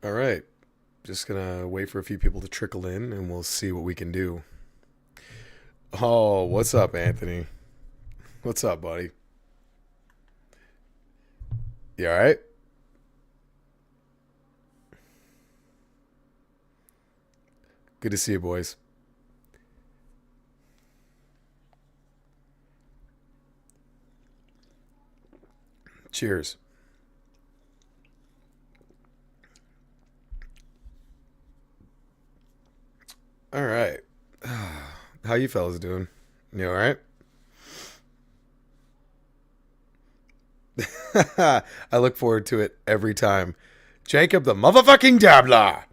All right. Just gonna wait for a few people to trickle in and we'll see what we can do. Oh, what's up, Anthony? What's up, buddy? You all right? Good to see you, boys. Cheers. All right. How you fellas doing? You all right? I look forward to it every time. Jacob the motherfucking dabbler.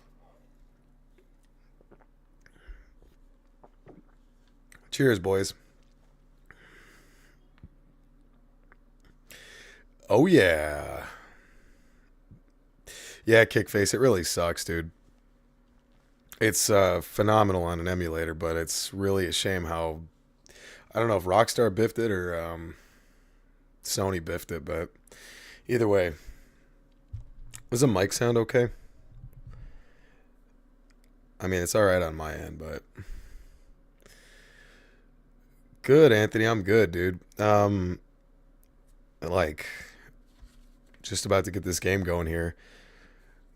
Cheers, boys. Oh yeah. Yeah, Kickface, it really sucks, dude. It's phenomenal on an emulator, but it's really a shame how I don't know if Rockstar biffed it or Sony biffed it, but either way, was the mic sound okay? I mean, it's all right on my end, but good, Anthony. I'm good, dude. Like just about to get this game going here.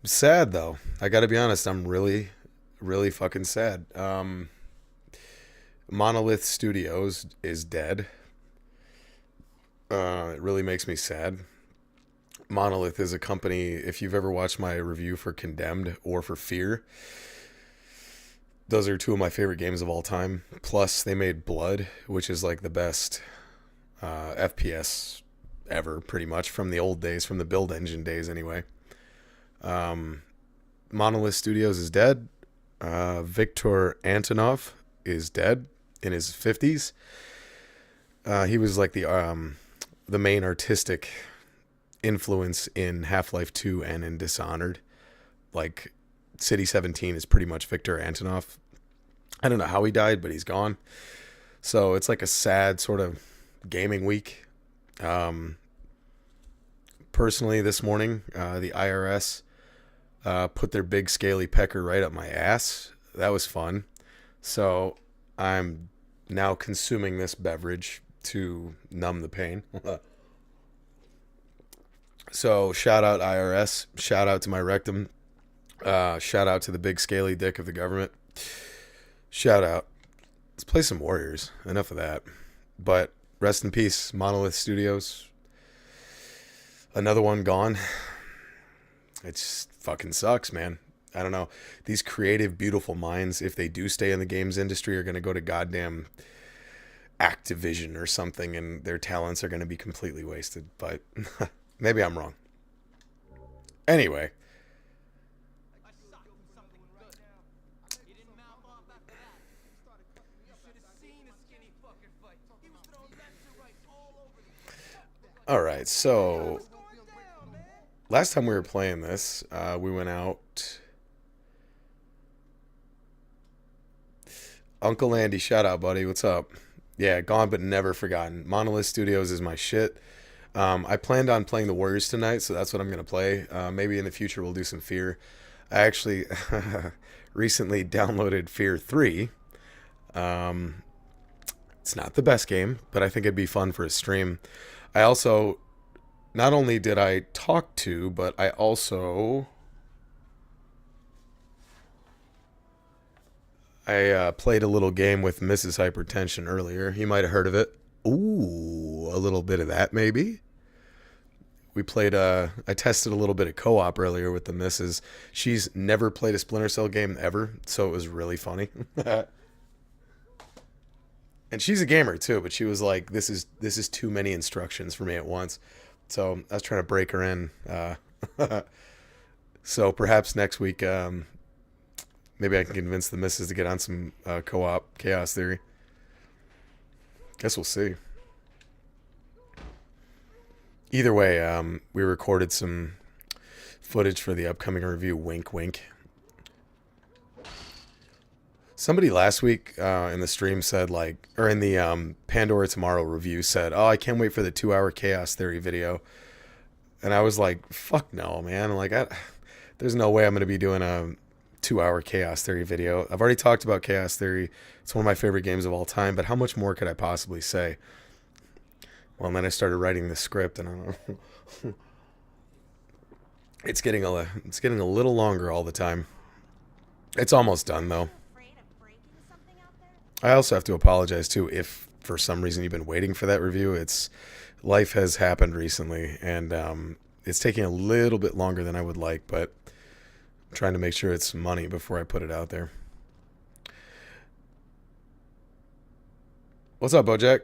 Sad though. I got to be honest. I'm really, really fucking sad. Monolith Studios is dead. It really makes me sad. Monolith is a company. If you've ever watched my review for Condemned or for Fear, those are two of my favorite games of all time. Plus, they made Blood, which is like the best FPS ever, pretty much from the old days, from the build engine days, anyway. Um, Monolith Studios is dead. Viktor Antonov is dead in his 50s. He was like the main artistic influence in Half-Life 2 and in Dishonored. Like City 17 is pretty much Viktor Antonov. I don't know how he died, but he's gone. So it's like a sad sort of gaming week. Um, Personally, this morning, the IRS put their big scaly pecker right up my ass. That was fun. So I'm now consuming this beverage to numb the pain. So shout out IRS. Shout out to my rectum. Shout out to the big scaly dick of the government. Shout out. Let's play some Warriors. Enough of that. But rest in peace, Monolith Studios. Another one gone. It just fucking sucks, man. I don't know. These creative, beautiful minds, if they do stay in the games industry, are going to go to goddamn Activision or something, and their talents are going to be completely wasted. But maybe I'm wrong. Anyway, all right. So last time we were playing this, we went out. Uncle Andy, shout out, buddy. What's up? Yeah, gone but never forgotten. Monolith Studios is my shit. I planned on playing the Warriors tonight, so that's what I'm gonna play. Maybe in the future we'll do some Fear. I actually recently downloaded Fear 3. Um, it's not the best game, but I think it'd be fun for a stream. I also not only did I talk to, but I also I played a little game with Mrs. Hypertension earlier. You might have heard of it. Ooh, a little bit of that maybe. We played. I tested a little bit of co-op earlier with the Missus. She's never played a Splinter Cell game ever, so it was really funny. And she's a gamer too, but she was like, "This is too many instructions for me at once." So I was trying to break her in. So perhaps next week, maybe I can convince the Missus to get on some co-op Chaos Theory. Guess we'll see. Either way, we recorded some footage for the upcoming review. Wink, wink. Somebody last week in the stream said, like, or in the Pandora Tomorrow review said, "Oh, I can't wait for the 2 hour Chaos Theory video." And I was like, "Fuck no, man!" Like, there's no way I'm going to be doing a 2-hour Chaos Theory video. I've already talked about Chaos Theory. It's one of my favorite games of all time, but how much more could I possibly say? Well, and then I started writing the script, and I don't know. It's getting a little longer all the time. It's almost done though. I also have to apologize too if for some reason you've been waiting for that review. It's life has happened recently, and it's taking a little bit longer than I would like, but I'm trying to make sure it's money before I put it out there. What's up, Bojack?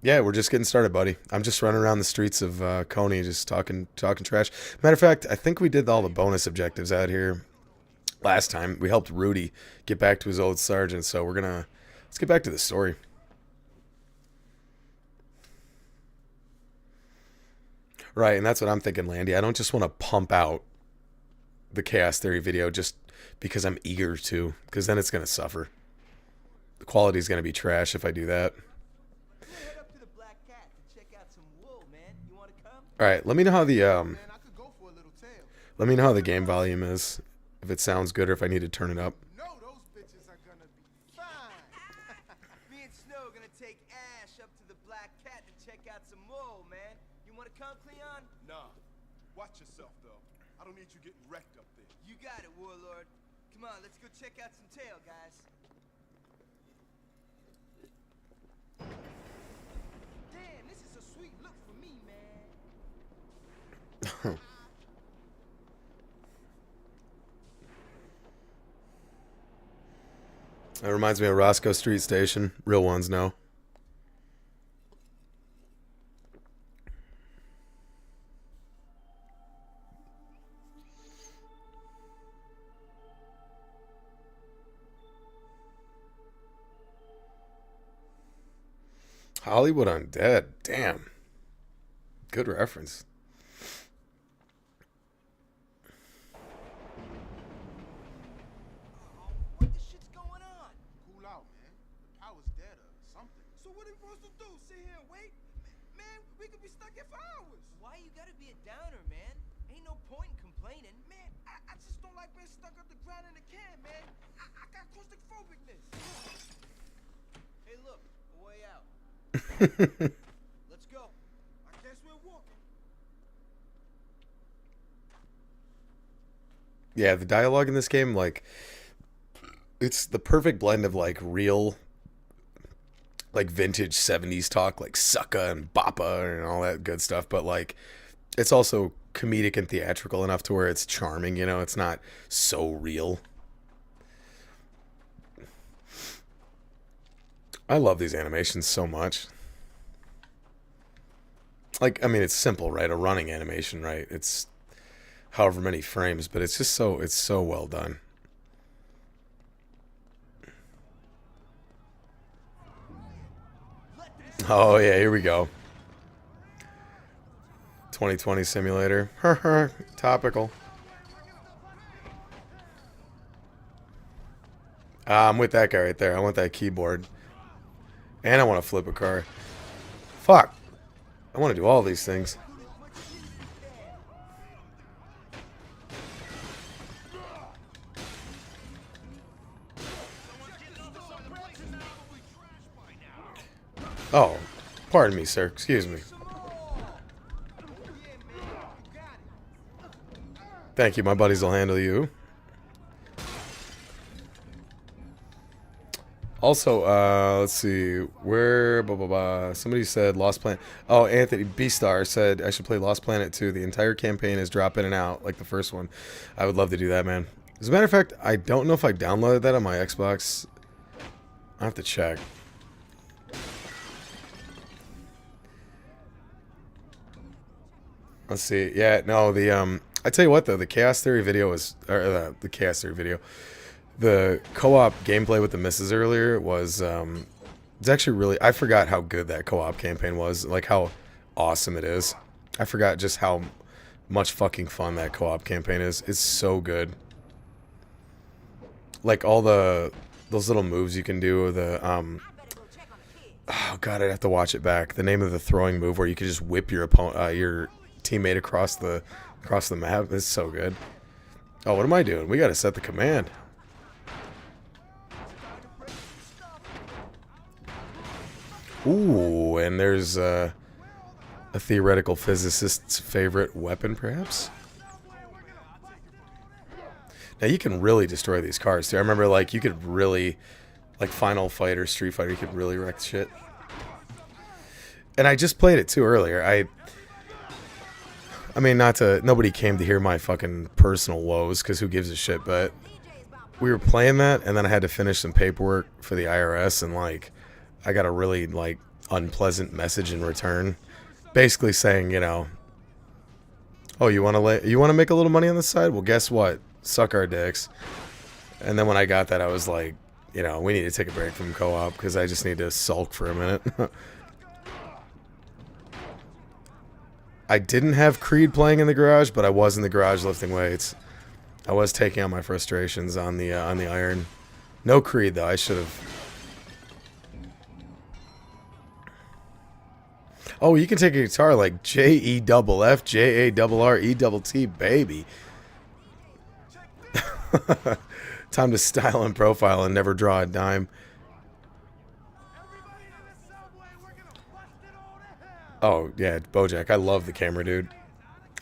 Yeah, we're just getting started, buddy. I'm just running around the streets of Coney, just talking trash. Matter of fact, I think we did all the bonus objectives out here last time. We helped Rudy get back to his old sergeant, so let's get back to the story. Right, and that's what I'm thinking, Landy. I don't just want to pump out the Chaos Theory video just because I'm eager to, because then it's going to suffer. The quality is going to be trash if I do that. All right, let me know how the game volume is. If it sounds good or if I need to turn it up. No, those bitches are gonna be fine. Me and Snow gonna take Ash up to the Black Cat to check out some wool, man. You wanna come, Cleon? Nah. Watch yourself, though. I don't need you getting wrecked up there. You got it, Warlord. Come on, let's go check out some tail, guys. Damn, this is a sweet look for me, man. That reminds me of Roscoe Street Station. Real ones know. Hollywood Undead. Damn. Good reference. What the shit's going on? Cool out, man. The power's dead or something. So what are we supposed to do? Sit here and wait? Man, we could be stuck here for hours. Why you gotta be a downer, man? Ain't no point in complaining. Man, I just don't like being stuck up the ground in a can, man. I got claustrophobicness. Hey, look, a way out. Let's go. I guess we're walking. Yeah, the dialogue in this game, like, it's the perfect blend of, like, real, like, vintage 70s talk, like sucka and bappa and all that good stuff, but, like, it's also comedic and theatrical enough to where it's charming, you know? It's not so real. I love these animations so much. Like, I mean, it's simple, right? A running animation, right? It's however many frames, but it's just it's so well done. Oh, yeah, here we go. 2020 simulator. Topical. I'm with that guy right there. I want that keyboard. And I want to flip a car. Fuck. I want to do all these things. Oh, pardon me, sir. Excuse me. Thank you. My buddies will handle you. Also, let's see, where, blah, blah, blah. Somebody said Lost Planet. Oh, Anthony B-Star said I should play Lost Planet 2. The entire campaign is drop in and out, like the first one. I would love to do that, man. As a matter of fact, I don't know if I downloaded that on my Xbox. I have to check. Let's see. Yeah, no, I tell you what, though, the Chaos Theory video was, or the Chaos Theory video, the co-op gameplay with the misses earlier was, it's actually really, I forgot how good that co-op campaign was, like how awesome it is. I forgot just how much fucking fun that co-op campaign is. It's so good. Like all those little moves you can do, oh god, I'd have to watch it back. The name of the throwing move where you can just whip your opponent, your teammate across the map is so good. Oh, what am I doing? We gotta set the command. Ooh, and there's a theoretical physicist's favorite weapon, perhaps? Now, you can really destroy these cars, too. I remember, like, you could really, like, Final Fight or Street Fighter, you could really wreck shit. And I just played it, too, earlier. I mean, nobody came to hear my fucking personal woes, because who gives a shit, but we were playing that, and then I had to finish some paperwork for the IRS, and, like, I got a really, like, unpleasant message in return, basically saying, you know, oh, you want to make a little money on the side? Well, guess what? Suck our dicks. And then when I got that, I was like, you know, we need to take a break from co-op because I just need to sulk for a minute. I didn't have Creed playing in the garage, but I was in the garage lifting weights. I was taking out my frustrations on the iron. No Creed though. I should have. Oh, you can take a guitar like Jeff, JARRETT, baby. Time to style and profile and never draw a dime. Oh, yeah, Bojack. I love the camera, dude.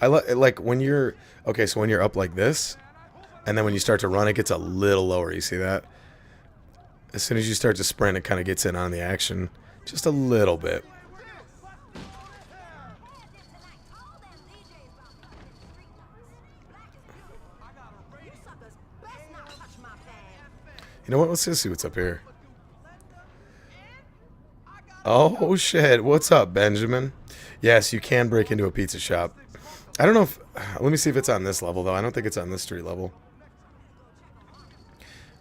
I like when you're... Okay, so when you're up like this, and then when you start to run, it gets a little lower. You see that? As soon as you start to sprint, it kind of gets in on the action. Just a little bit. You know what? Let's just see what's up here. Oh, shit. What's up, Benjamin? Yes, you can break into a pizza shop. I don't know if... Let me see if it's on this level, though. I don't think it's on this street level.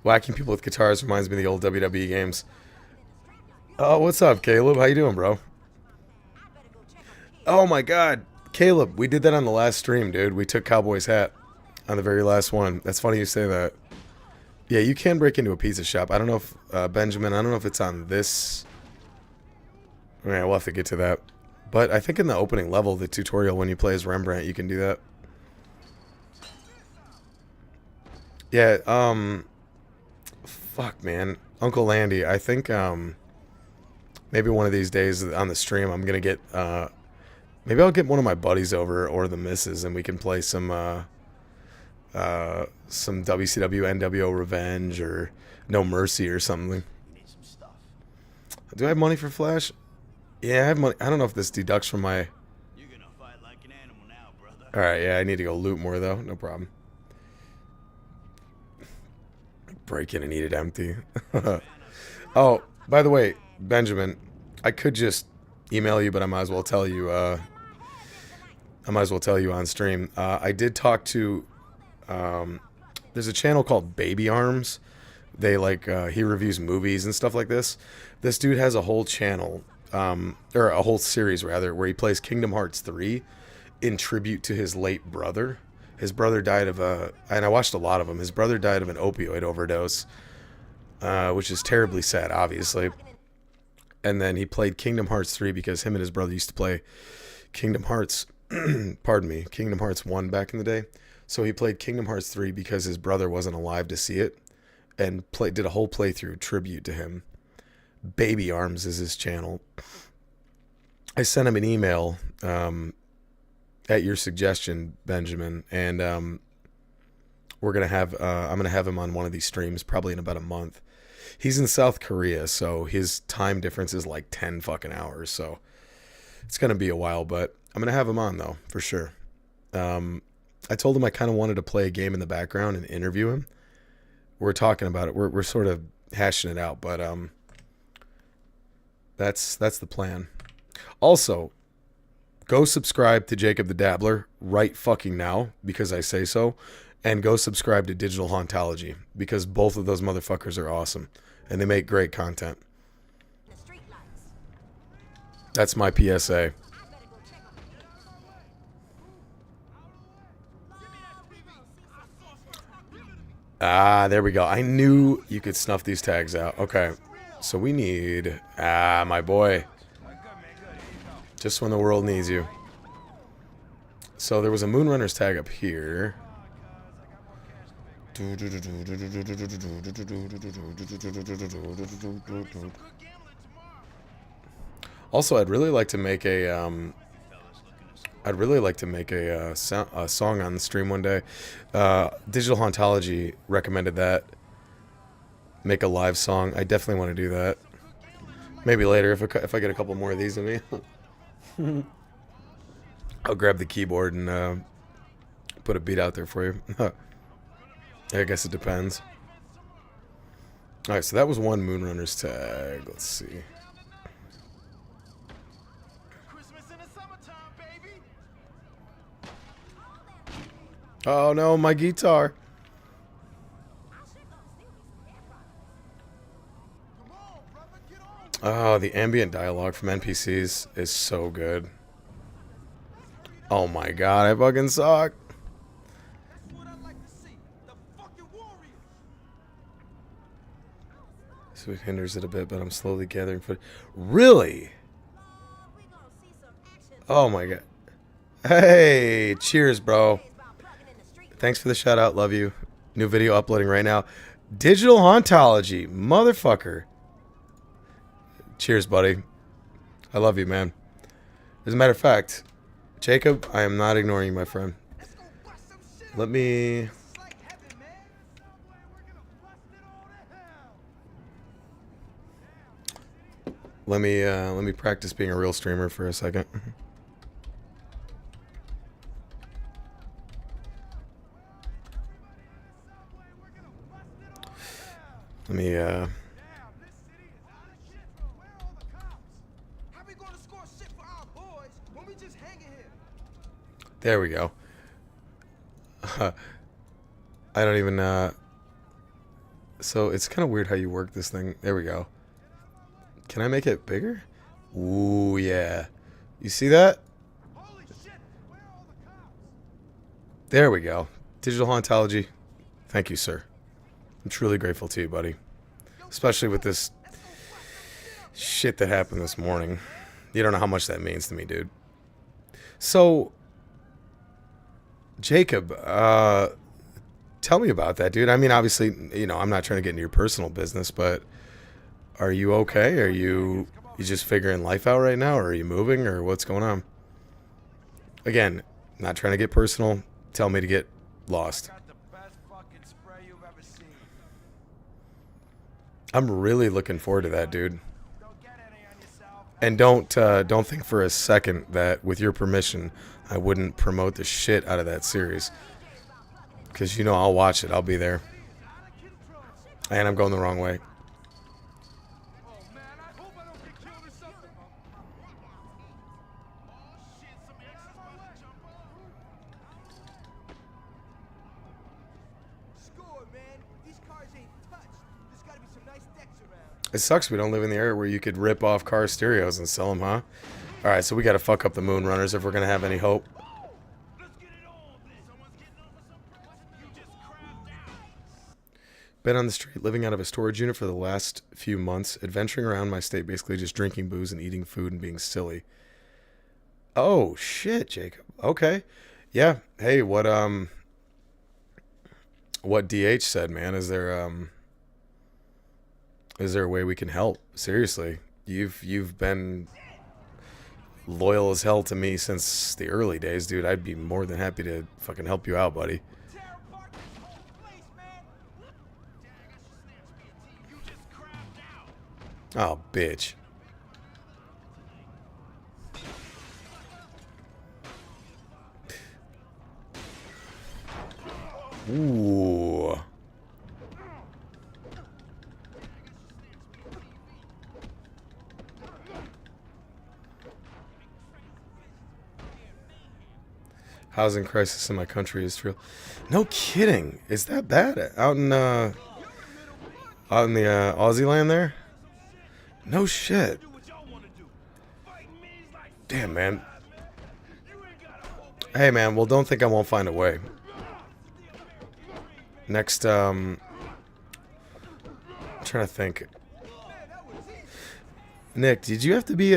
Whacking people with guitars reminds me of the old WWE games. Oh, what's up, Caleb? How you doing, bro? Oh, my God. Caleb, we did that on the last stream, dude. We took Cowboy's hat on the very last one. That's funny you say that. Yeah, you can break into a pizza shop. I don't know if, Benjamin, I don't know if it's on this. Yeah, we'll have to get to that. But I think in the opening level, the tutorial, when you play as Rembrandt, you can do that. Yeah, fuck, man. Uncle Landy, I think, maybe one of these days on the stream, I'm gonna get, maybe I'll get one of my buddies over, or the missus, and we can play some WCW NWO Revenge or No Mercy or something. Do I have money for Flash? Yeah, I have money. I don't know if this deducts from my... You're gonna fight like an animal now, brother. Alright, yeah, I need to go loot more, though. No problem. Break in and eat it empty. Oh, by the way, Benjamin, I could just email you, but I might as well tell you, on stream. I did talk to... there's a channel called Baby Arms. They he reviews movies and stuff like this. This dude has a whole channel, or a whole series rather, where he plays Kingdom Hearts 3 in tribute to his late brother. His brother died of and I watched a lot of them. His brother died of an opioid overdose, which is terribly sad, obviously. And then he played Kingdom Hearts 3 because him and his brother used to play Kingdom Hearts, pardon me, Kingdom Hearts 1 back in the day. So he played Kingdom Hearts 3 because his brother wasn't alive to see it, and did a whole playthrough tribute to him. Baby Arms is his channel. I sent him an email at your suggestion, Benjamin, and we're gonna have I'm gonna have him on one of these streams probably in about a month. He's in South Korea, so his time difference is like 10 fucking hours, so it's gonna be a while, but I'm gonna have him on though for sure. I told him I kind of wanted to play a game in the background and interview him. We're talking about it. We're sort of hashing it out, but that's the plan. Also, go subscribe to Jacob the Dabbler right fucking now because I say so, and go subscribe to Digital Hauntology because both of those motherfuckers are awesome and they make great content. That's my PSA. Ah, there we go. I knew you could snuff these tags out. Okay. So we need... Ah, my boy. Just when the world needs you. So there was a Moonrunner's tag up here. Also, I'd really like to make a a song on the stream one day. Digital Hauntology recommended that. Make a live song. I definitely want to do that. Maybe later if I get a couple more of these in me. I'll grab the keyboard and put a beat out there for you. I guess it depends. All right, so that was one Moonrunners tag. Let's see. Oh no, my guitar. Oh, the ambient dialogue from NPCs is so good. Oh my god, I fucking suck. So it hinders it a bit, but I'm slowly gathering foot. Really? Oh my god. Hey, cheers, bro. Thanks for the shout out. Love you. New video uploading right now. Digital Hauntology. Motherfucker. Cheers, buddy. I love you, man. As a matter of fact, Jacob, I am not ignoring you, my friend. Let me... Let me practice being a real streamer for a second. Let me There we go. I don't even so it's kind of weird how you work this thing. There we go. Can I make it bigger? Ooh, yeah. You see that? There we go. Digital Hauntology. Thank you, sir. I'm truly grateful to you, buddy. Especially with this shit that happened this morning. You don't know how much that means to me, dude. So, Jacob, tell me about that, dude. I mean, obviously, you know, I'm not trying to get into your personal business, but are you okay? Are you just figuring life out right now, or are you moving, or what's going on? Again, not trying to get personal. Tell me to get lost. I'm really looking forward to that, dude. And don't think for a second that, with your permission, I wouldn't promote the shit out of that series. Because, you know, I'll watch it. I'll be there. And I'm going the wrong way. It sucks we don't live in the area where you could rip off car stereos and sell them, huh? Alright, so we gotta fuck up the Moonrunners if we're gonna have any hope. Been on the street, living out of a storage unit for the last few months, adventuring around my state, basically just drinking booze and eating food and being silly. Oh, shit, Jacob. Okay. Yeah. Hey, what DH said, man, is there a way we can help? Seriously. You've been loyal as hell to me since the early days, dude. I'd be more than happy to fucking help you out, buddy. Oh, bitch. Ooh. Housing crisis in my country is real. No kidding. Is that bad? Out in the Aussie land there? No shit. Damn, man. Hey, man, well, don't think I won't find a way. Next, I'm trying to think. Nick, did you have to be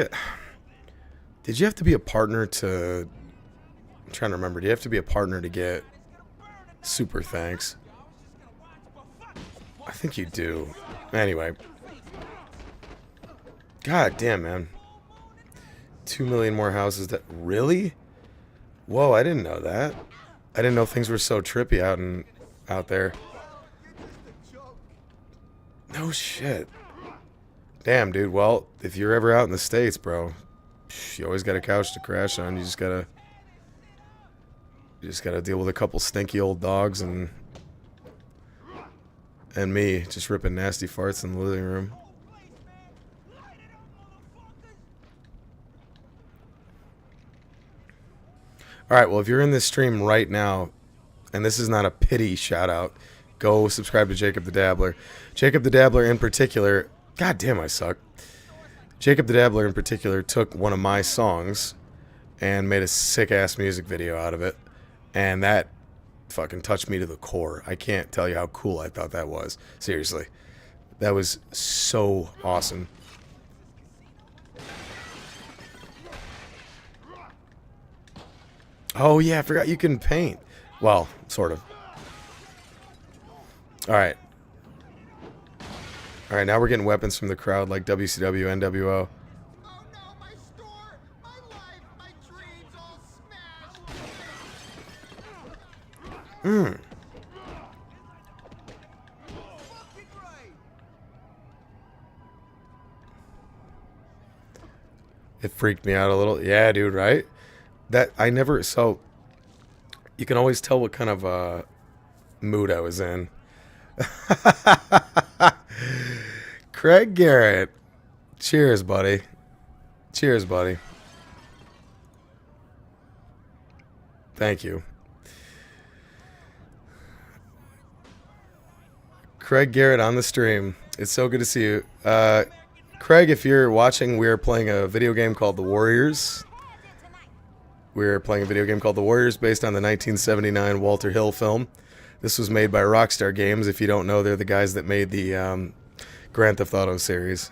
a partner to... I'm trying to remember. Do you have to be a partner to get super thanks? I think you do. Anyway. God damn, man. 2 million more houses that... Really? Whoa, I didn't know that. I didn't know things were so trippy out there. No shit. Damn, dude. Well, if you're ever out in the States, bro, you always got a couch to crash on. You just gotta deal with a couple stinky old dogs and me just ripping nasty farts in the living room. Alright, well, if you're in this stream right now, and this is not a pity shout out, go subscribe to Jacob the Dabbler. Jacob the Dabbler in particular, god damn, I suck. Jacob the Dabbler in particular took one of my songs and made a sick-ass music video out of it. And that fucking touched me to the core. I can't tell you how cool I thought that was. Seriously. That was so awesome. Oh, yeah, I forgot you can paint. Well, sort of. Alright. Alright, now we're getting weapons from the crowd like WCW, NWO. Oh no, my store, my life, my dreams all smashed. It freaked me out a little. Yeah, dude, right? That I never... So, you can always tell what kind of mood I was in. Craig Garrett. Cheers, buddy. Cheers, buddy. Thank you. Craig Garrett on the stream. It's so good to see you. Craig, if you're watching, we are playing a video game called The Warriors. We're playing a video game called The Warriors based on the 1979 Walter Hill film. This was made by Rockstar Games. If you don't know, they're the guys that made the Grand Theft Auto series.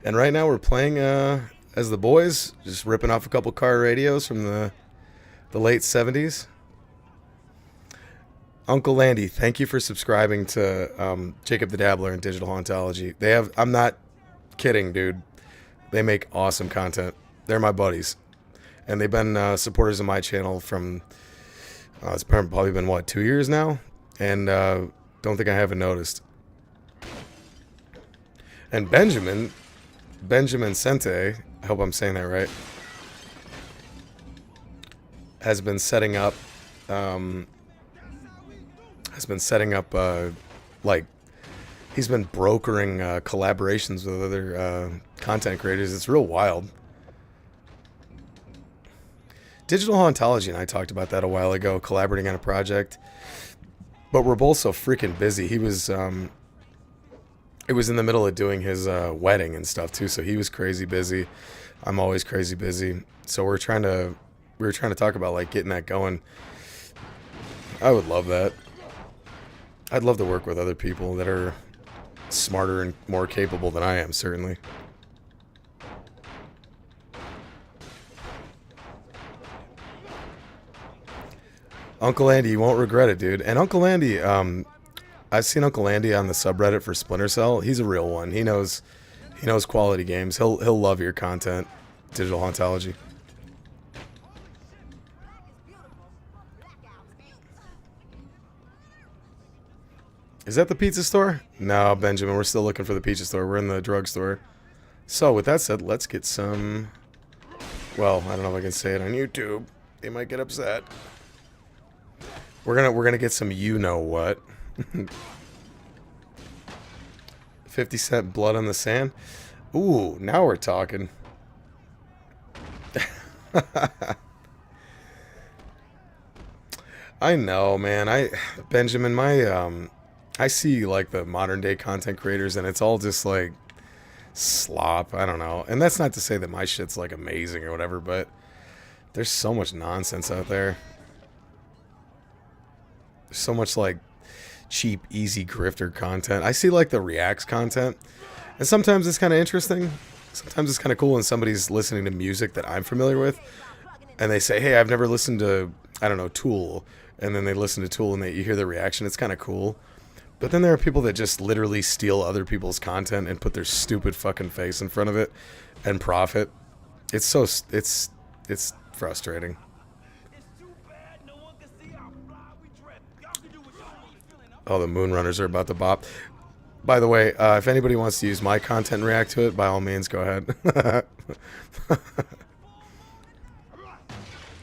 And right now we're playing as the boys, just ripping off a couple car radios from the late 70s. Uncle Landy, thank you for subscribing to Jacob the Dabbler and Digital Hauntology. They have, I'm not kidding, dude. They make awesome content. They're my buddies. And they've been supporters of my channel from, it's probably been, what, 2 years now? And don't think I haven't noticed. And Benjamin Sente, I hope I'm saying that right, has been setting up, like, he's been brokering collaborations with other content creators. It's real wild. Digital Hauntology and I talked about that a while ago, collaborating on a project. But we're both so freaking busy. He was, it was in the middle of doing his wedding and stuff too, so he was crazy busy. I'm always crazy busy. So we were trying to talk about like getting that going. I would love that. I'd love to work with other people that are smarter and more capable than I am, certainly. Uncle Andy, you won't regret it, dude. And Uncle Andy, I've seen Uncle Andy on the subreddit for Splinter Cell. He's a real one. He knows quality games. He'll love your content. Digital Hauntology. Is that the pizza store? No, Benjamin, we're still looking for the pizza store. We're in the drugstore. So, with that said, let's get some... Well, I don't know if I can say it on YouTube. They might get upset. We're gonna get some you-know-what. 50-cent blood on the sand? Ooh, now we're talking. I know, man. Benjamin, I see like the modern day content creators and it's all just like slop. I don't know. And that's not to say that my shit's like amazing or whatever, but there's so much nonsense out there. There's so much like cheap, easy grifter content. I see like the reacts content and sometimes it's kind of interesting. Sometimes it's kind of cool when somebody's listening to music that I'm familiar with and they say, hey, I've never listened to, I don't know, Tool. And then they listen to Tool and you hear the reaction. It's kind of cool. But then there are people that just literally steal other people's content and put their stupid fucking face in front of it and profit. It's so it's frustrating. It's too bad no one can see how fly we dress. Y'all can do what y'all want to do. Oh, the Moonrunners are about to bop. By the way, if anybody wants to use my content and react to it, by all means, go ahead.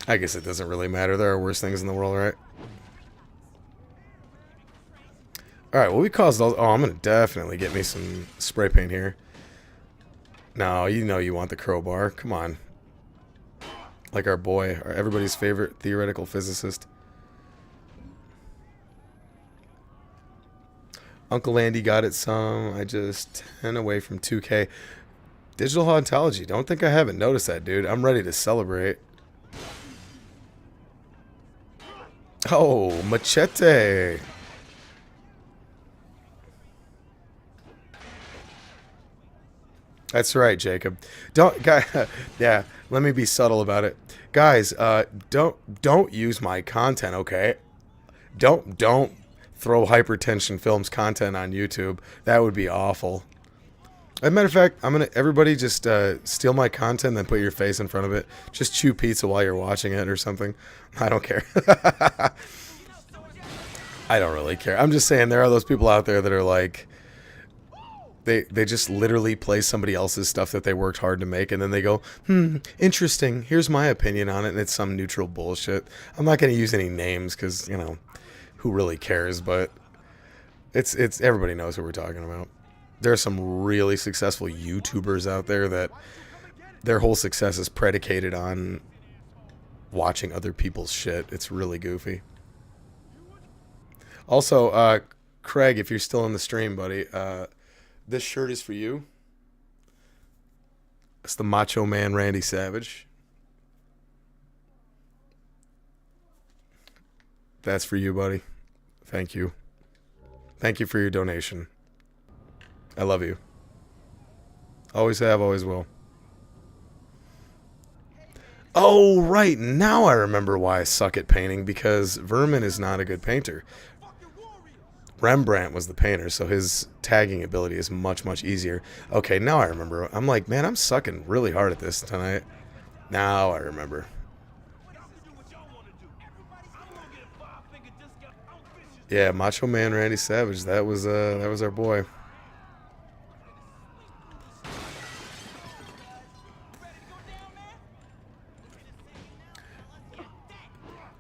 I guess it doesn't really matter. There are worse things in the world, right? Alright, well, we caused all... Oh, I'm going to definitely get me some spray paint here. No, you know you want the crowbar. Come on. Like our boy, everybody's favorite theoretical physicist. Uncle Andy got it some. I just 10 away from 2K. Digital hauntology. Don't think I haven't noticed that, dude. I'm ready to celebrate. Oh, machete. That's right, Jacob. Don't, guy. Yeah, let me be subtle about it, guys. Don't use my content, okay? Don't throw Hypertension Films content on YouTube. That would be awful. As a matter of fact, everybody just steal my content, then put your face in front of it. Just chew pizza while you're watching it or something. I don't care. I don't really care. I'm just saying there are those people out there that are like, they just literally play somebody else's stuff that they worked hard to make, and then they go, interesting, here's my opinion on it, and it's some neutral bullshit. I'm not going to use any names because, you know, who really cares, but it's everybody knows who we're talking about. There are some really successful YouTubers out there that their whole success is predicated on watching other people's shit. It's really goofy. Also, Craig, if you're still in the stream, buddy, this shirt is for you. It's the Macho Man Randy Savage. That's for you, buddy. Thank you. Thank you for your donation. I love you. Always have, always will. Oh, right. Now I remember why I suck at painting, because Vermin is not a good painter. Rembrandt was the painter, so his tagging ability is much, much easier. Okay, now I remember. I'm like, man, I'm sucking really hard at this tonight. Now I remember. Yeah, Macho Man Randy Savage. That was our boy.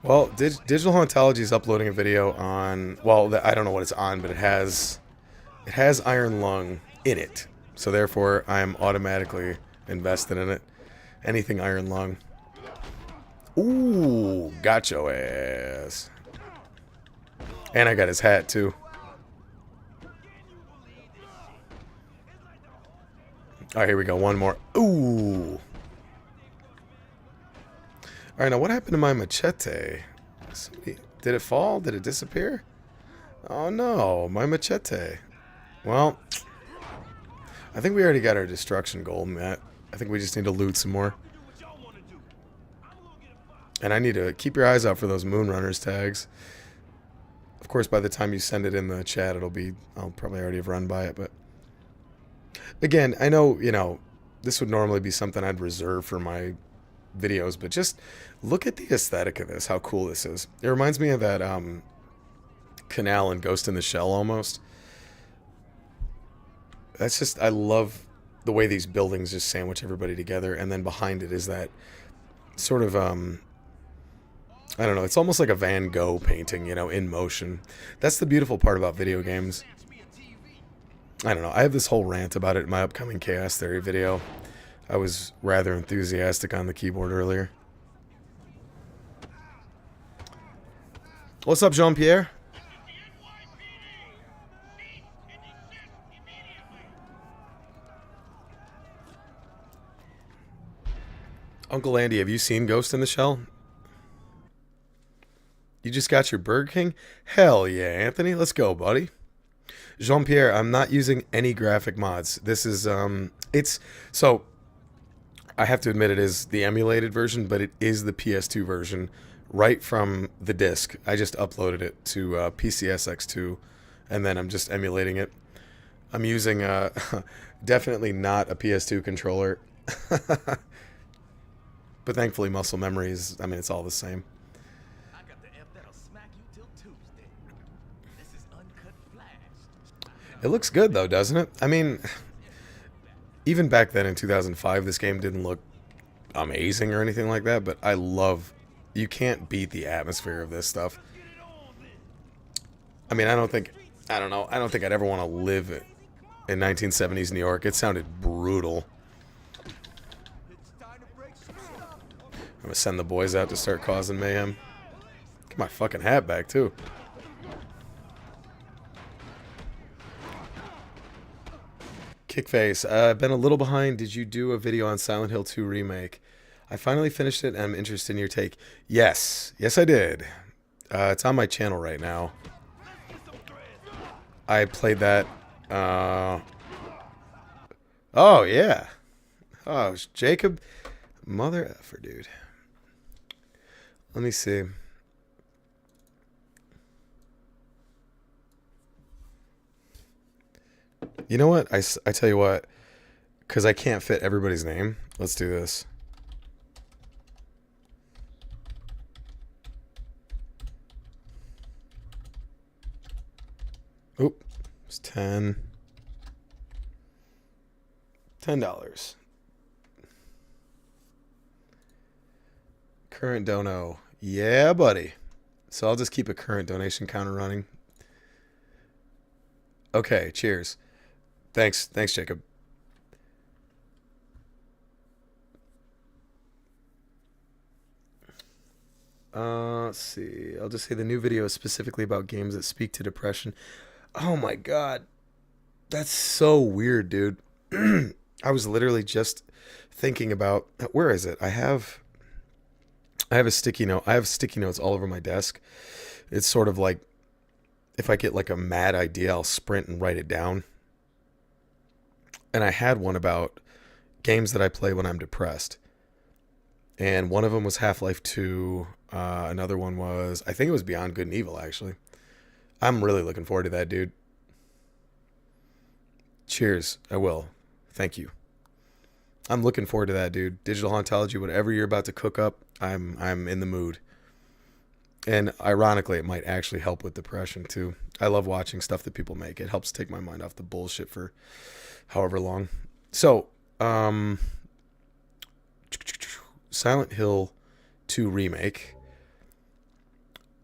Well, Digital Hauntology is uploading a video on, well, I don't know what it's on, but it has Iron Lung in it. So therefore, I'm automatically invested in it. Anything Iron Lung. Ooh, got your ass. And I got his hat, too. Alright, here we go. One more. Ooh. Alright, now what happened to my machete? Did it fall? Did it disappear? Oh no, my machete. Well, I think we already got our destruction goal met. I think we just need to loot some more. And I need to keep your eyes out for those Moonrunners tags. Of course, by the time you send it in the chat, I'll probably already have run by it, but again, I know, you know, this would normally be something I'd reserve for my videos, but just look at the aesthetic of this, how cool this is. It reminds me of that canal in Ghost in the Shell almost. That's just, I love the way these buildings just sandwich everybody together, and then behind it is that sort of I don't know, it's almost like a Van Gogh painting, you know, in motion. That's the beautiful part about video games. I don't know, I have this whole rant about it in my upcoming Chaos Theory video. I was rather enthusiastic on the keyboard earlier. What's up, Jean-Pierre? Uncle Andy, have you seen Ghost in the Shell? You just got your Burger King? Hell yeah, Anthony. Let's go, buddy. Jean-Pierre, I'm not using any graphic mods. This is, so I have to admit it is the emulated version, but it is the PS2 version right from the disc. I just uploaded it to PCSX2 and then I'm just emulating it. I'm using definitely not a PS2 controller, but thankfully muscle memory is, I mean, it's all the same. I got the F that'll smack you till Tuesday. This is uncut flash. It looks good though, doesn't it? I mean, even back then in 2005, this game didn't look amazing or anything like that, but I love, you can't beat the atmosphere of this stuff. I mean, I don't think I'd ever want to live in 1970s New York. It sounded brutal. I'm gonna send the boys out to start causing mayhem. Get my fucking hat back too. Kickface, I've been a little behind. Did you do a video on Silent Hill 2 Remake? I finally finished it and I'm interested in your take. Yes I did. It's on my channel right now. I played that. Oh yeah. Oh, Jacob, mother effer, dude. Let me see. You know what? I tell you what, because I can't fit everybody's name. Let's do this. Oop, it's $10. Current dono. Yeah, buddy. So I'll just keep a current donation counter running. Okay, cheers. Thanks, Jacob. Let's see. I'll just say the new video is specifically about games that speak to depression. Oh my god. That's so weird, dude. I was literally just thinking about, where is it? I have a sticky note. I have sticky notes all over my desk. It's sort of like, if I get like a mad idea, I'll sprint and write it down. And I had one about games that I play when I'm depressed. And one of them was Half-Life 2. Another one was, I think it was Beyond Good and Evil, actually. I'm really looking forward to that, dude. Cheers. I will. Thank you. I'm looking forward to that, dude. Digital Hauntology, whatever you're about to cook up, I'm in the mood. And ironically, it might actually help with depression, too. I love watching stuff that people make. It helps take my mind off the bullshit for however long. So, Silent Hill 2 Remake.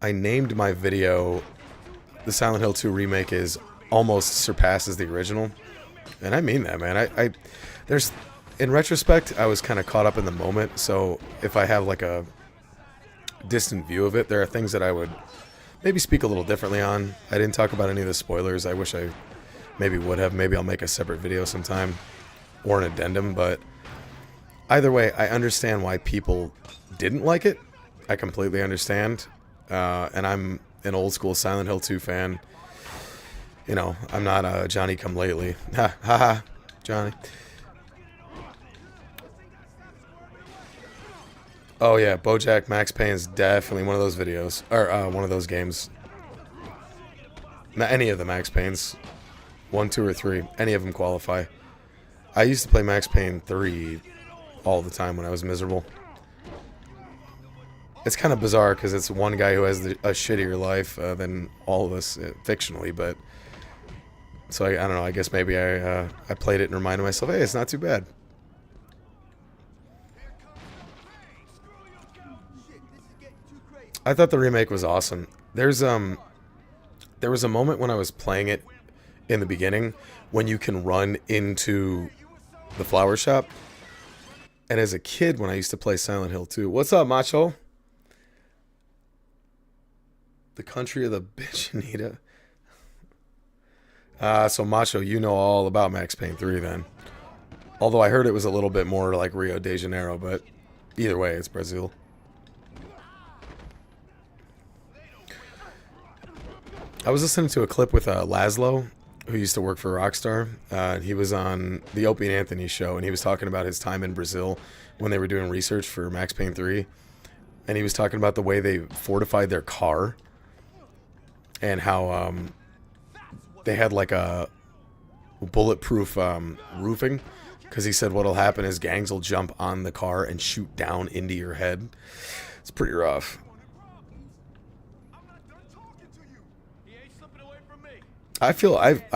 I named my video, the Silent Hill 2 Remake is almost surpasses the original. And I mean that, man. There's, in retrospect, I was kind of caught up in the moment. So if I have like a distant view of it, there are things that I would maybe speak a little differently on. I didn't talk about any of the spoilers. I wish I maybe would have. Maybe I'll make a separate video sometime or an addendum. But either way, I understand why people didn't like it. I completely understand. And I'm an old school Silent Hill 2 fan. You know, I'm not a Johnny come lately. Ha ha ha, Johnny. Oh yeah, BoJack Max Payne is definitely one of those videos, or one of those games. Not any of the Max Paynes, 1, 2, or 3, any of them qualify. I used to play Max Payne 3 all the time when I was miserable. It's kind of bizarre because it's one guy who has a shittier life than all of us fictionally, but so I don't know. I guess maybe I played it and reminded myself, hey, it's not too bad. I thought the remake was awesome. There was a moment when I was playing it in the beginning when you can run into the flower shop. And as a kid, when I used to play Silent Hill 2, what's up, Macho? The country of the bitch, Anita. So Macho, you know all about Max Payne 3 then. Although I heard it was a little bit more like Rio de Janeiro, but either way, it's Brazil. I was listening to a clip with Laszlo, who used to work for Rockstar. He was on the Opie and Anthony show, and he was talking about his time in Brazil when they were doing research for Max Payne 3. And he was talking about the way they fortified their car and how they had like a bulletproof roofing, because he said what'll happen is gangs will jump on the car and shoot down into your head. It's pretty rough. I'm not done talking to you. He ain't slipping away from me. I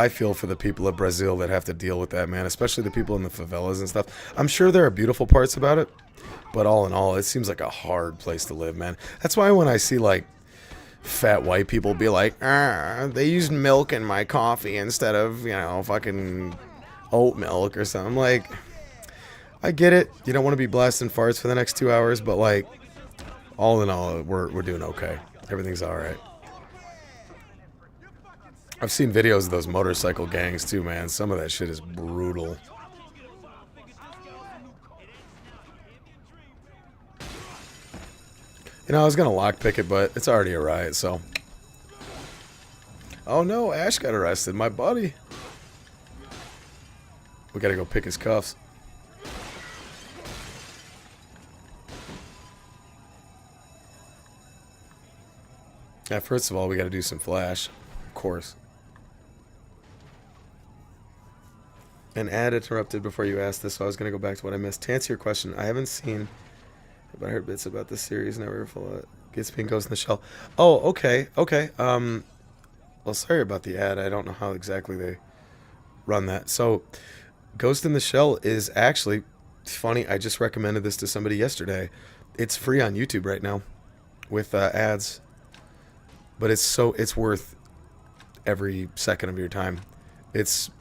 feel for the people of Brazil that have to deal with that, man, especially the people in the favelas and stuff. I'm sure there are beautiful parts about it, but all in all, it seems like a hard place to live, man. That's why when I see like fat white people be like, they used milk in my coffee instead of, fucking oat milk or something. I'm like, I get it. You don't want to be blasting farts for the next 2 hours, but like, all in all, we're doing okay. Everything's all right. I've seen videos of those motorcycle gangs too, man. Some of that shit is brutal. I was gonna lockpick it, but it's already a riot, so. Oh no, Ash got arrested, my buddy. We gotta go pick his cuffs. Yeah, first of all, we gotta do some Flash, of course. An ad interrupted before you asked this, so I was going to go back to what I missed. To answer your question, I haven't seen, but I heard bits about this series. Never full gets being Ghost in the Shell. Oh, okay. Well, sorry about the ad. I don't know how exactly they run that. So, Ghost in the Shell is actually funny. I just recommended this to somebody yesterday. It's free on YouTube right now with ads, but it's worth every second of your time. It's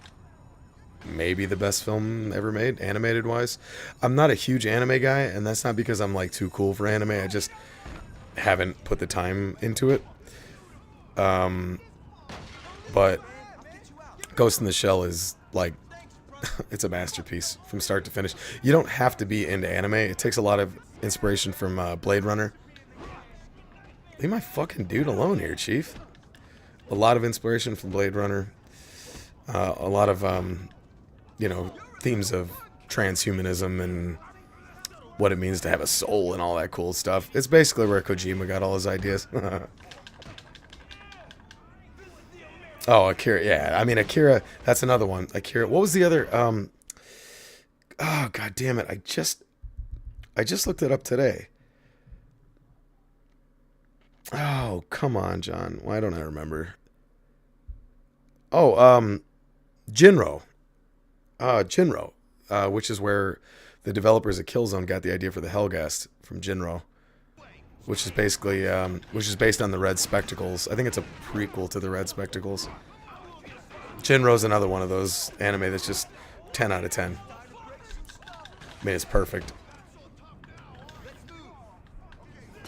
maybe the best film ever made, animated wise. I'm not a huge anime guy, and that's not because I'm like too cool for anime. I just haven't put the time into it. But Ghost in the Shell is like, it's a masterpiece from start to finish. You don't have to be into anime. It takes a lot of inspiration from Blade Runner. Leave my fucking dude alone here, Chief. A lot of inspiration from Blade Runner. A lot of themes of transhumanism and what it means to have a soul and all that cool stuff. It's basically where Kojima got all his ideas. Oh, Akira. Yeah, I mean, Akira, that's another one. Akira. What was the other? Oh, god damn it. I just looked it up today. Oh, come on, John. Why don't I remember? Oh, Jinro. Jinro, which is where the developers of Killzone got the idea for the Hellgast from Jinro, which is basically based on the Red Spectacles. I think it's a prequel to the Red Spectacles. Jinro's another one of those anime that's just 10 out of 10. I mean, it's perfect.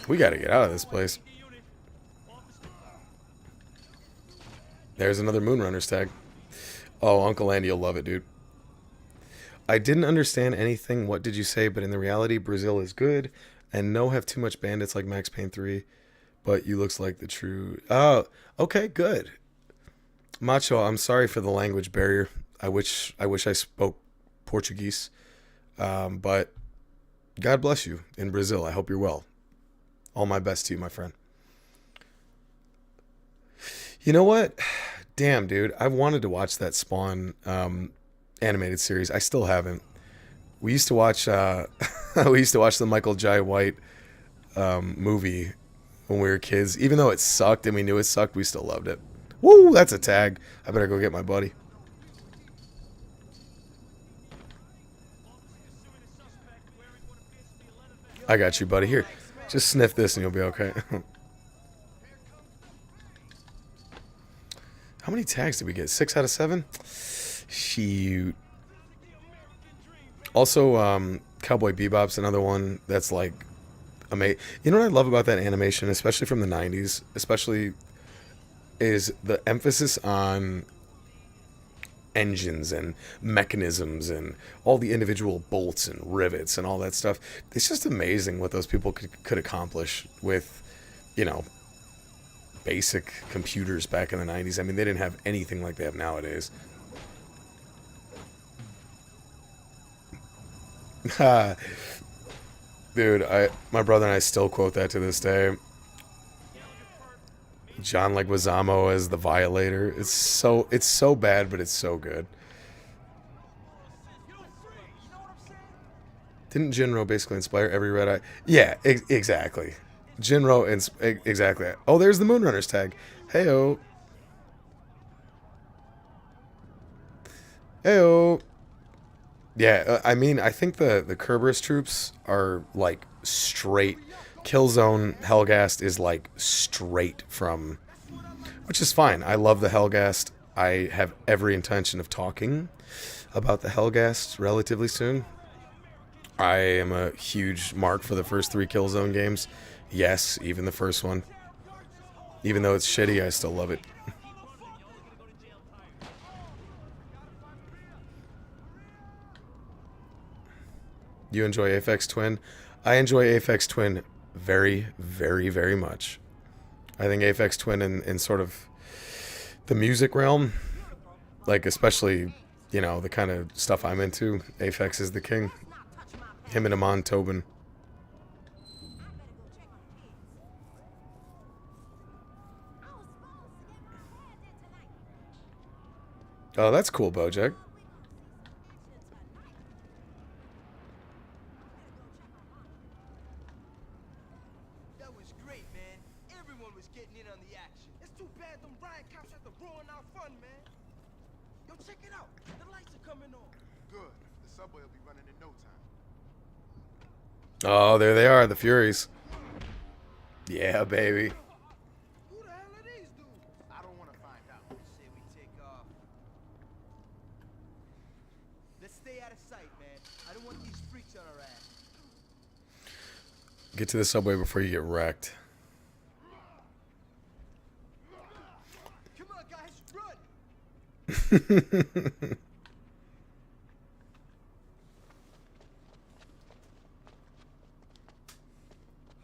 We got to get out of this place. There's another Moonrunners tag. Oh, Uncle Andy, you'll love it, dude. I didn't understand anything. What did you say? But in the reality, Brazil is good, and no have too much bandits like Max Payne 3. But you looks like the true. Oh, okay, good. Macho, I'm sorry for the language barrier. I wish I spoke Portuguese. But God bless you in Brazil. I hope you're well. All my best to you, my friend. You know what? Damn, dude. I wanted to watch that Spawn animated series. I still haven't. We used to watch the Michael Jai White movie when we were kids. Even though it sucked and we knew it sucked, we still loved it. Woo, that's a tag. I better go get my buddy. I got you, buddy. Here, just sniff this and you'll be okay. How many tags did we get? 6 out of 7? Shoot. Also, Cowboy Bebop's another one that's like amazing. You know what I love about that animation, especially from the 90s, especially is the emphasis on engines and mechanisms and all the individual bolts and rivets and all that stuff. It's just amazing what those people could accomplish with, basic computers back in the 90s. I mean, they didn't have anything like they have nowadays. Dude, my brother and I still quote that to this day. John Leguizamo as the Violator. It's so bad, but it's so good. Didn't Jinro basically inspire every Red Eye? Yeah, exactly. Jinro, exactly. Oh, there's the Moonrunners tag. Heyo. Heyo. Yeah, I mean, I think the Kerberos troops are like straight. Killzone Helgast is like straight from, which is fine. I love the Helgast. I have every intention of talking about the Helgast relatively soon. I am a huge mark for the first 3 Killzone games. Yes, even the first one. Even though it's shitty, I still love it. You enjoy Aphex Twin? I enjoy Aphex Twin very, very, very much. I think Aphex Twin in sort of the music realm, like especially, you know, the kind of stuff I'm into, Aphex is the king. Him and Amon Tobin. Oh, that's cool, Bojack. That was great, man. Everyone was getting in on the action. It's too bad them riot cops had to ruin our fun, man. Yo, check it out. The lights are coming on. Good. The subway will be running in no time. Oh, there they are, the Furies. Yeah, baby. Who the hell are these dudes? I don't want to find out. Say we take off. Let's stay out of sight, man. I don't want these freaks on our ass. Get to the subway before you get wrecked. Come on, guys, run!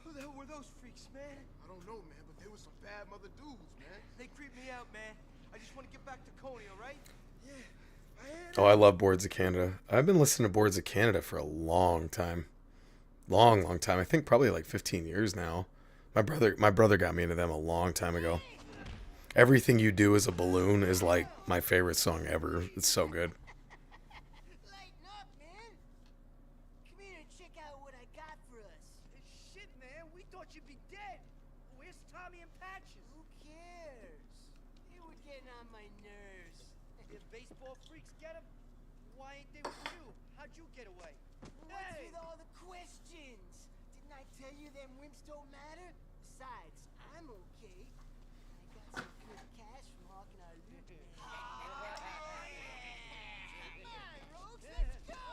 Who the hell were those freaks, man? I don't know, man, but they were some bad mother dudes, man. They creep me out, man. I just want to get back to Coney, all right? Yeah. Oh, I love Boards of Canada. I've been listening to Boards of Canada for a long time. Long time. I think probably like 15 years now. My brother got me into them a long time ago. Everything You Do Is a Balloon is like my favorite song ever. It's so good. Lighten up, man. Come here and check out what I got for us. Shit, man. We thought you'd be dead. Where's Tommy and Patches? Who cares? They were getting on my nerves. If baseball freaks get him, why ain't they with you? How'd you get away? What's with all the questions? Didn't I tell you them wimps don't matter? Besides, I'm okay. I got some good cash from hawking our loot. Come on, Rogues, let's go!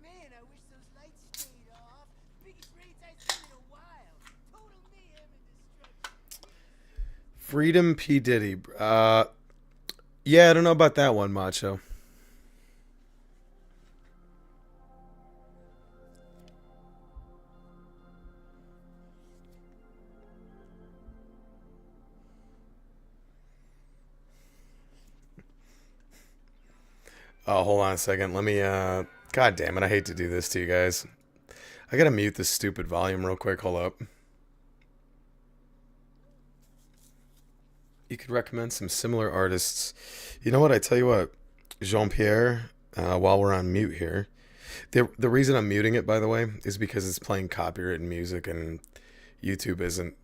Man, I wish those lights stayed off. Biggest raids I've seen in a while. Total mayhem and destruction. Freedom P. Diddy. Yeah, I don't know about that one, Macho. Oh, hold on a second. Let me, God damn it, I hate to do this to you guys. I gotta mute this stupid volume real quick. Hold up. You could recommend some similar artists. You know what? I tell you what, Jean-Pierre, while we're on mute here, the reason I'm muting it, by the way, is because it's playing copyrighted music and YouTube isn't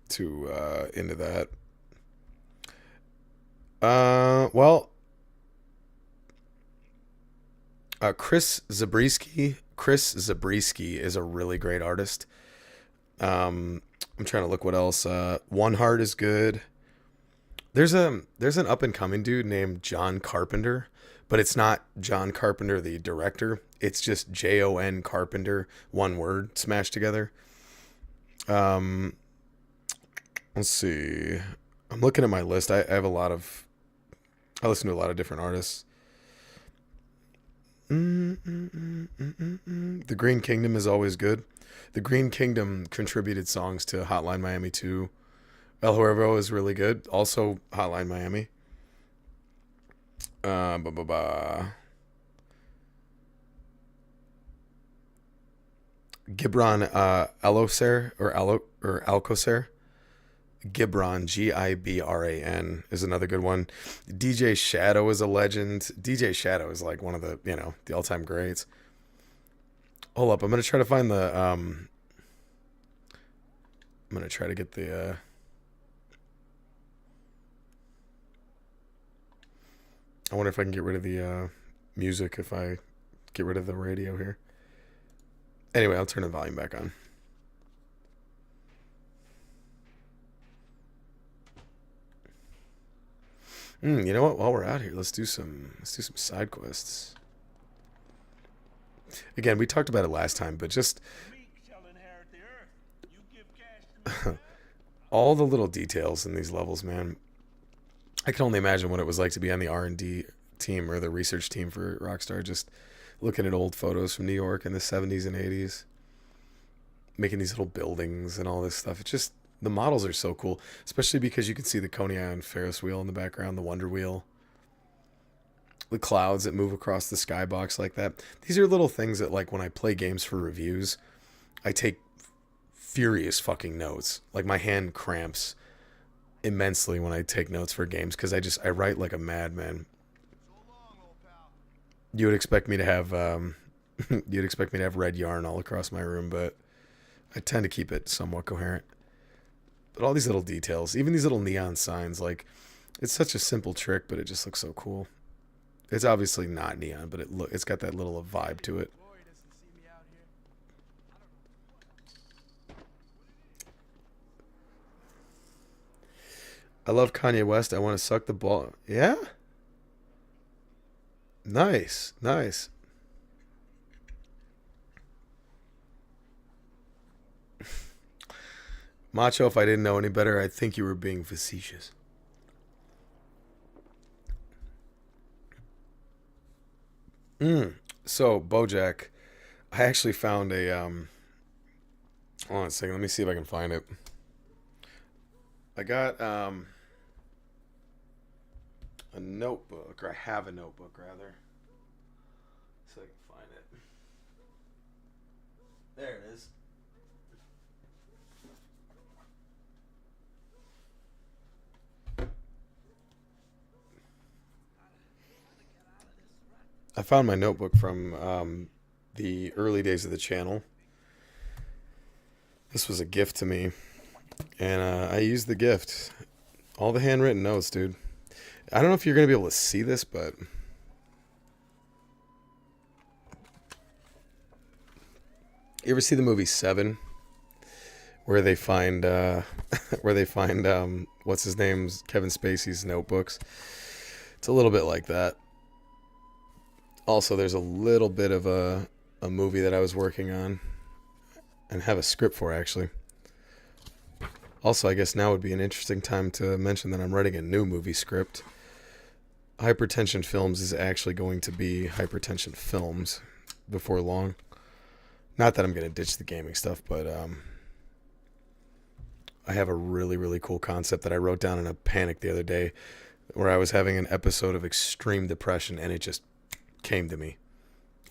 too into that. Well, Chris Zabriskie is a really great artist. I'm trying to look what else. One Heart is good. There's an up and coming dude named John Carpenter, but it's not John Carpenter the director. It's just Jon Carpenter, one word smashed together. Let's see. I'm looking at my list. I listen to a lot of different artists. The Green Kingdom is always good. The Green Kingdom contributed songs to Hotline Miami 2. El Huervo is really good. Also Hotline Miami. Gibran Alcocer Gibran, Gibran, is another good one. DJ Shadow is a legend. DJ Shadow is like one of the, the all-time greats. Hold up, I'm gonna try to find the I'm gonna try to get the I wonder if I can get rid of the music if I get rid of the radio here. Anyway, I'll turn the volume back on. You know what? While we're out here, let's do some side quests. Again, we talked about it last time, but just all the little details in these levels, man. I can only imagine what it was like to be on the R&D team or the research team for Rockstar, just looking at old photos from New York in the 70s and 80s, making these little buildings and all this stuff. It's just, the models are so cool, especially because you can see the Coney Island Ferris wheel in the background, the Wonder Wheel, the clouds that move across the skybox like that. These are little things that, like, when I play games for reviews, I take furious fucking notes. Like, my hand cramps immensely when I take notes for games because I write like a madman. You would expect me to have red yarn all across my room, but I tend to keep it somewhat coherent. But all these little details, even these little neon signs, like, it's such a simple trick, but it just looks so cool. It's obviously not neon, but it's got that little vibe to it. I love Kanye West. I want to suck the ball. Yeah? Nice. Nice. Macho, if I didn't know any better, I think you were being facetious. So, Bojack, I actually found a, hold on a second, let me see if I can find it. I got, a notebook, or I have a notebook, rather. So I can find it. There it is. I found my notebook from the early days of the channel. This was a gift to me, and I used the gift. All the handwritten notes, dude. I don't know if you're going to be able to see this, but you ever see the movie Seven, where they find what's his name's Kevin Spacey's notebooks? It's a little bit like that. Also, there's a little bit of a movie that I was working on and have a script for, actually. Also, I guess now would be an interesting time to mention that I'm writing a new movie script. Hypertension Films is actually going to be Hypertension Films before long. Not that I'm going to ditch the gaming stuff, but I have a really, really cool concept that I wrote down in a panic the other day where I was having an episode of extreme depression, and it just came to me.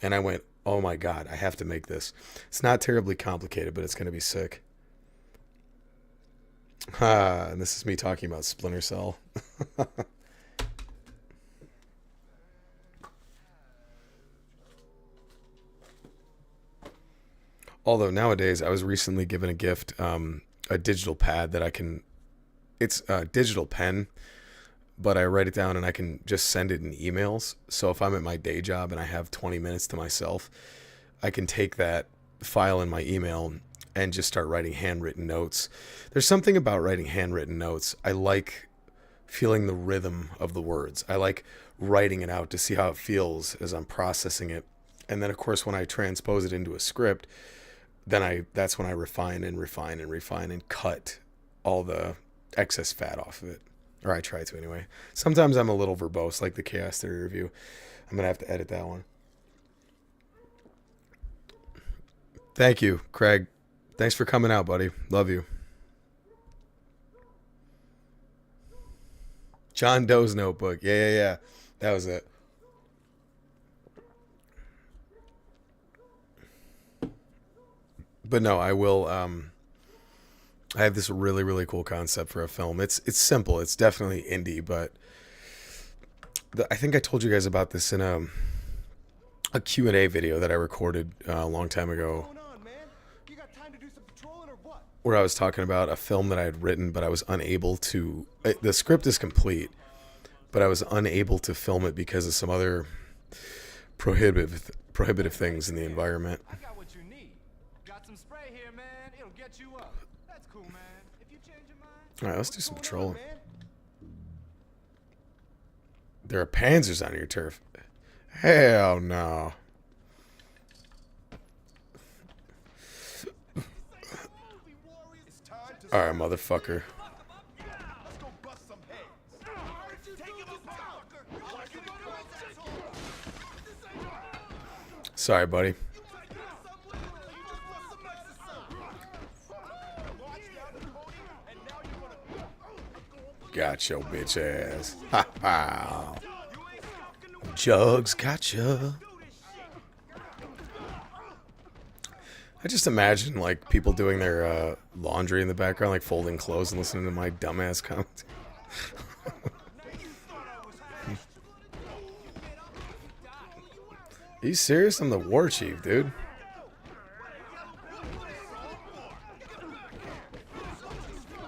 And I went, oh my God, I have to make this. It's not terribly complicated, but it's going to be sick. And this is me talking about Splinter Cell. Although nowadays, I was recently given a gift, a digital pad that I can, it's a digital pen, but I write it down and I can just send it in emails. So if I'm at my day job and I have 20 minutes to myself, I can take that file in my email and just start writing handwritten notes. There's something about writing handwritten notes. I like feeling the rhythm of the words. I like writing it out to see how it feels as I'm processing it. And then, of course, when I transpose it into a script, that's when I refine and cut all the excess fat off of it. Or I try to, anyway. Sometimes I'm a little verbose, like the Chaos Theory review. I'm going to have to edit that one. Thank you, Craig. Thanks for coming out, buddy. Love you. John Doe's notebook. Yeah. That was it. But no, I will I have this really, really cool concept for a film. It's simple. It's definitely indie, but I think I told you guys about this in a Q&A video that I recorded a long time ago, What's going on, man? You got time to do some patrolling or what? where I was talking about a film that I had written, but I was unable to. The script is complete, but I was unable to film it because of some other prohibitive things in the environment. I got what you need. Got some spray here, man. It'll get you up. That's cool, man. If you change your mind. All right, let's do some patrolling. Man? There are panzers on your turf. Hell no. It's time to All right, motherfucker. let's go bust some heads. Take him apart. Sorry, buddy. Got your bitch ass. Ha ha. Jugs gotcha. I just imagine like people doing their laundry in the background, like folding clothes and listening to my dumbass comments. Are you serious? I'm the war chief, dude.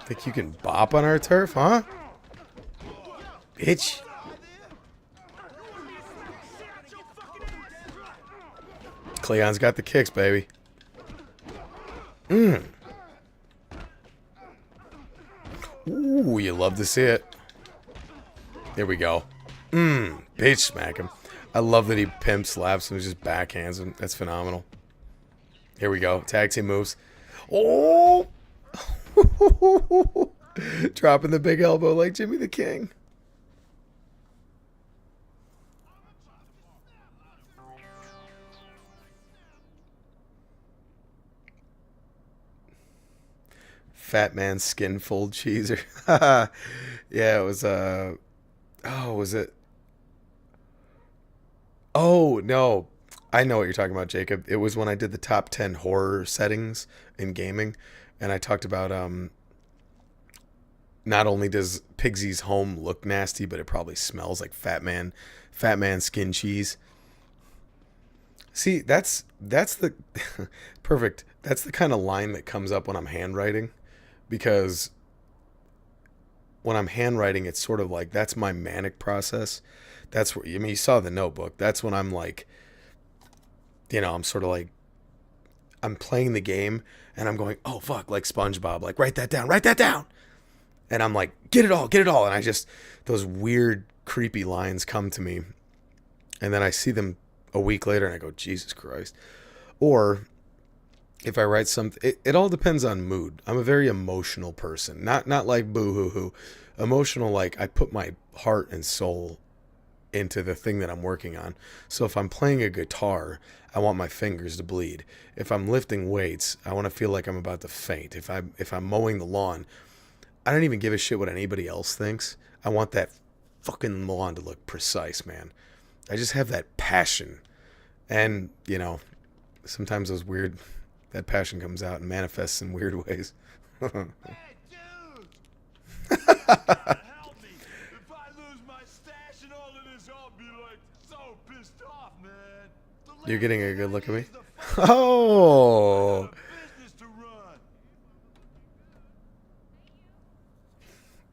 Think you can bop on our turf, huh? Bitch. Cleon's got the kicks, baby. Ooh, you love to see it. Here we go. Bitch smack him. I love that he pimp slaps him and just backhands him. That's phenomenal. Here we go. Tag team moves. Oh! Dropping the big elbow like Jimmy the King. Fat man skin fold cheeser. Yeah, it was oh, was it? Oh, no. I know what you're talking about, Jacob. It was when I did the top 10 horror settings in gaming, and I talked about not only does Pigsy's home look nasty, but it probably smells like fat man skin cheese. See, that's the perfect. That's the kind of line that comes up when I'm handwriting, because when I'm handwriting, it's sort of like that's my manic process. That's where, I mean, you saw the Notebook. That's when I'm like, I'm sort of like, I'm playing the game and I'm going, oh fuck, like SpongeBob, like write that down. And I'm like, get it all. And I just, those weird, creepy lines come to me. And then I see them a week later and I go, Jesus Christ. Or if I write something, it all depends on mood. I'm a very emotional person. Not like boo-hoo-hoo. Emotional, like I put my heart and soul into the thing that I'm working on. So if I'm playing a guitar, I want my fingers to bleed. If I'm lifting weights, I want to feel like I'm about to faint. If I'm mowing the lawn, I don't even give a shit what anybody else thinks. I want that fucking lawn to look precise, man. I just have that passion. And, sometimes that passion comes out and manifests in weird ways. Hey, dude! Help me! If I lose my stash and all of this, I'll be like so pissed off, man. You're getting a good look at me? Oh! Business to run.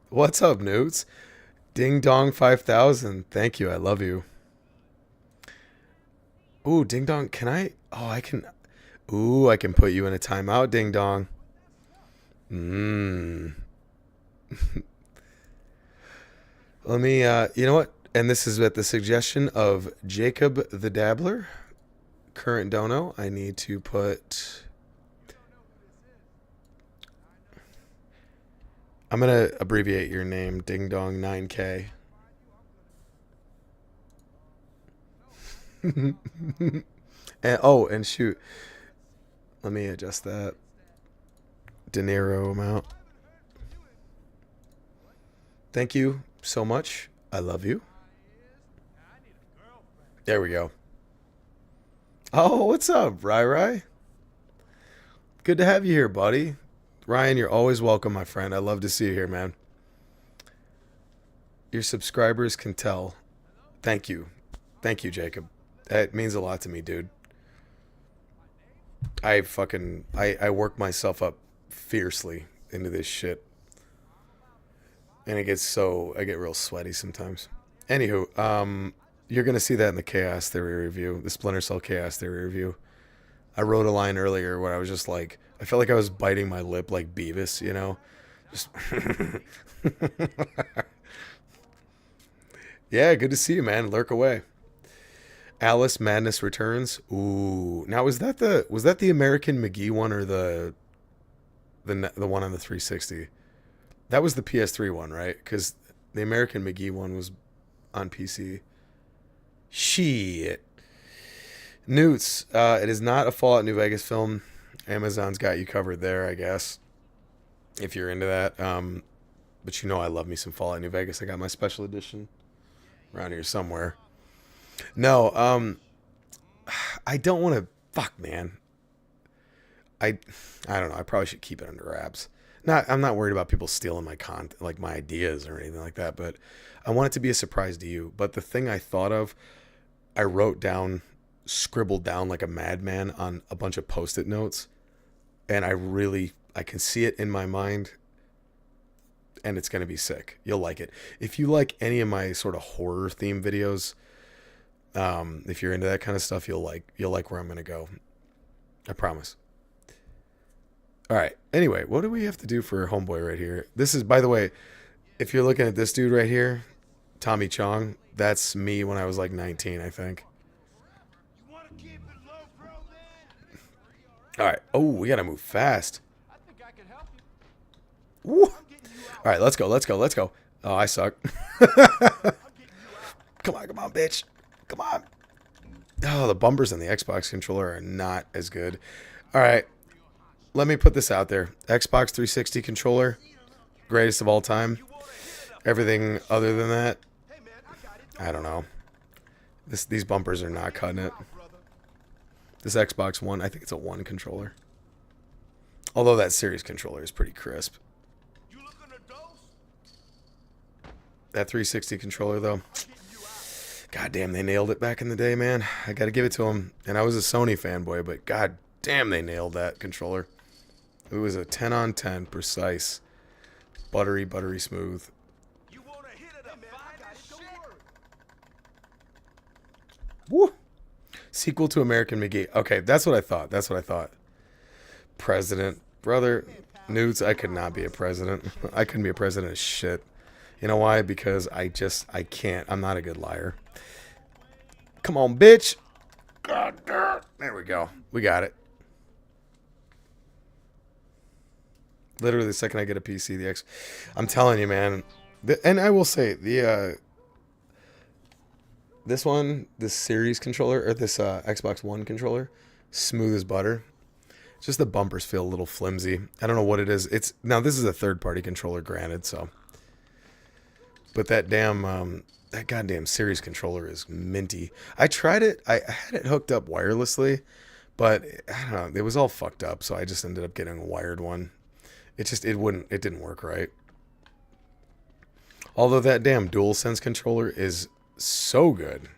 What's up, Newts? Ding Dong 5000. Thank you. I love you. Ooh, Ding Dong. Can I? Oh, I can. Ooh, I can put you in a timeout, Ding Dong. Let me, you know what? And this is at the suggestion of Jacob the Dabbler, current dono. I need to put. I'm going to abbreviate your name, Ding Dong 9K. And shoot. Let me adjust that. De Niro amount. Thank you so much. I love you. There we go. Oh, what's up, Rai Rai? Good to have you here, buddy. Ryan, you're always welcome, my friend. I love to see you here, man. Your subscribers can tell. Thank you. Thank you, Jacob. That means a lot to me, dude. I work myself up fiercely into this shit. And I get real sweaty sometimes. Anywho, you're gonna see that in the Chaos Theory review, the Splinter Cell Chaos Theory review. I wrote a line earlier where I was just like, I felt like I was biting my lip like Beavis, you know? Just yeah, good to see you, man. Lurk away. Alice Madness Returns. Ooh, now was that the American McGee one or the one on the 360? That was the PS3 one, right? Because the American McGee one was on PC. Shit. Newts. It is not a Fallout New Vegas film. Amazon's got you covered there, I guess, if you're into that. But you know I love me some Fallout New Vegas. I got my special edition around here somewhere. No, I don't want to. Fuck, man. I don't know. I probably should keep it under wraps. I'm not worried about people stealing my content, like my ideas or anything like that. But I want it to be a surprise to you. But the thing I thought of, I wrote down, scribbled down like a madman on a bunch of Post-it notes, and I can see it in my mind. And it's gonna be sick. You'll like it. If you like any of my sort of horror theme videos, if you're into that kind of stuff, you'll like where I'm gonna go. I promise. All right. Anyway, what do we have to do for homeboy right here? This is, by the way, if you're looking at this dude right here, Tommy Chong, that's me when I was like 19, I think. You wanna keep it low, bro, man? All right. Oh, we gotta move fast. I think I can help you. Woo. I'm getting you out. All right, let's go. Oh, I suck. Come on, bitch. Come on. Oh, the bumpers on the Xbox controller are not as good. All right. Let me put this out there. Xbox 360 controller, greatest of all time. Everything other than that, Hey, man, I got it. I don't know. These bumpers are not cutting it. This Xbox One, I think it's a One controller. Although that Series controller is pretty crisp. You looking to dose? That 360 controller, though, goddamn, they nailed it back in the day, man. I got to give it to them. And I was a Sony fanboy, but god damn, they nailed that controller. It was a 10 on 10, precise, buttery smooth. You want to hit it up, man? I got it. Don't worry. Woo! Sequel to American McGee. Okay, that's what I thought. President. Brother, Newts, I could not be a president. I couldn't be a president of shit. You know why? Because I can't. I'm not a good liar. Come on, bitch. God damn. There we go. We got it. Literally the second I get a PC, I'm telling you, man. And I will say, this Series controller, or this Xbox One controller, smooth as butter. Just the bumpers feel a little flimsy. I don't know what it is. Now this is a third-party controller, granted, so. But that goddamn Series controller is minty. I tried it. I had it hooked up wirelessly, but I don't know. It was all fucked up, so I just ended up getting a wired one. It didn't work right. Although that damn DualSense controller is so good.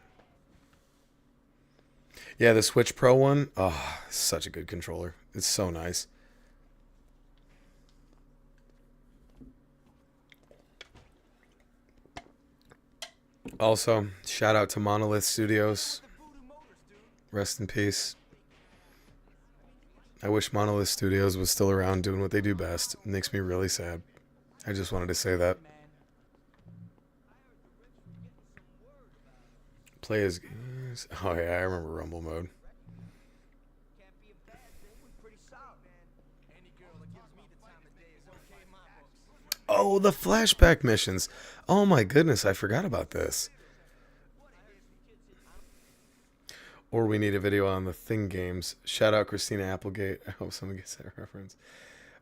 Yeah, the Switch Pro one, oh, such a good controller. It's so nice. Also, shout out to Monolith Studios. Rest in peace. I wish Monolith Studios was still around doing what they do best. It makes me really sad. I just wanted to say that. Play as... Oh yeah, I remember Rumble Mode. Can't be a bad thing. We pretty solid, man. Any girl that gives me the time of day is okay in my books. Oh, the flashback missions. Oh my goodness, I forgot about this. Or we need a video on the Thing games. Shout out Christina Applegate. I hope someone gets that reference.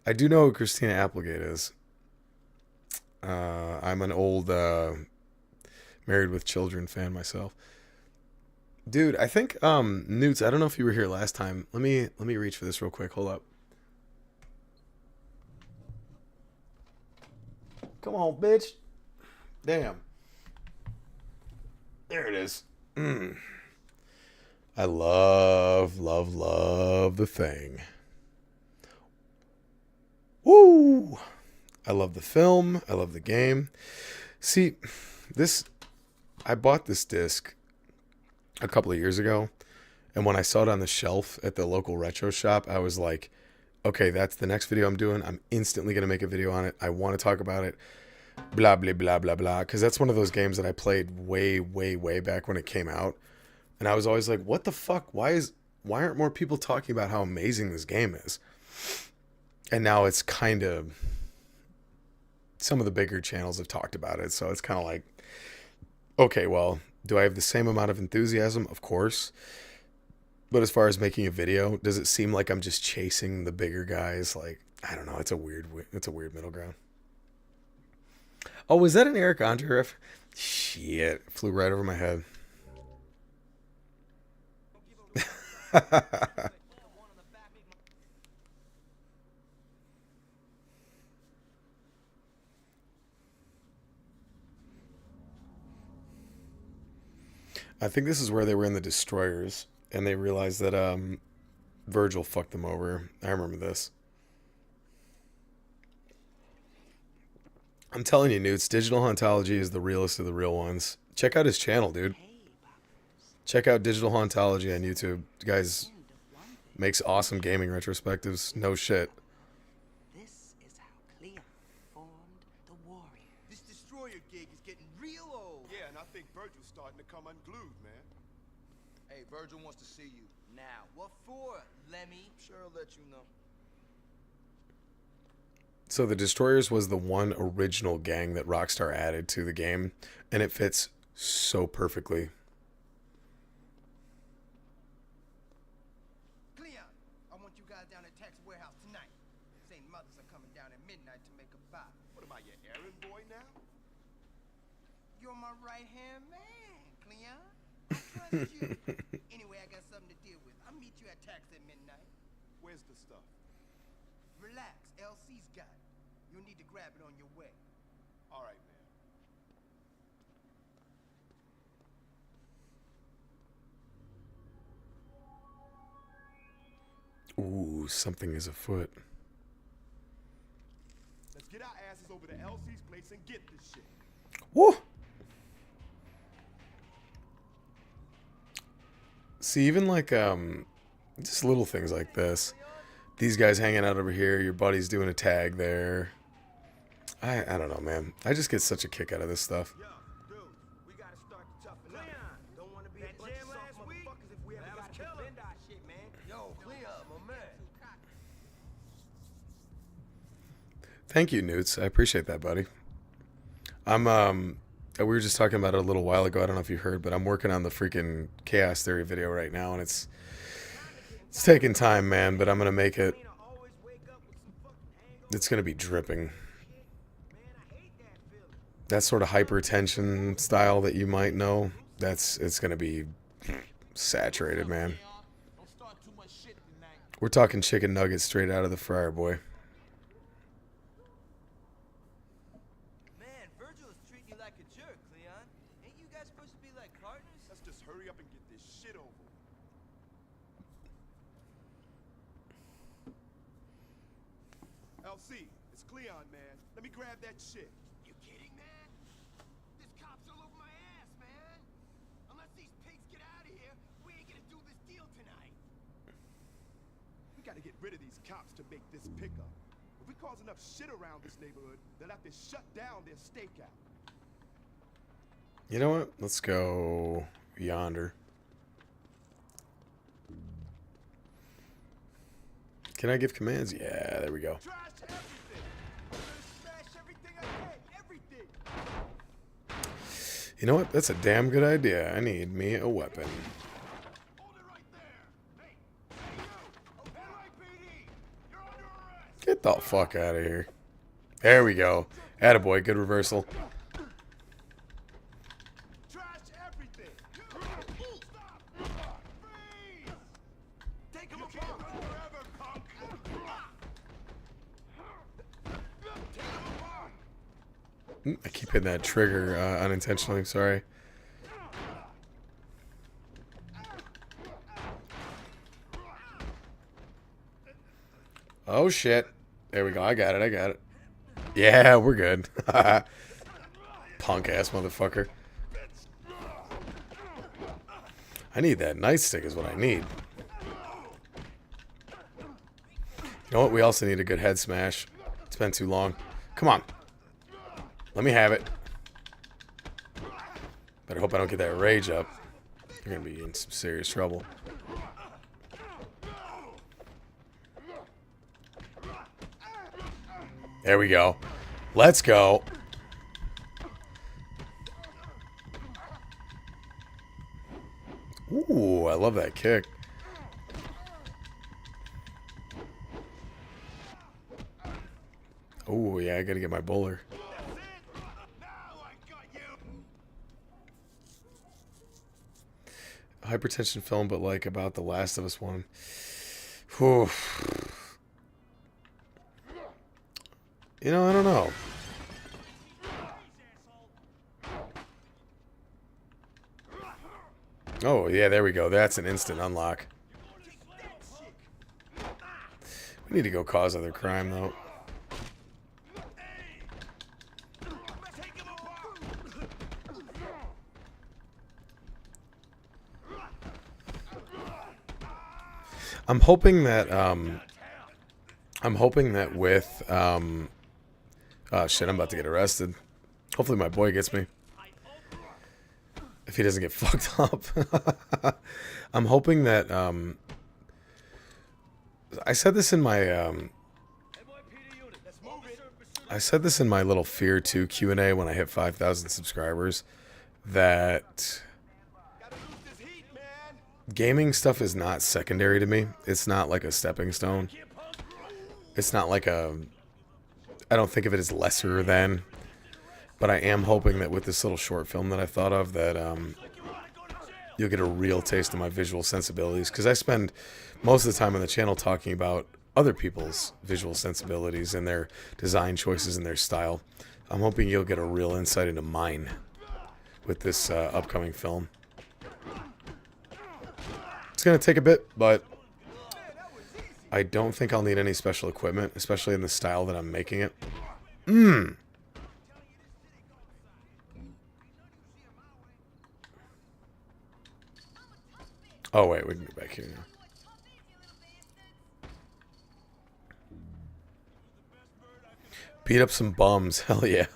I do know who Christina Applegate is. I'm an old Married with Children fan myself. Dude, I think Newts, I don't know if you were here last time. Let me reach for this real quick. Hold up. Come on, bitch. Damn. There it is. I love, love, love the thing. Woo! I love the film. I love the game. See, I bought this disc a couple of years ago, and when I saw it on the shelf at the local retro shop, I was like, okay, that's the next video I'm doing. I'm instantly going to make a video on it. I want to talk about it. Blah, blah, blah, blah, blah. Because that's one of those games that I played way, way, way back when it came out. And I was always like, what the fuck? Why aren't more people talking about how amazing this game is? And now it's kind of, some of the bigger channels have talked about it. So it's kind of like, okay, well, do I have the same amount of enthusiasm? Of course. But as far as making a video, does it seem like I'm just chasing the bigger guys? Like, I don't know. It's a weird middle ground. Oh, was that an Eric Andre riff? Shit. Flew right over my head. I think this is where they were in the destroyers, and they realized that Virgil fucked them over. I remember this. I'm telling you, Newts, Digital Hauntology is the realest of the real ones. Check out his channel, dude. Check out Digital Hauntology on YouTube. The guy's makes awesome gaming retrospectives. No shit. This is how Cleon formed the warrior. This destroyer gig is getting real old. Yeah, and I think Virgil's starting to come unglued, man. Hey, Virgil wants to see you. Now, what for, Lemmy? Sure, I'll let you know. So the Destroyers was the one original gang that Rockstar added to the game, and it fits so perfectly. Cleon, I want you guys down at Tax Warehouse tonight. St. Mothers are coming down at midnight to make a buy. What am I, your errand boy now? You're my right-hand man, Cleon. I trust you. Anyway, I got something to deal with. I'll meet you at Tax at midnight. Where's the stuff? Relax, LC's got it. You'll need to grab it on your way. All right, man. Ooh, something is afoot. Let's get our asses over to LC's place and get this shit. Woo! See, even like just little things like this. These guys hanging out over here, your buddy's doing a tag there. I don't know, man. I just get such a kick out of this stuff. Yo, dude, we gotta start to toughen up. Don't wanna be a bunch of soft motherfuckers if we ever gotta defend our shit, man. Yo, Cleon, my man. Thank you, Newts. I appreciate that, buddy. We were just talking about it a little while ago. I don't know if you heard, but I'm working on the freaking Chaos Theory video right now, and it's taking time, man, but I'm going to make it. It's going to be dripping. That sort of hypertension style that you might know, it's going to be saturated, man. We're talking chicken nuggets straight out of the fryer, boy. Man, Virgil is treating you like a jerk, Cleon. Ain't you guys supposed to be like partners? Let's just hurry up and get this shit over. LC, it's Cleon, man. Let me grab that shit. You kidding, man? This cop's all over my ass, man. Unless these pigs get out of here, we ain't gonna do this deal tonight. We gotta get rid of these cops to make this pickup. If we cause enough shit around this neighborhood, they'll have to shut down their stakeout. You know what? Let's go yonder. Can I give commands? Yeah, there we go. Trash everything! I'm gonna smash everything I can! Everything! You know what? That's a damn good idea. I need me a weapon. Hold it right there! Hey! Hey, you! NYPD! You're under arrest! Get the fuck out of here. There we go. Attaboy, good reversal. Trash everything! Stop! Freeze! Take him You apart! can't run forever, punk! Take him apart! I keep hitting that trigger unintentionally. Sorry. Oh shit. There we go. I got it. I got it. Yeah, we're good. Punk ass motherfucker. I need that nightstick is what I need. You know what? We also need a good head smash. It's been too long. Come on. Let me have it. Better hope I don't get that rage up. You're going to be in some serious trouble. There we go. Let's go. Ooh, I love that kick. Ooh, yeah, I gotta get my bowler. Hypertension film, but like about the Last of Us one. Whew. You know, I don't know. Oh, yeah, there we go. That's an instant unlock. We need to go cause other crime, though. I'm hoping that with oh shit, I'm about to get arrested. Hopefully my boy gets me. If he doesn't get fucked up. I'm hoping that I said this in my little Fear 2 Q&A when I hit 5,000 subscribers that gaming stuff is not secondary to me. It's not like a stepping stone. It's not like a... I don't think of it as lesser than. But I am hoping that with this little short film that I thought of that you'll get a real taste of my visual sensibilities. Because I spend most of the time on the channel talking about other people's visual sensibilities and their design choices and their style. I'm hoping you'll get a real insight into mine with this upcoming film. It's going to take a bit, but I don't think I'll need any special equipment, especially in the style that I'm making it. Oh, wait, we can go back here now. Beat up some bums. Hell yeah.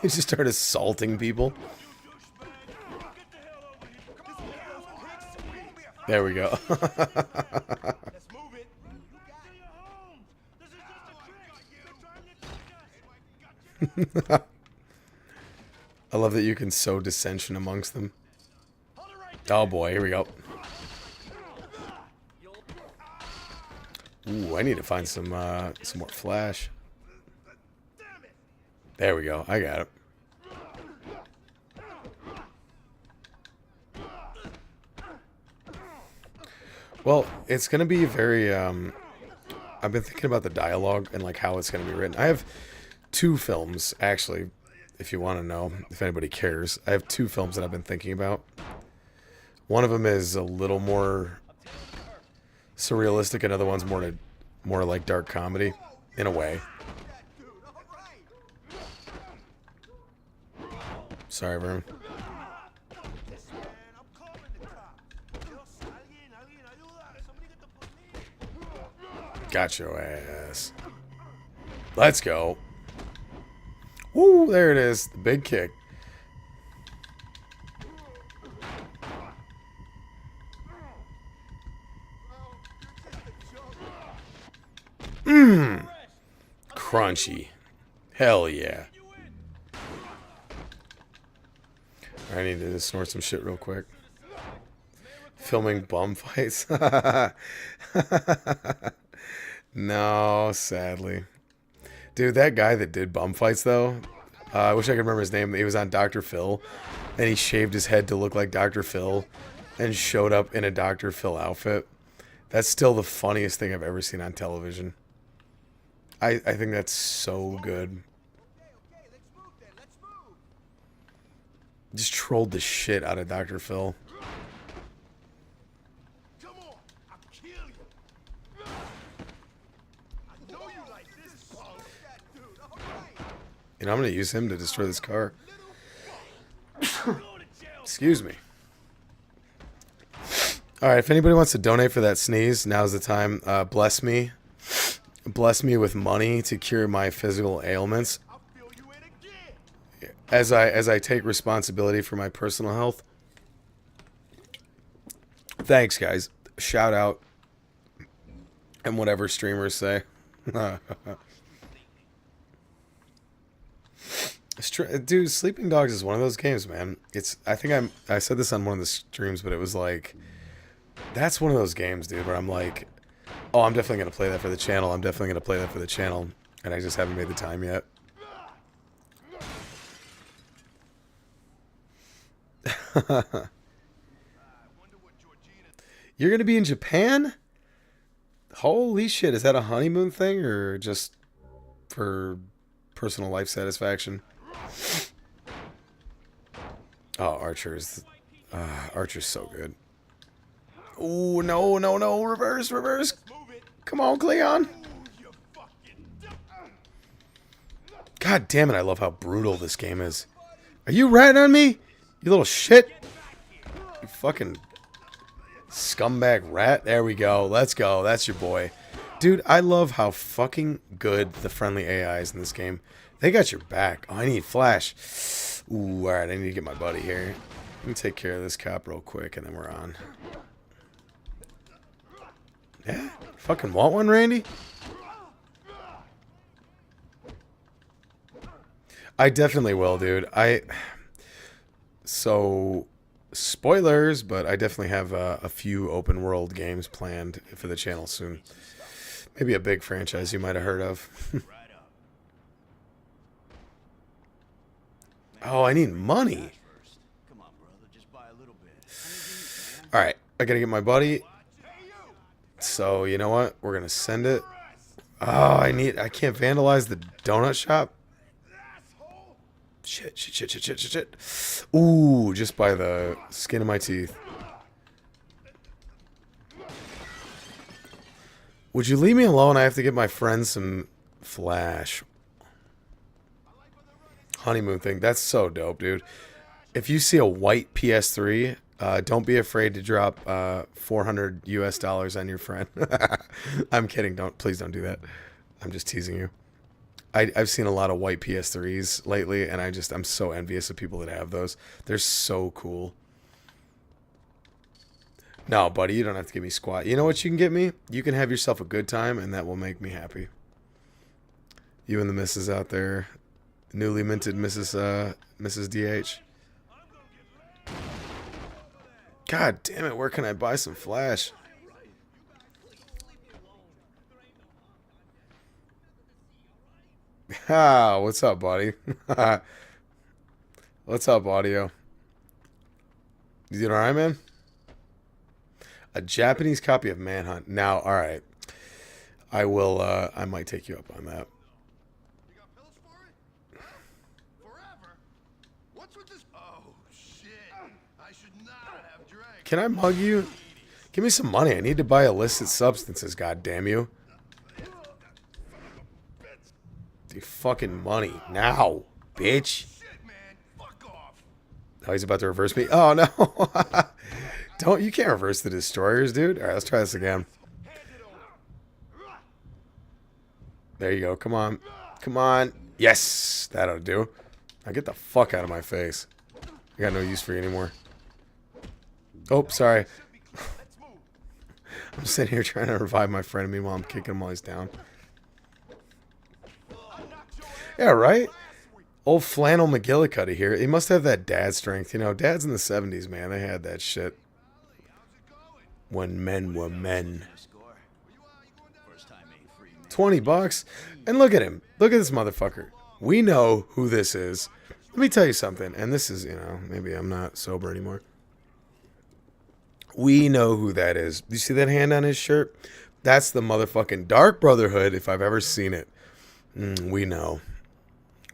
He just started assaulting people. There we go. I love that you can sow dissension amongst them. Oh boy, here we go. Ooh, I need to find some more flash. There we go. I got it. Well, it's going to be very, I've been thinking about the dialogue and like how it's going to be written. I have two films, actually, if you want to know, if anybody cares. I have two films that I've been thinking about. One of them is a little more surrealistic. Another one's more like dark comedy, in a way. Sorry, Vermin. Got your ass. Let's go. Woo, there it is. The big kick. Crunchy. Hell yeah. I need to just snort some shit real quick. Filming bum fights? No, sadly. Dude, that guy that did bum fights, though, I wish I could remember his name. He was on Dr. Phil, and he shaved his head to look like Dr. Phil and showed up in a Dr. Phil outfit. That's still the funniest thing I've ever seen on television. I think that's so good. Just trolled the shit out of Dr. Phil. Come on, I'll kill you. I know you like this, punk. That dude, all right. You know, I'm going to use him to destroy this car. Excuse me. Alright, if anybody wants to donate for that sneeze, now's the time. Bless me. Bless me with money to cure my physical ailments. I'll fill you in again. As I take responsibility for my personal health. Thanks, guys. Shout out. And whatever streamers say. Dude, Sleeping Dogs is one of those games, man. I said this on one of the streams, but it was like, that's one of those games, dude, where I'm like, oh, I'm definitely going to play that for the channel. I'm definitely going to play that for the channel. And I just haven't made the time yet. You're going to be in Japan? Holy shit, is that a honeymoon thing or just for personal life satisfaction? Oh, Archer's so good. Oh, no, no, no. Reverse, reverse. Come on, Cleon. God damn it, I love how brutal this game is. Are you ratting on me? You little shit. You fucking scumbag rat. There we go. Let's go. That's your boy. Dude, I love how fucking good the friendly AI is in this game. They got your back. Oh, I need flash. Ooh, alright, I need to get my buddy here. Let me take care of this cop real quick, and then we're on. Yeah? Fucking want one, Randy? I definitely will, dude. So, spoilers, but I definitely have a few open world games planned for the channel soon. Maybe a big franchise you might have heard of. Oh, I need money. Alright, I gotta get my buddy. So, you know what? We're gonna send it. Oh, I can't vandalize the donut shop. Shit, shit, shit, shit, shit, shit, shit. Ooh, just by the skin of my teeth. Would you leave me alone? I have to get my friends some flash. Honeymoon thing. That's so dope, dude. If you see a white PS3, don't be afraid to drop $400 US on your friend. I'm kidding. Please don't do that. I'm just teasing you. I've seen a lot of white PS3s lately, and I'm so envious of people that have those. They're so cool. No, buddy, you don't have to give me squat. You know what you can get me? You can have yourself a good time, and that will make me happy. You and the missus out there. Newly minted Mrs. DH. God damn it, where can I buy some flash? Ah, what's up, buddy? What's up, audio? You doing alright, man? A Japanese copy of Manhunt. Now, alright. I will, I might take you up on that. You got pills for it? Forever? What's with this? Oh, shit. I should not have drank. Can I mug you? Give me some money. I need to buy illicit substances, god damn you. The fucking money. Now, bitch. Shit, man. Fuck off. Oh, he's about to reverse me. Oh, no. You can't reverse the destroyers, dude. All right, let's try this again. There you go. Come on. Come on. Yes. That'll do. Now get the fuck out of my face. I got no use for you anymore. Oh, sorry. I'm sitting here trying to revive my friend. Meanwhile, I'm kicking him while he's down. Yeah, right? Old Flannel McGillicuddy here. He must have that dad strength. You know, dads in the 70s, man. They had that shit. When men were men. $20. And look at him. Look at this motherfucker. We know who this is. Let me tell you something. And this is, maybe I'm not sober anymore. We know who that is. Do you see that hand on his shirt? That's the motherfucking Dark Brotherhood if I've ever seen it. We know.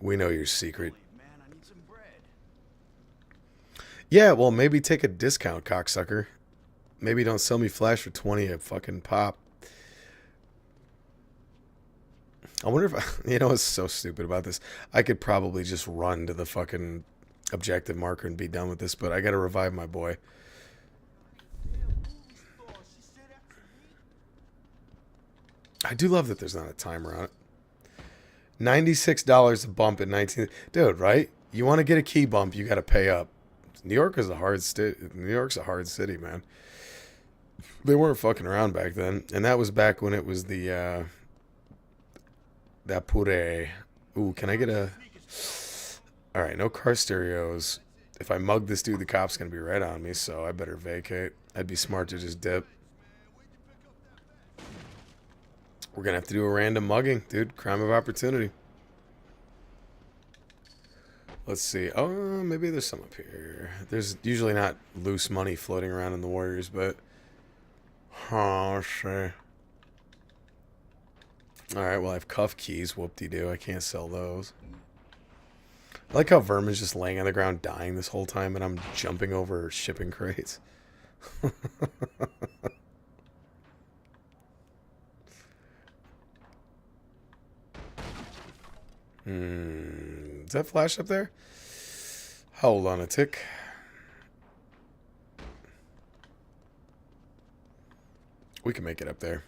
We know your secret. Yeah, well, maybe take a discount, cocksucker. Maybe don't sell me Flash for 20 a fucking pop. I wonder if you know what's so stupid about this. I could probably just run to the fucking objective marker and be done with this, but I gotta revive my boy. I do love that there's not a timer on it. $96 a bump in 19. Dude, right? You want to get a key bump, you got to pay up. New York is a hard New York's a hard city, man. They weren't fucking around back then, and that was back when it was the that pure. Ooh, can I get a? All right, no car stereos. If I mug this dude, the cop's gonna be right on me, so I better vacate. I'd be smart to just dip. We're gonna have to do a random mugging, dude. Crime of opportunity. Let's see. Oh, maybe there's some up here. There's usually not loose money floating around in the Warriors, but... Oh, sure. Alright, well, I have cuff keys. Whoop-de-doo. I can't sell those. I like how Vermin's just laying on the ground dying this whole time, and I'm jumping over shipping crates. Is that Flash up there? Hold on a tick. We can make it up there.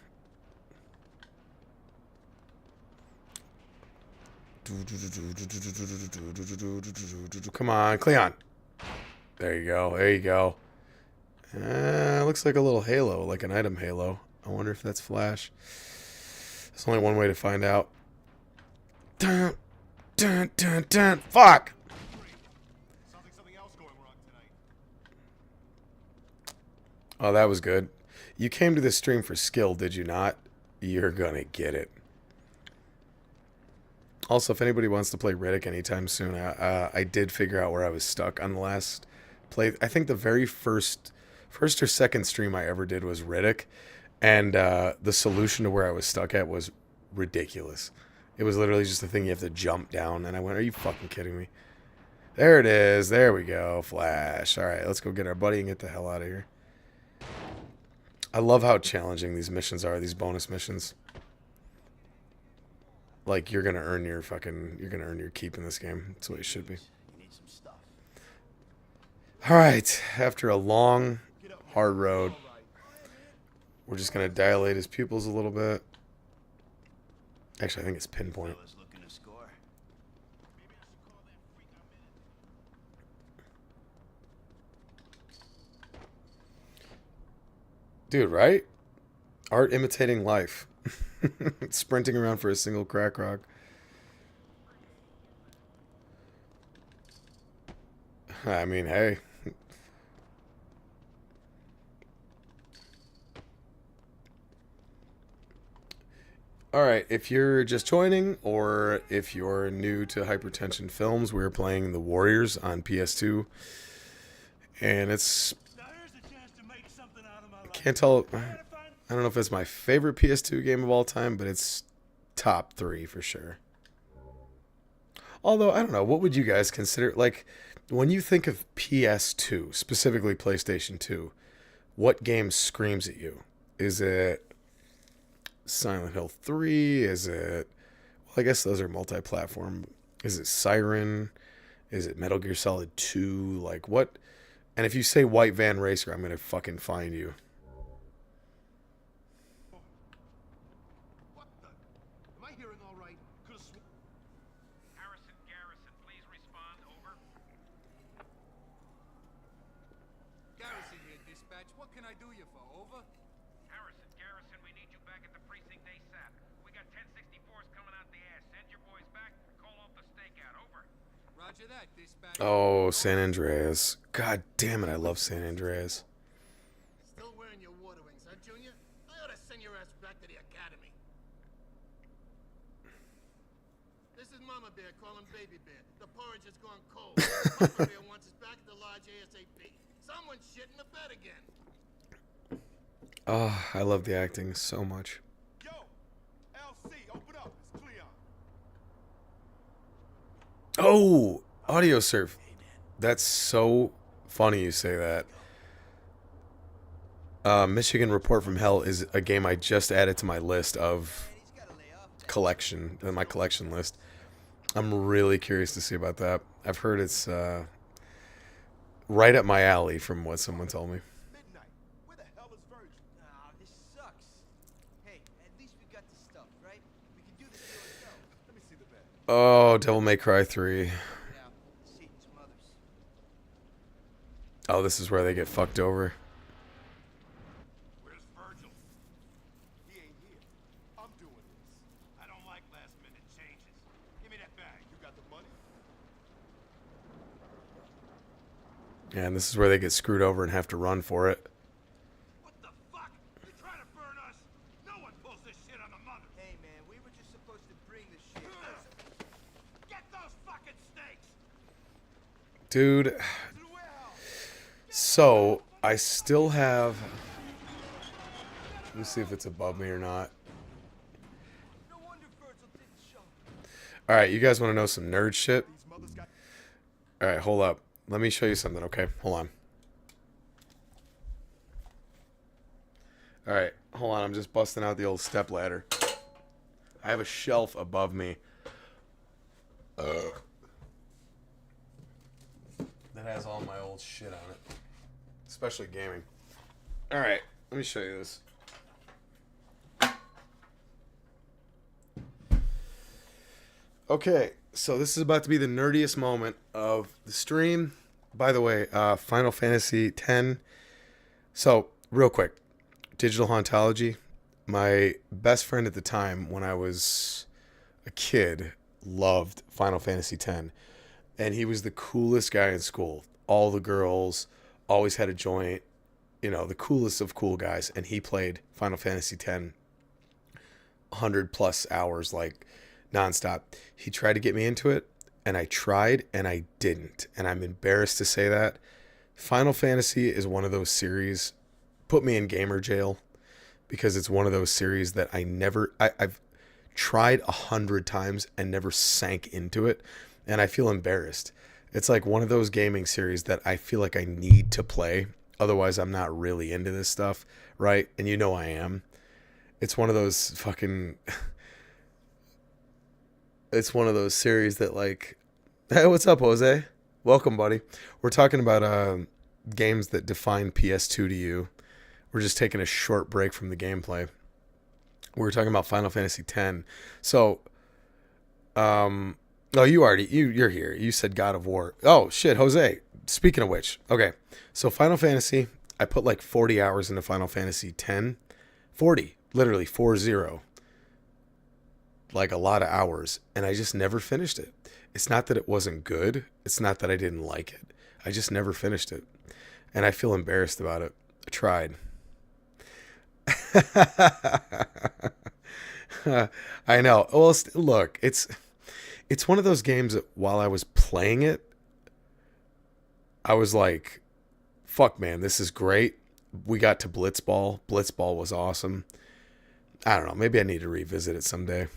Come on, Cleon. There you go. There you go. Looks like a little halo, like an item halo. I wonder if that's Flash. There's only one way to find out. Dun, dun, dun, dun. Fuck! Oh, that was good. You came to this stream for skill, did you not? You're gonna get it. Also, if anybody wants to play Riddick anytime soon, I did figure out where I was stuck on the last play. I think the very first or second stream I ever did was Riddick, and the solution to where I was stuck at was ridiculous. It was literally just a thing you have to jump down, and I went, are you fucking kidding me? There it is. There we go. Flash. All right, let's go get our buddy and get the hell out of here. I love how challenging these missions are, these bonus missions. Like, you're gonna earn your keep in this game. That's what it should be. Alright, after a long, hard road, we're just gonna dilate his pupils a little bit. Actually, I think it's pinpoint. Dude, right? Art imitating life. Sprinting around for a single crack rock. I mean, hey. Alright, if you're just joining, or if you're new to Hypertension Films, we're playing The Warriors on PS2. And it's... I can't tell... I don't know if it's my favorite PS2 game of all time, but it's top 3 for sure. Although, I don't know, what would you guys consider... Like, when you think of PS2, specifically PlayStation 2, what game screams at you? Is it Silent Hill 3? Is it... Well, I guess those are multi-platform. Is it Siren? Is it Metal Gear Solid 2? Like, what... And if you say White Van Racer, I'm going to fucking find you. What the? Am I hearing all right? Could've sworn. Harrison Garrison, please respond. Over. Garrison here, dispatch. What can I do you for? Over? Garrison, we need you back at the precinct ASAP. We got 1064s coming out the ass. Send your boys back. Call off the stakeout. Over. Roger that, dispatch. Oh, San Andreas. God damn it, I love San Andreas. Still wearing your water wings, huh, Junior? I ought to send your ass back to the academy. This is Mama Bear calling Baby Bear. The porridge has gone cold. Papa Bear wants us back at the lodge ASAP. Someone's shitting the bed again. Oh, I love the acting so much. Yo, LC, open up. It's Cleon. Oh, audio surf. That's so Funny you say that. Michigan Report from Hell is a game I just added to my list of my collection list. I'm really curious to see about that. I've heard it's right up my alley from what someone told me. Midnight. Where the hell is Virgil? Ah, this sucks. Hey, at least we got the stuff, right? We can do this deal ourselves. Let me see the bed. Oh, Devil May Cry 3. Yeah, Satan's mothers. Oh, this is where they get fucked over. Where's Virgil? He ain't here. I'm doing this. I don't like last-minute changes. Give me that bag. You got the money? Yeah, and this is where they get screwed over and have to run for it. What the fuck? You trying to burn us? No one pulls this shit on the mother. Hey, man, we were just supposed to bring this shit. Get those fucking snakes! Dude, To the warehouse. so I still have... Let me see if it's above me or not. No wonder Virgil didn't show. Alright, you guys want to know some nerd shit? These mothers got Alright, hold up. Let me show you something, okay? Hold on. Alright, hold on. I'm just busting out the old step ladder. I have a shelf above me. That has all my old shit on it. Especially gaming. Alright, let me show you this. Okay, so this is about to be the nerdiest moment of the stream. By the way, Final Fantasy X. So, real quick, Digital Hauntology. My best friend at the time, when I was a kid, loved Final Fantasy X. And he was the coolest guy in school. All the girls always had a joint. You know, the coolest of cool guys. And he played Final Fantasy X 100 plus hours, like, nonstop. He tried to get me into it, and I tried, and I didn't. And I'm embarrassed to say that. Final Fantasy is one of those series, put me in gamer jail, because it's one of those series that I've tried 100 times and never sank into it, and I feel embarrassed. It's like one of those gaming series that I feel like I need to play, otherwise I'm not really into this stuff, right? And you know I am. It's one of those fucking... It's one of those series that, like, hey, what's up, Jose? Welcome, buddy. We're talking about games that define PS2 to you. We're just taking a short break from the gameplay. We were talking about Final Fantasy X. So, oh, you're here. You said God of War. Oh, shit, Jose. Speaking of which, okay. So Final Fantasy, I put like 40 hours into Final Fantasy X. 40, literally 40. Like a lot of hours, and I just never finished it. It's not that it wasn't good. It's not that I didn't like it. I just never finished it, and I feel embarrassed about it. I tried. I know. Well, look, it's one of those games that while I was playing it, I was like, fuck, man, this is great. We got to Blitzball. Blitzball was awesome. I don't know. Maybe I need to revisit it someday.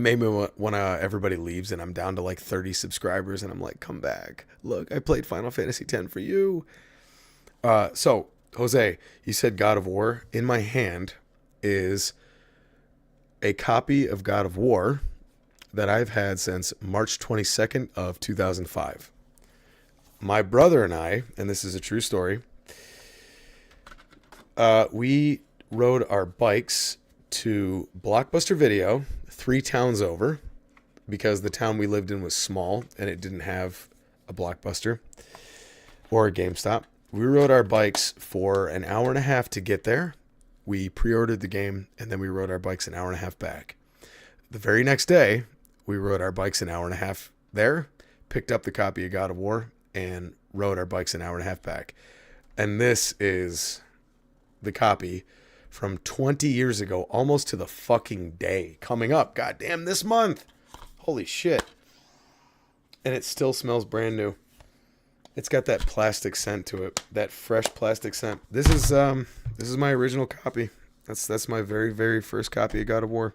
Maybe when everybody leaves and I'm down to like 30 subscribers and I'm like, come back. Look, I played Final Fantasy X for you. So, Jose, you said God of War. In my hand is a copy of God of War that I've had since March 22nd of 2005. My brother and I, and this is a true story, we rode our bikes to Blockbuster Video 3 towns over, because the town we lived in was small and it didn't have a Blockbuster or a GameStop. We rode our bikes for an hour and a half to get there. We pre-ordered the game, and then we rode our bikes an hour and a half back. The very next day, we rode our bikes an hour and a half there, picked up the copy of God of War, and rode our bikes an hour and a half back. And this is the copy from 20 years ago, almost to the fucking day, coming up, goddamn, this month. Holy shit. And it still smells brand new. It's got that plastic scent to it, that fresh plastic scent. This is my original copy. That's my very, very first copy of God of War.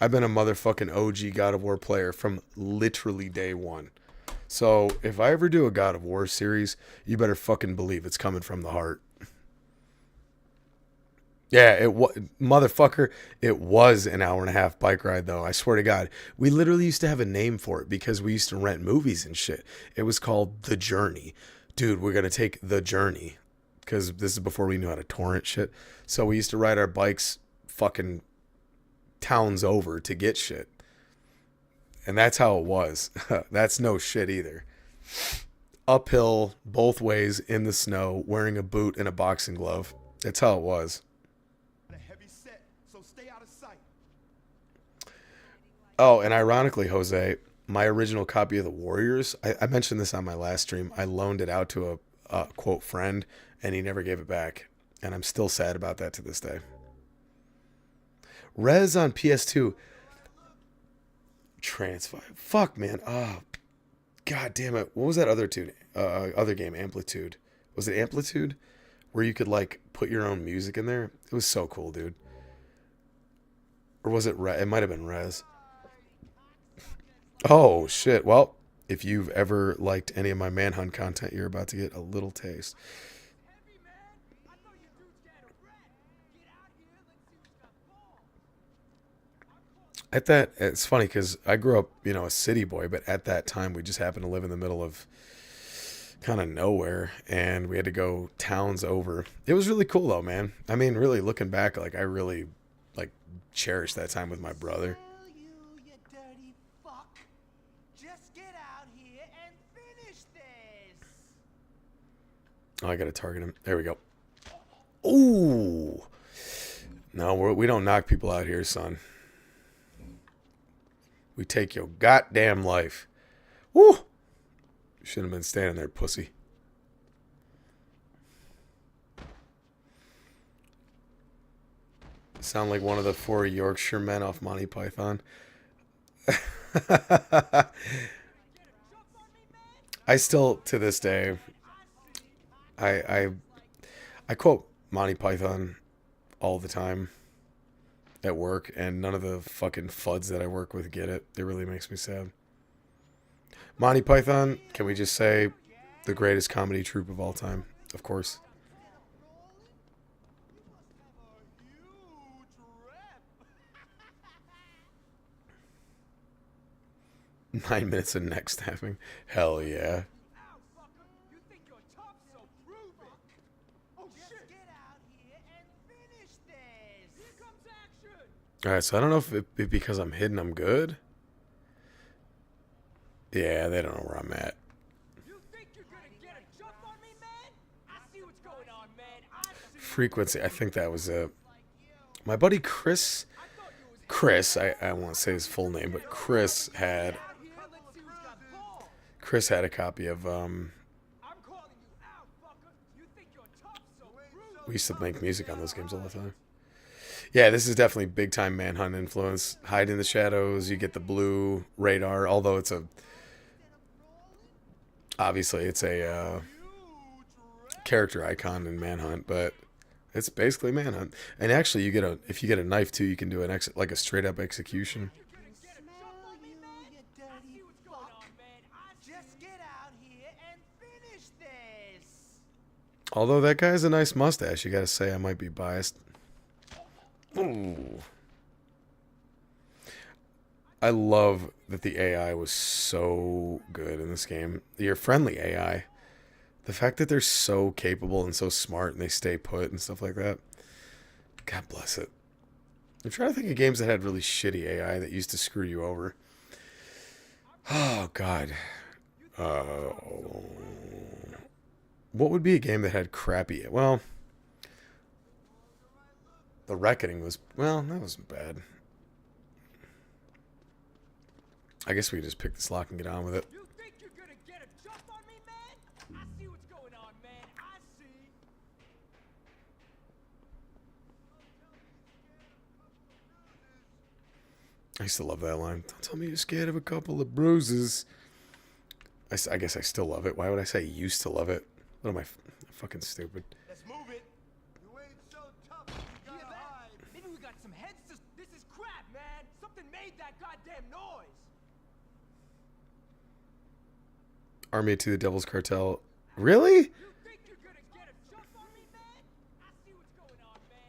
I've been a motherfucking OG God of War player from literally day one. So if I ever do a God of War series, you better fucking believe it's coming from the heart. Yeah, motherfucker. It was an hour and a half bike ride though. I swear to God, we literally used to have a name for it because we used to rent movies and shit. It was called The Journey. Dude, we're gonna take The Journey because this is before we knew how to torrent shit. So we used to ride our bikes fucking towns over to get shit. And that's how it was. That's no shit either. Uphill, both ways in the snow, wearing a boot and a boxing glove. That's how it was. A heavy set, so stay out of sight. Oh, and ironically, Jose, my original copy of The Warriors, I mentioned this on my last stream. I loaned it out to a quote friend, and he never gave it back. And I'm still sad about that to this day. Rez on PS2. Transfive. Fuck, man. Oh, God damn it. What was that other game? Amplitude. Was it Amplitude? Where you could, like, put your own music in there? It was so cool, dude. Or was it Rez? It might have been Rez. Oh, shit. Well, if you've ever liked any of my Manhunt content, you're about to get a little taste. Heavy, man. I know you dudes got a rat. Get out here. Let's see who's got balls. At that, it's funny because I grew up, a city boy, but at that time we just happened to live in the middle of kind of nowhere, and we had to go towns over. It was really cool though, man. I mean, really looking back, like I really cherished that time with my brother. You dirty fuck. Just get out here and finish this. Oh, I gotta target him. There we go. Ooh, no, we don't knock people out here, son. We take your goddamn life. Woo! You shouldn't have been standing there, pussy. Sound like one of the 4 Yorkshire men off Monty Python. I still, to this day, I quote Monty Python all the time at work, and none of the fucking fuds that I work with get it. It really makes me sad. Monty Python, can we just say the greatest comedy troupe of all time? Of course. You must have a huge rep. 9 minutes of neck snapping. Hell yeah. Ow, fucker. You think you're tough, so prove it. Oh, shit. Just get out here and finish this. Here comes action. Alright, so I don't know if it because I'm hidden I'm good. Yeah, they don't know where I'm at. You think you're gonna get a jump on me, man? I see what's going on, man. I see. Frequency, I think that was it. My buddy Chris, I won't say his full name, but Chris had Out here, let's see who's got balls. a copy of I'm calling you out, fucker. You think you're tough, so prove we used to make music on those games all the time. Yeah, this is definitely big time Manhunt influence. Hide in the shadows, you get the blue radar, although it's obviously it's a character icon in Manhunt, but it's basically Manhunt. And actually if you get a knife too, you can do like a straight up execution. You're gonna get a jump on me, man? I see what's going on, man. Just get out here and finish this. Although that guy has a nice mustache, you gotta say I might be biased. Ooh. I love that the AI was so good in this game. Your friendly AI. The fact that they're so capable and so smart and they stay put and stuff like that. God bless it. I'm trying to think of games that had really shitty AI that used to screw you over. Oh, God. What would be a game that had crappy... Well, The Reckoning was... Well, that wasn't bad. I guess we could just pick this lock and get on with it. You think you're gonna get a jump on me, man? I see what's going on, man. I see. I used to love that line. Don't tell me you're scared of a couple of bruises. I guess I still love it. Why would I say used to love it? What am I fucking stupid? Let's move it. You ain't so tough. You Hear gotta that? hide. Maybe we got some heads to... This is crap, man. Something made that goddamn noise. Army to the Devil's Cartel. Really? You think you're gonna get a jump on me, man? I see what's going on, man.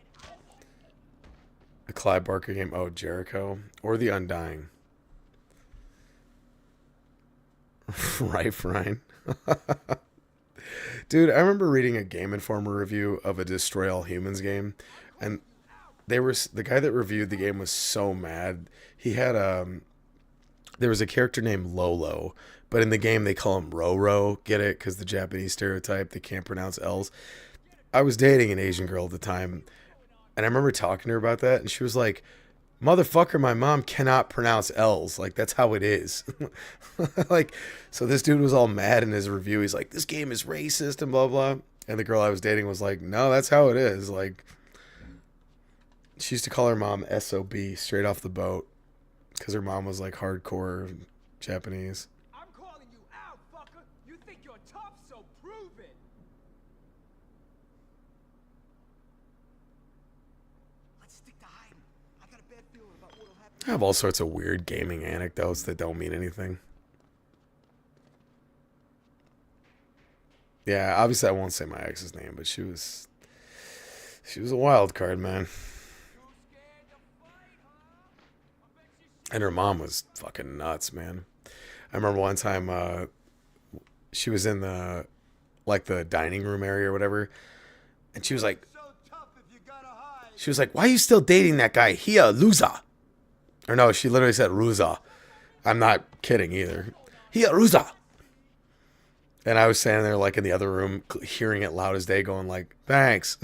The Clive Barker game. Oh, Jericho. Or The Undying. Right, Ryan. Dude, I remember reading a Game Informer review of a Destroy All Humans game, and the guy that reviewed the game was so mad. He had there was a character named Lolo, but in the game they call him Roro. Get it? Because the Japanese stereotype, they can't pronounce L's. I was dating an Asian girl at the time, and I remember talking to her about that, and she was like, "Motherfucker, my mom cannot pronounce L's. Like, that's how it is." Like, so this dude was all mad in his review. He's like, "This game is racist," and blah, blah. And the girl I was dating was like, "No, that's how it is." Like, she used to call her mom SOB straight off the boat because her mom was like hardcore Japanese. I'm calling you out, fucker. You think you're tough, so prove it. Let's stick to hiding. I got a bad feeling about what'll happen. I have all sorts of weird gaming anecdotes that don't mean anything. Yeah, obviously I won't say my ex's name, but she was a wild card, man. And her mom was fucking nuts, man. I remember one time she was in the dining room area or whatever, and she was like, "Why are you still dating that guy? He a loser." Or no, she literally said "ruza." I'm not kidding either. He a loser. And I was standing there like in the other room, hearing it loud as day, going like, "Thanks."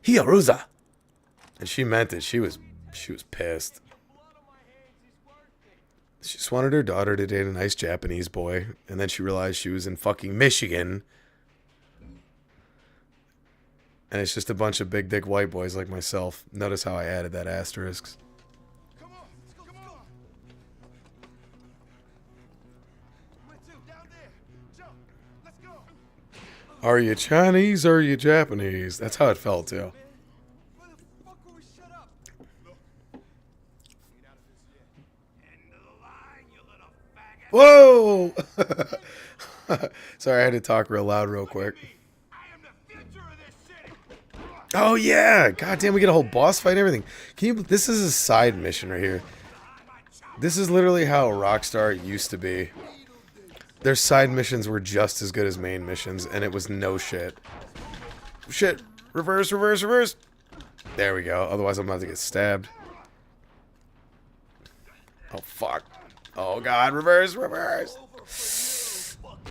He a loser. And she meant it. She was pissed. She just wanted her daughter to date a nice Japanese boy, and then she realized she was in fucking Michigan. And it's just a bunch of big dick white boys like myself. Notice how I added that asterisk. Come on, let's go, come on. Where to? Down there. Jump. Let's go. Are you Chinese or are you Japanese? That's how it felt too. Motherfucker, shut up. Ain't out of this yet. Whoa! Sorry, I had to talk real loud real quick. I am the future of this city. Oh yeah! God damn, we get a whole boss fight and everything. This is a side mission right here. This is literally how Rockstar used to be. Their side missions were just as good as main missions, and it was no shit. Shit! Reverse, reverse, reverse! There we go. Otherwise I'm about to get stabbed. Oh fuck. Oh god, reverse, reverse!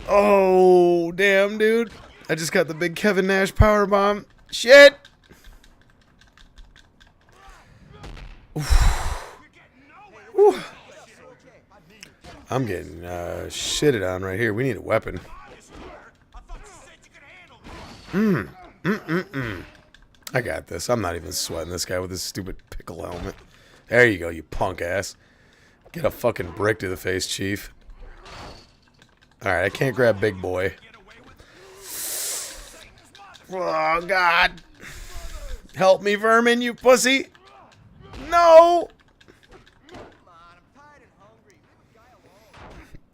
Oh, damn, dude. I just got the big Kevin Nash powerbomb. Shit! Whew. I'm getting shitted on right here. We need a weapon. I got this. I'm not even sweating this guy with his stupid pickle helmet. There you go, you punk ass. Get a fucking brick to the face, Chief. Alright, I can't grab big boy. Oh, God. Help me, vermin, you pussy. No!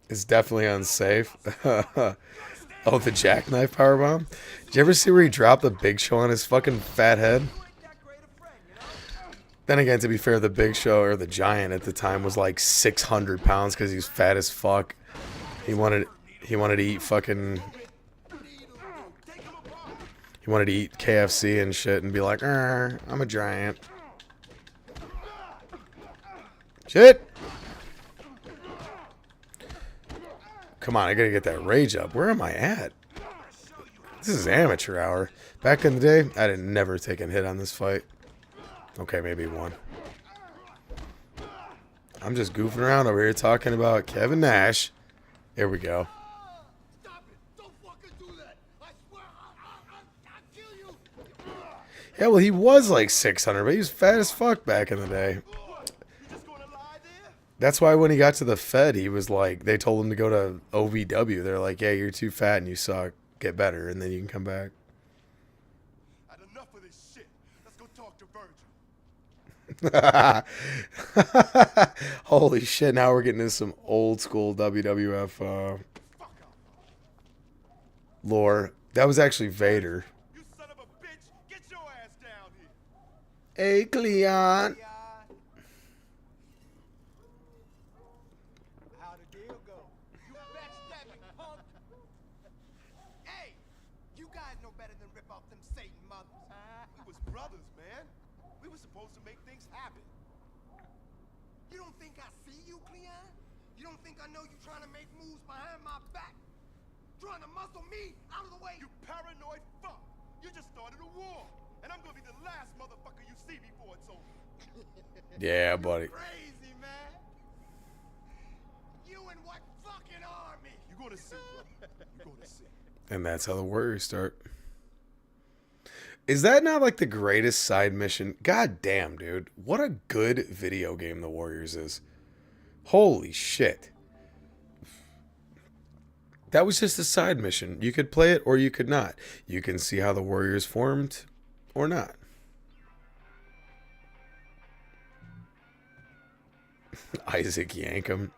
It's definitely unsafe. Oh, the jackknife powerbomb? Did you ever see where he dropped the Big Show on his fucking fat head? Then again, to be fair, the Big Show, or the Giant at the time, was like 600 pounds because he was fat as fuck. He wanted to eat fucking... He wanted to eat KFC and shit and be like, I'm a giant. Shit! Come on, I gotta get that rage up. Where am I at? This is amateur hour. Back in the day, I'd have never taken a hit on this fight. Okay, maybe one. I'm just goofing around over here talking about Kevin Nash. Here we go. Stop it. Don't fucking do that. I swear I'll kill you. Yeah, well, he was like 600, but he was fat as fuck back in the day. You just gonna lie there? That's why when he got to the Fed, he was like, they told him to go to OVW. They're like, yeah, you're too fat and you suck. Get better, and then you can come back. I had enough of this shit. Let's go talk to Virgil. Holy shit, now we're getting into some old school WWF lore. That was actually Vader. You son of a bitch! Get your ass down here! Hey, Cleon. How'd the deal go? You backstabbing punk! Hey! You guys know better than rip off them Satan mothers. We was brothers, man. We were supposed to make things happen. You don't think I see you, Cleon? You don't think I know you trying to make moves behind my back? Trying to muscle me out of the way? You paranoid fuck! You just started a war, and I'm gonna be the last motherfucker you see before it's over. Yeah, buddy. Crazy, man. You and what fucking army? You gonna see, bro. You gonna see. And that's how the Warriors start. Is that not like the greatest side mission? God damn, dude. What a good video game the Warriors is. Holy shit. That was just a side mission. You could play it or you could not. You can see how the Warriors formed or not. Isaac Yankum.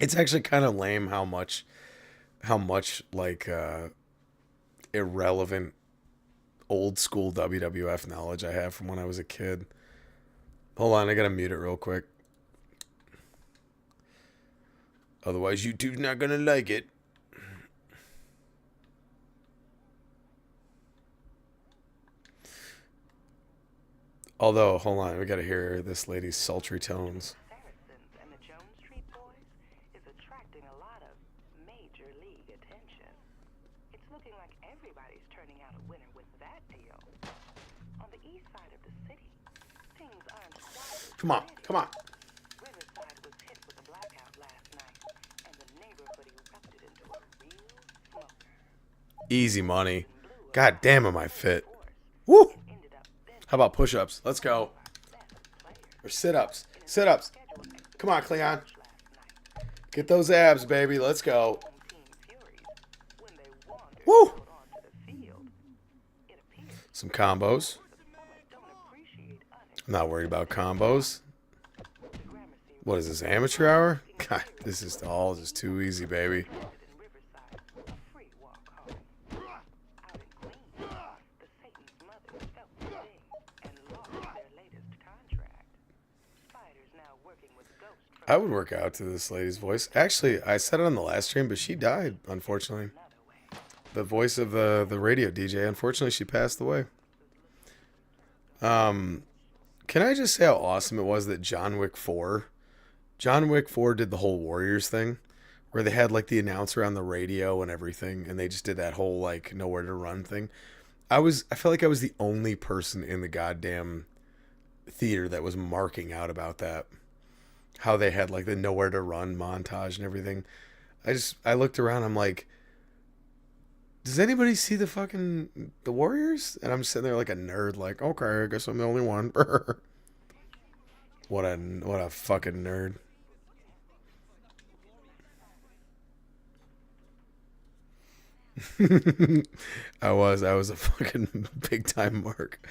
It's actually kind of lame how much like irrelevant old school WWF knowledge I have from when I was a kid. Hold on, I gotta mute it real quick. Otherwise, YouTube's not gonna like it. Although, hold on, we gotta hear this lady's sultry tones. Saracens and the Jones Street Boys is attracting a lot of major league attention. It's looking like everybody's turning out a winner with that deal. On the east side of the city, things aren't quite as Come on, steady. come on. Riverside was hit with a blackout last night, and the neighborhood erupted into a real smoker. Easy money. God damn, am I fit. Woo! How about push-ups? Let's go. Or sit-ups. Sit-ups. Come on, Cleon. Get those abs, baby. Let's go. Woo! Some combos. I'm not worried about combos. What is this, amateur hour? God, this is all just too easy, baby. I would work out to this lady's voice. Actually, I said it on the last stream, but she died, unfortunately. The voice of the radio DJ, unfortunately, she passed away. Can I just say how awesome it was that John Wick 4 did the whole Warriors thing, where they had like the announcer on the radio and everything, and they just did that whole like nowhere to run thing. I felt like I was the only person in the goddamn theater that was marking out about that. How they had like the nowhere to run montage and everything. I looked around, I'm like, does anybody see the Warriors? And I'm sitting there like a nerd, like, okay, I guess I'm the only one. What a fucking nerd. I was a fucking big time mark.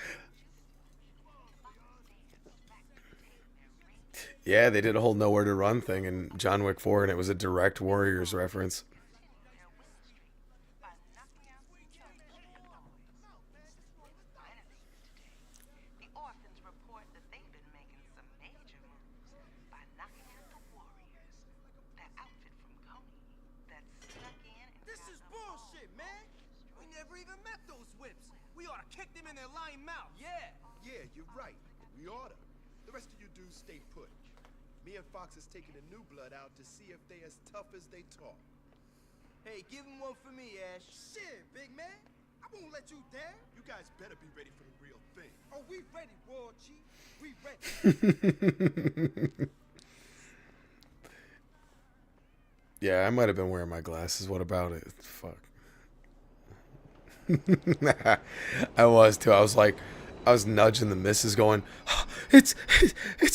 Yeah, they did a whole nowhere to run thing in John Wick 4, and it was a direct Warriors reference. The orphans report that they've been making some major moves by knocking out the Warriors. That outfit from Coney that snuck in and This is bullshit, man. We never even met those whips. We ought to kick them in their lying mouth. Yeah. Yeah, you're right. We oughta. The rest of you dudes stay put. Me and Fox is taking the new blood out to see if they as tough as they talk. Hey, give him one for me, Ash. Shit, big man. I won't let you down. You guys better be ready for the real thing. Oh, we ready, World Chief. We ready. Yeah, I might have been wearing my glasses. What about it? Fuck. I was too. I was nudging the missus going, oh, it's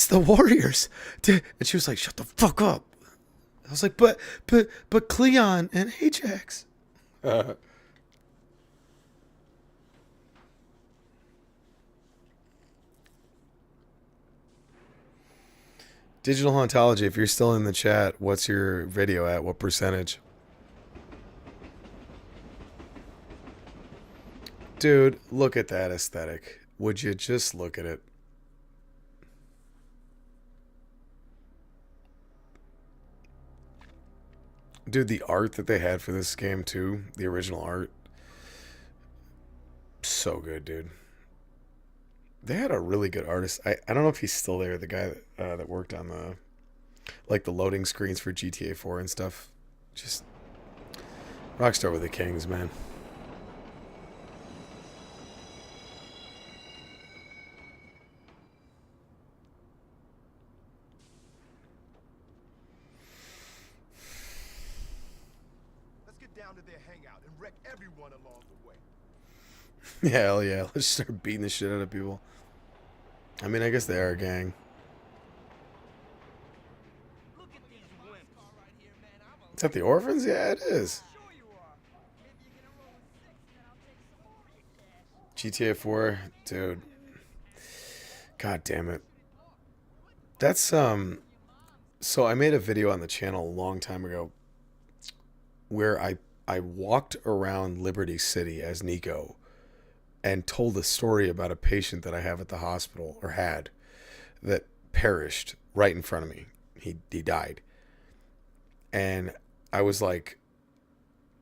the Warriors. And she was like, shut the fuck up. I was like, but Cleon and Ajax. Digital Hauntology, if you're still in the chat, what's your video at? What percentage? Dude, look at that aesthetic. Would you just look at it? Dude, the art that they had for this game too, the original art, so good, dude. They had a really good artist. I don't know if he's still there, the guy that worked on the loading screens for GTA 4 and stuff. Just Rockstar with the Kings, man. Let's get down to their hangout and wreck everyone along the way. Yeah, hell yeah. Let's start beating the shit out of people. I mean, I guess they are a gang. Look at these wimps. Car right here, man. I'm a Is that the Orphans? Yeah, it is. sure you are. If you're gonna roll a 6, then I'll take some more of your cash. GTA 4, dude. God damn it. That's so I made a video on the channel a long time ago where I walked around Liberty City as Nico and told a story about a patient that I have at the hospital, or had, that perished right in front of me. He died. And I was like,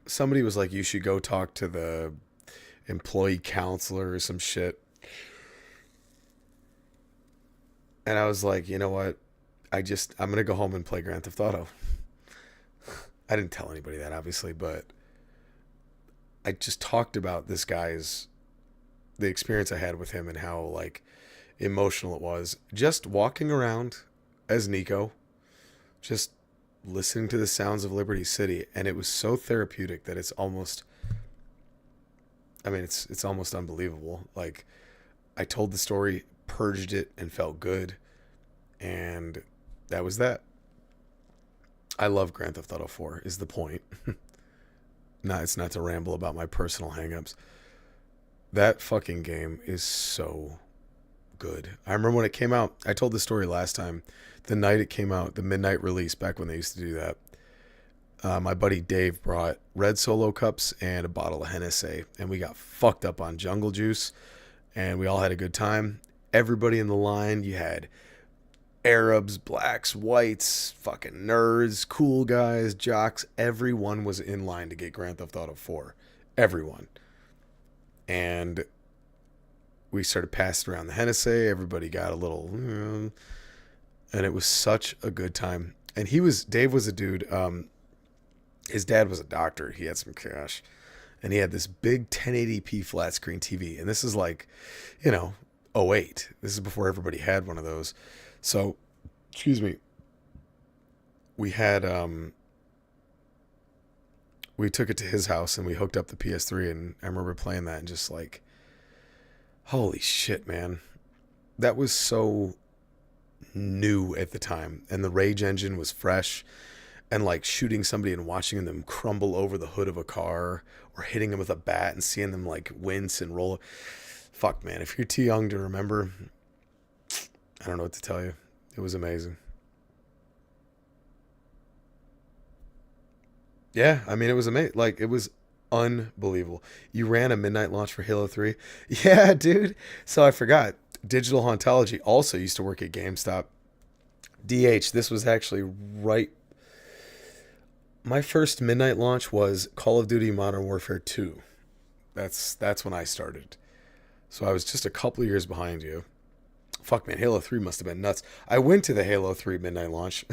somebody was like, you should go talk to the employee counselor or some shit. And I was like, you know what? I'm going to go home and play Grand Theft Auto. I didn't tell anybody that, obviously, but I just talked about the experience I had with him and how, like, emotional it was. Just walking around as Nico, just listening to the sounds of Liberty City, and it was so therapeutic that it's almost, I mean, it's almost unbelievable. Like, I told the story, purged it, and felt good, and that was that. I love Grand Theft Auto 4 is the point. No, it's not to ramble about my personal hangups. That fucking game is so good. I remember when it came out, I told the story last time, the night it came out, the midnight release, back when they used to do that. My buddy Dave brought red Solo cups and a bottle of Hennessy, and we got fucked up on jungle juice, and we all had a good time. Everybody in the line, you had Arabs, blacks, whites, fucking nerds, cool guys, jocks. Everyone was in line to get Grand Theft Auto 4. Everyone. And we started passing around the Hennessy. Everybody got a little, and it was such a good time. And Dave was a dude. His dad was a doctor. He had some cash, and he had this big 1080p flat screen TV. And this is like, '08. This is before everybody had one of those. So, excuse me. We had, we took it to his house and we hooked up the PS3, and I remember playing that and just like, holy shit, man. That was so new at the time. And the Rage engine was fresh, and like shooting somebody and watching them crumble over the hood of a car, or hitting them with a bat and seeing them like wince and roll. Fuck, man. If you're too young to remember, I don't know what to tell you. It was amazing. Yeah, I mean, it was amazing. Like, it was unbelievable. You ran a midnight launch for Halo 3? Yeah, dude. So I forgot. Digital Hauntology also used to work at GameStop. DH, this was actually right. My first midnight launch was Call of Duty Modern Warfare 2. That's when I started. So I was just a couple of years behind you. Fuck, man, Halo 3 must have been nuts. I went to the Halo 3 midnight launch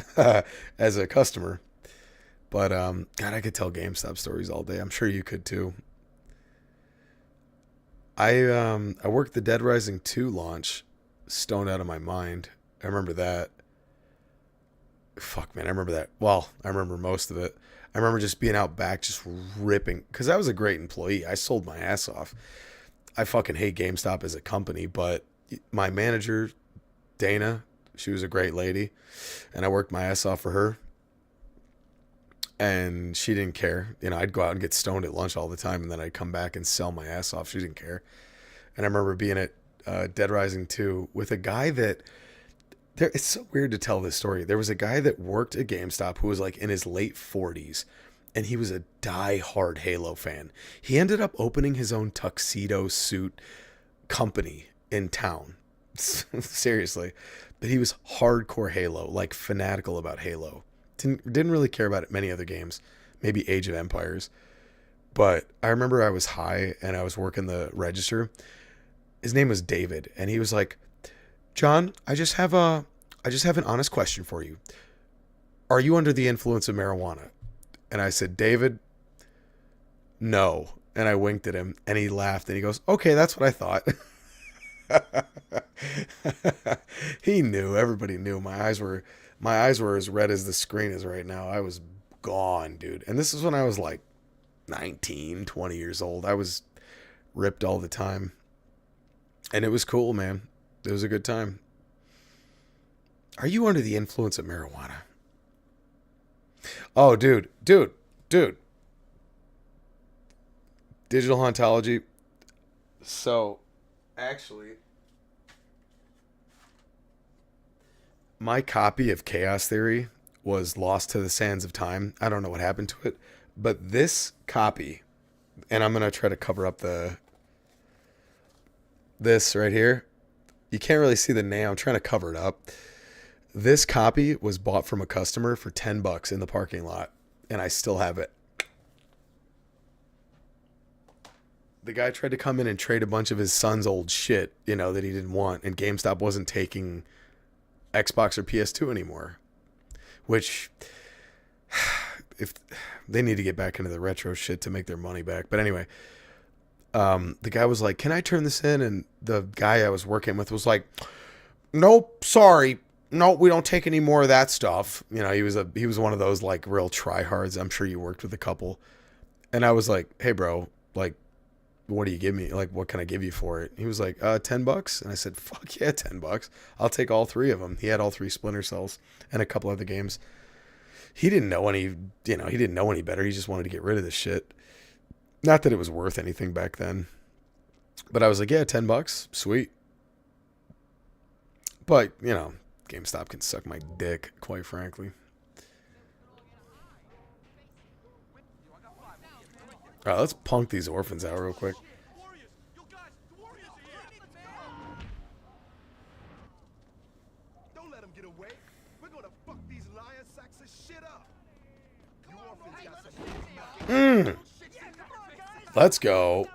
as a customer. But, God, I could tell GameStop stories all day. I'm sure you could, too. I worked the Dead Rising 2 launch, stoned out of my mind. I remember that. Fuck, man, I remember that. Well, I remember most of it. I remember just being out back, just ripping. Because I was a great employee. I sold my ass off. I fucking hate GameStop as a company, but my manager, Dana, she was a great lady, and I worked my ass off for her. And she didn't care. I'd go out and get stoned at lunch all the time, and then I'd come back and sell my ass off. She didn't care. And I remember being at Dead Rising 2 with a guy that It's so weird to tell this story. There was a guy that worked at GameStop who was like in his late 40s, and he was a die-hard Halo fan. He ended up opening his own tuxedo suit company in town. Seriously. But he was hardcore Halo, like fanatical about Halo. Didn't really care about many other games, maybe Age of Empires. But I remember I was high and I was working the register. His name was David, and he was like, "John, I just have an honest question for you. Are you under the influence of marijuana?" And I said, "David, no." And I winked at him, and he laughed, and he goes, "Okay, that's what I thought." He knew. Everybody knew. My eyes were as red as the screen is right now. I was gone, dude. And this is when I was like 19, 20 years old. I was ripped all the time. And it was cool, man. It was a good time. Are you under the influence of marijuana? Oh, dude. Digital ontology. So, actually, my copy of Chaos Theory was lost to the sands of time. I don't know what happened to it. But this copy, and I'm going to try to cover up this right here. You can't really see the name. I'm trying to cover it up. This copy was bought from a customer for $10 in the parking lot, and I still have it. The guy tried to come in and trade a bunch of his son's old shit, that he didn't want, and GameStop wasn't taking Xbox or PS2 anymore. Which, if they need to get back into the retro shit to make their money back. But anyway, the guy was like, "Can I turn this in?" And the guy I was working with was like, "Nope, sorry. No, we don't take any more of that stuff." He was one of those like real tryhards. I'm sure you worked with a couple. And I was like, "Hey bro, like, what do you give me? Like, what can I give you for it?" He was like, $10. And I said, "Fuck yeah, $10. I'll take all 3 of them." He had all 3 Splinter Cells and a couple other games. He didn't know any better. He just wanted to get rid of this shit. Not that it was worth anything back then. But I was like, yeah, $10. Sweet. But, GameStop can suck my dick, quite frankly. All right, let's punk these orphans out real quick. Don't let them get away. We're gonna fuck these lion sacks of shit up. You orphans got some Let's go.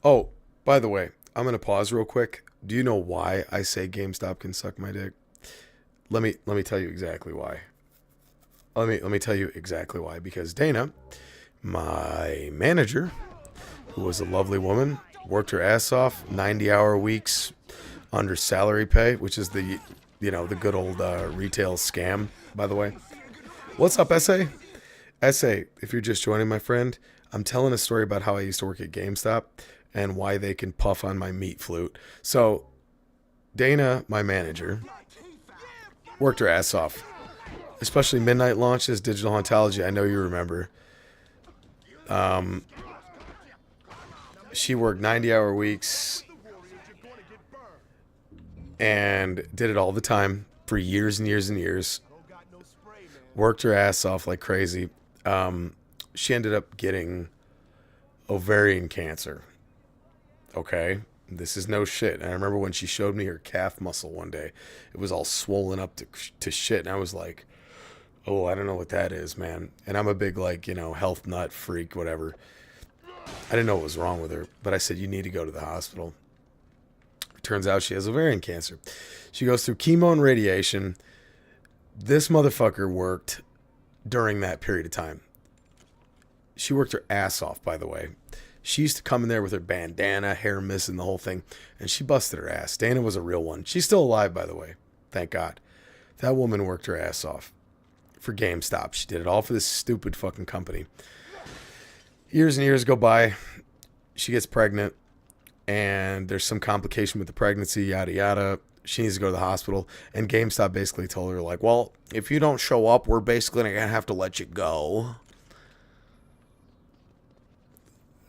Oh, by the way, I'm going to pause real quick. Do you know why I say GameStop can suck my dick? Let me tell you exactly why. Let me tell you exactly why. Because Dana, my manager, who was a lovely woman, worked her ass off, 90-hour weeks under salary pay, which is the good old retail scam, by the way. What's up, S.A.? S.A., if you're just joining, my friend, I'm telling a story about how I used to work at GameStop and why they can puff on my meat flute. So, Dana, my manager, worked her ass off. Especially midnight launches, digital ontology. I know you remember. She worked 90-hour weeks and did it all the time for years and years and years. Worked her ass off like crazy. She ended up getting ovarian cancer. Okay, this is no shit. And I remember when she showed me her calf muscle one day, it was all swollen up to shit. And I was like, oh, I don't know what that is, man. And I'm a big, health nut freak, whatever. I didn't know what was wrong with her, but I said, you need to go to the hospital. Turns out she has ovarian cancer. She goes through chemo and radiation. This motherfucker worked during that period of time. She worked her ass off, by the way. She used to come in there with her bandana, hair missing, the whole thing, and she busted her ass. Dana was a real one. She's still alive, by the way. Thank God. That woman worked her ass off for GameStop. She did it all for this stupid fucking company. Years and years go by. She gets pregnant, and there's some complication with the pregnancy, yada, yada. She needs to go to the hospital, and GameStop basically told her, like, well, if you don't show up, we're basically going to have to let you go.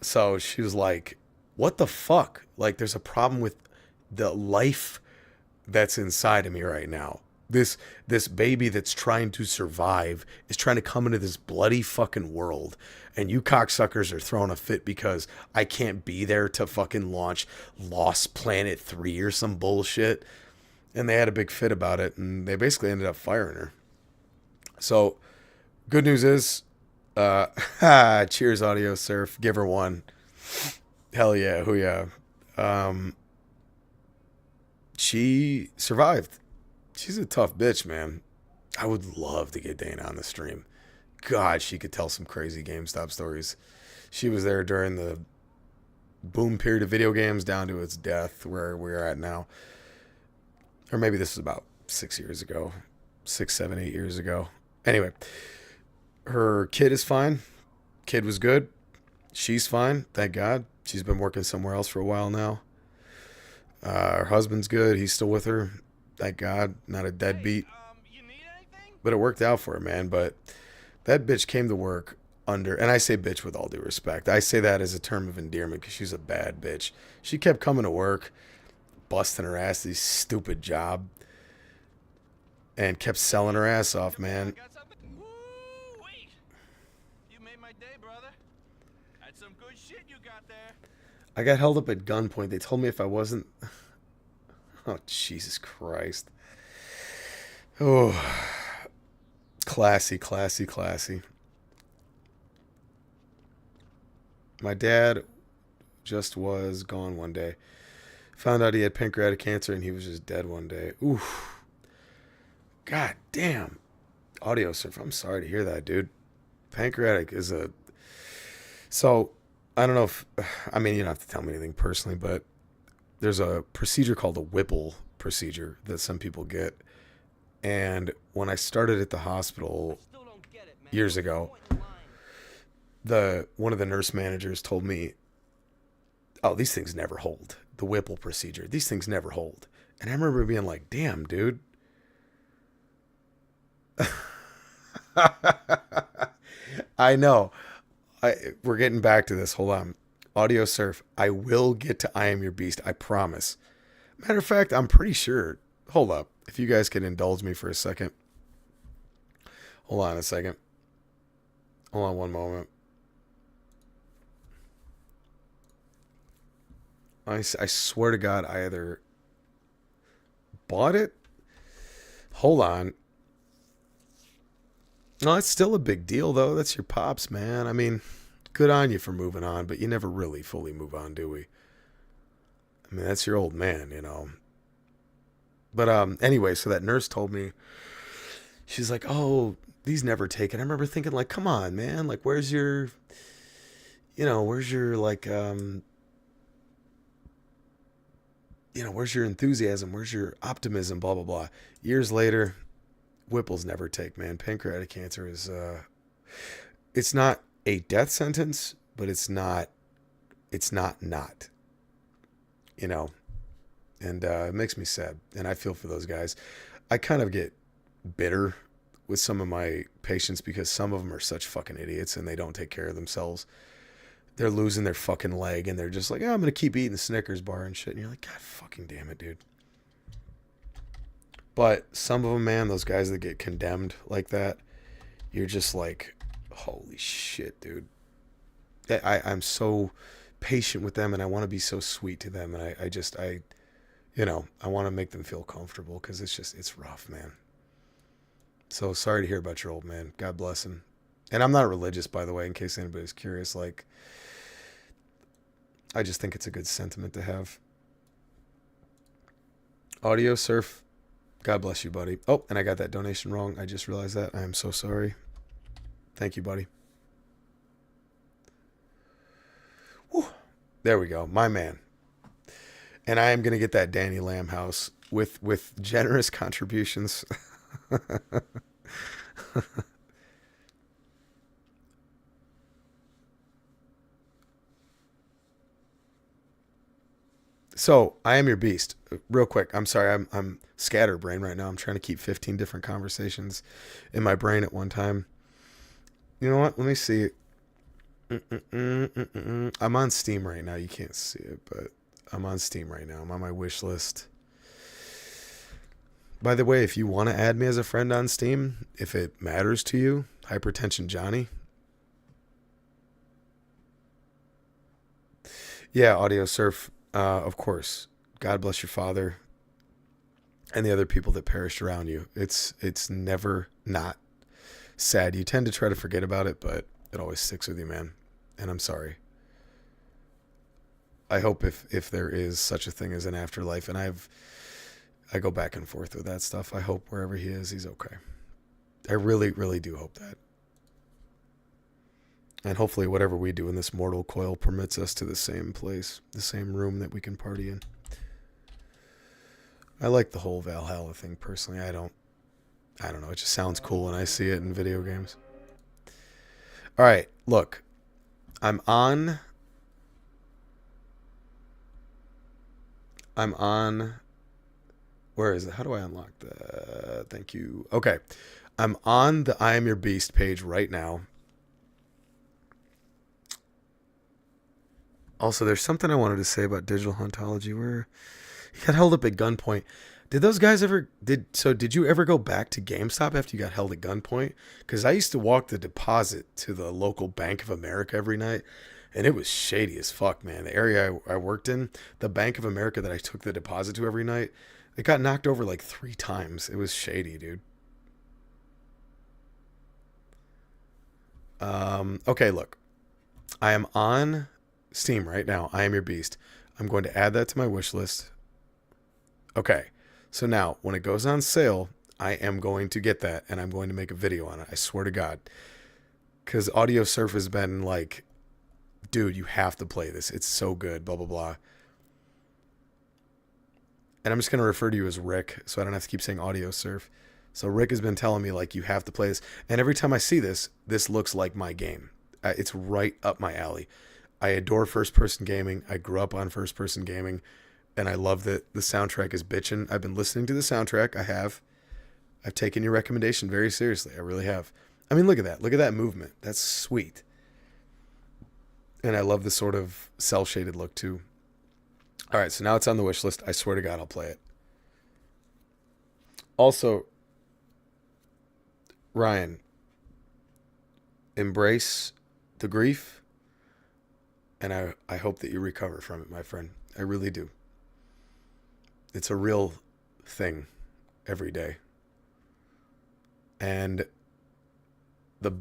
So she was like, what the fuck? Like, there's a problem with the life that's inside of me right now. This baby that's trying to survive is trying to come into this bloody fucking world, and you cocksuckers are throwing a fit because I can't be there to fucking launch Lost Planet 3 or some bullshit. And they had a big fit about it, and they basically ended up firing her. So, good news is, cheers, Audio Surf. Give her one. Hell yeah, hoo yeah. She survived. She's a tough bitch, man. I would love to get Dana on the stream. God, she could tell some crazy GameStop stories. She was there during the boom period of video games down to its death, where we're at now. Or maybe this was about 6 years ago. 6, 7, 8 years ago. Anyway, her kid is fine. Kid was good. She's fine, thank God. She's been working somewhere else for a while now. Her husband's good. He's still with her. Thank God. Not a deadbeat. You need anything? But it worked out for her, man. But that bitch came to work under, and I say bitch with all due respect. I say that as a term of endearment because she's a bad bitch. She kept coming to work, busting her ass this stupid job, and kept selling her ass off, man. Got something? Woo, wait. You made my day, brother. That's some good shit you got there. I got held up at gunpoint. They told me if I wasn't... Oh, Jesus Christ. Oh, classy, classy, classy. My dad just was gone one day. Found out he had pancreatic cancer and he was just dead one day. Oof. God damn. Audio Surf, I'm sorry to hear that, dude. Pancreatic is a... So, I don't know if... I mean, you don't have to tell me anything personally, but there's a procedure called a Whipple procedure that some people get. And when I started at the hospital Still don't get it, man. years ago, Point in line. one of the nurse managers told me, oh, these things never hold. The Whipple procedure. These things never hold. And I remember being like, damn, dude. I know. We're getting back to this. Hold on. Audio Surf. I will get to I Am Your Beast. I promise. Matter of fact, I'm pretty sure. Hold up. If you guys can indulge me for a second. Hold on a second. Hold on one moment. I swear to God, I either bought it. Hold on. No, it's still a big deal, though. That's your pops, man. I mean, good on you for moving on, but you never really fully move on, do we? I mean, that's your old man, you know. But anyway, so that nurse told me, she's like, oh, these never take it. I remember thinking, like, come on, man. Like, where's your, like, where's your enthusiasm? Where's your optimism? Blah, blah, blah. Years later, Whipples never take, man. Pancreatic cancer is, it's not a death sentence, but it's not, and it makes me sad. And I feel for those guys. I kind of get bitter with some of my patients because some of them are such fucking idiots and they don't take care of themselves. They're losing their fucking leg and they're just like, oh, I'm going to keep eating the Snickers bar and shit. And you're like, God fucking damn it, dude. But some of them, man, those guys that get condemned like that, you're just like, holy shit, dude. I'm so patient with them and I want to be so sweet to them. And I want to make them feel comfortable because it's rough, man. So sorry to hear about your old man. God bless him. And I'm not religious, by the way, in case anybody's curious. Like, I just think it's a good sentiment to have. Audio Surf. God bless you, buddy. Oh, and I got that donation wrong. I just realized that. I am so sorry. Thank you, buddy. Whew. There we go. My man. And I am going to get that Danny Lamb house with generous contributions. So, I Am Your Beast. Real quick, I'm sorry, I'm scatterbrained right now. I'm trying to keep 15 different conversations in my brain at one time. You know what? Let me see. I'm on Steam right now. You can't see it, but I'm on Steam right now. I'm on my wish list. By the way, if you want to add me as a friend on Steam, if it matters to you, Hypertension Johnny. Yeah, Audio Surf, of course. God bless your father and the other people that perished around you. It's never not sad. You tend to try to forget about it, but it always sticks with you, man. And I'm sorry. I hope if there is such a thing as an afterlife, and I go back and forth with that stuff. I hope wherever he is, he's okay. I really, really do hope that. And hopefully whatever we do in this mortal coil permits us to the same place, the same room that we can party in. I like the whole Valhalla thing personally. I don't know. It just sounds cool when I see it in video games. All right, look. I'm on. Where is it? How do I unlock that? Thank you. Okay. I'm on the I Am Your Beast page right now. Also, there's something I wanted to say about digital hauntology where he got held up at gunpoint. Did those guys ever did you ever go back to GameStop after you got held at gunpoint? Because I used to walk the deposit to the local Bank of America every night, and it was shady as fuck, man. The area I worked in, the Bank of America that I took the deposit to every night, it got knocked over like 3 times. It was shady, dude. Okay, look. I am on Steam right now. I Am Your Beast. I'm going to add that to my wish list. Okay. So now, when it goes on sale, I am going to get that, and I'm going to make a video on it. I swear to God. Because Audio Surf has been like, dude, you have to play this. It's so good, blah, blah, blah. And I'm just going to refer to you as Rick, so I don't have to keep saying Audio Surf. So Rick has been telling me, like, you have to play this. And every time I see this, this looks like my game. It's right up my alley. I adore first-person gaming. I grew up on first-person gaming. And I love that the soundtrack is bitchin'. I've been listening to the soundtrack. I've taken your recommendation very seriously. I really have. I mean, look at that. Look at that movement. That's sweet. And I love the sort of cel-shaded look, too. All right, so now it's on the wish list. I swear to God, I'll play it. Also, Ryan, embrace the grief. And I hope that you recover from it, my friend. I really do. It's a real thing every day. And the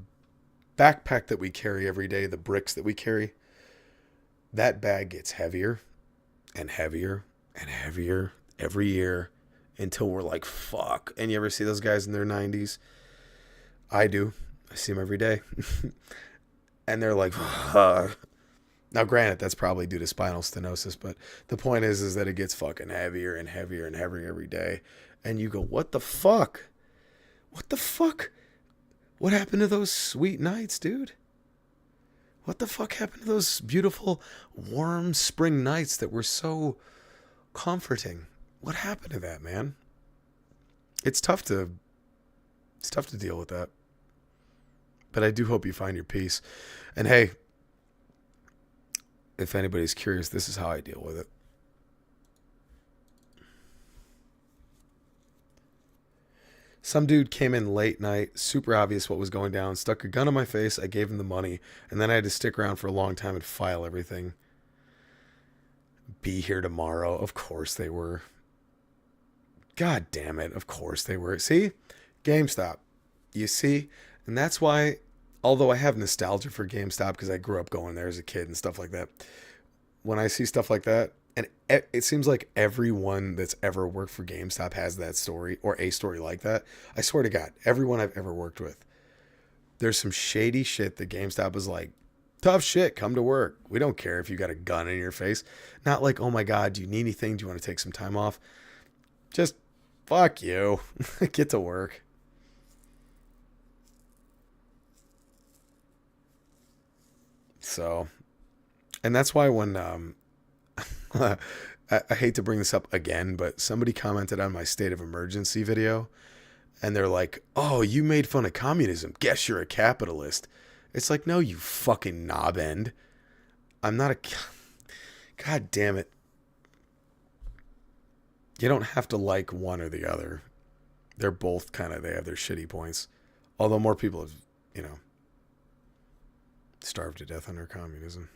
backpack that we carry every day, the bricks that we carry, that bag gets heavier and heavier and heavier every year until we're like, fuck. And you ever see those guys in their 90s? I do. I see them every day. And they're like, fuck. Now, granted, that's probably due to spinal stenosis, but the point is that it gets fucking heavier and heavier and heavier every day. And you go, what the fuck? What the fuck? What happened to those sweet nights, dude? What the fuck happened to those beautiful, warm spring nights that were so comforting? What happened to that, man? It's tough to deal with that. But I do hope you find your peace. And hey, if anybody's curious, this is how I deal with it. Some dude came in late night, super obvious what was going down, stuck a gun in my face, I gave him the money, and then I had to stick around for a long time and file everything. Be here tomorrow. Of course they were. God damn it. Of course they were. See? GameStop. You see? And that's why, although I have nostalgia for GameStop because I grew up going there as a kid and stuff like that, when I see stuff like that, and it seems like everyone that's ever worked for GameStop has that story or a story like that. I swear to God, everyone I've ever worked with, there's some shady shit that GameStop is like, tough shit, come to work. We don't care if you got a gun in your face. Not like, oh my God, do you need anything? Do you want to take some time off? Just fuck you. Get to work. So, and that's why when, I hate to bring this up again, but somebody commented on my state of emergency video and they're like, oh, you made fun of communism. Guess you're a capitalist. It's like, no, you fucking knob end. I'm not a... God damn it. You don't have to like one or the other. They're both kind of, they have their shitty points. Although more people have, you know, starved to death under communism.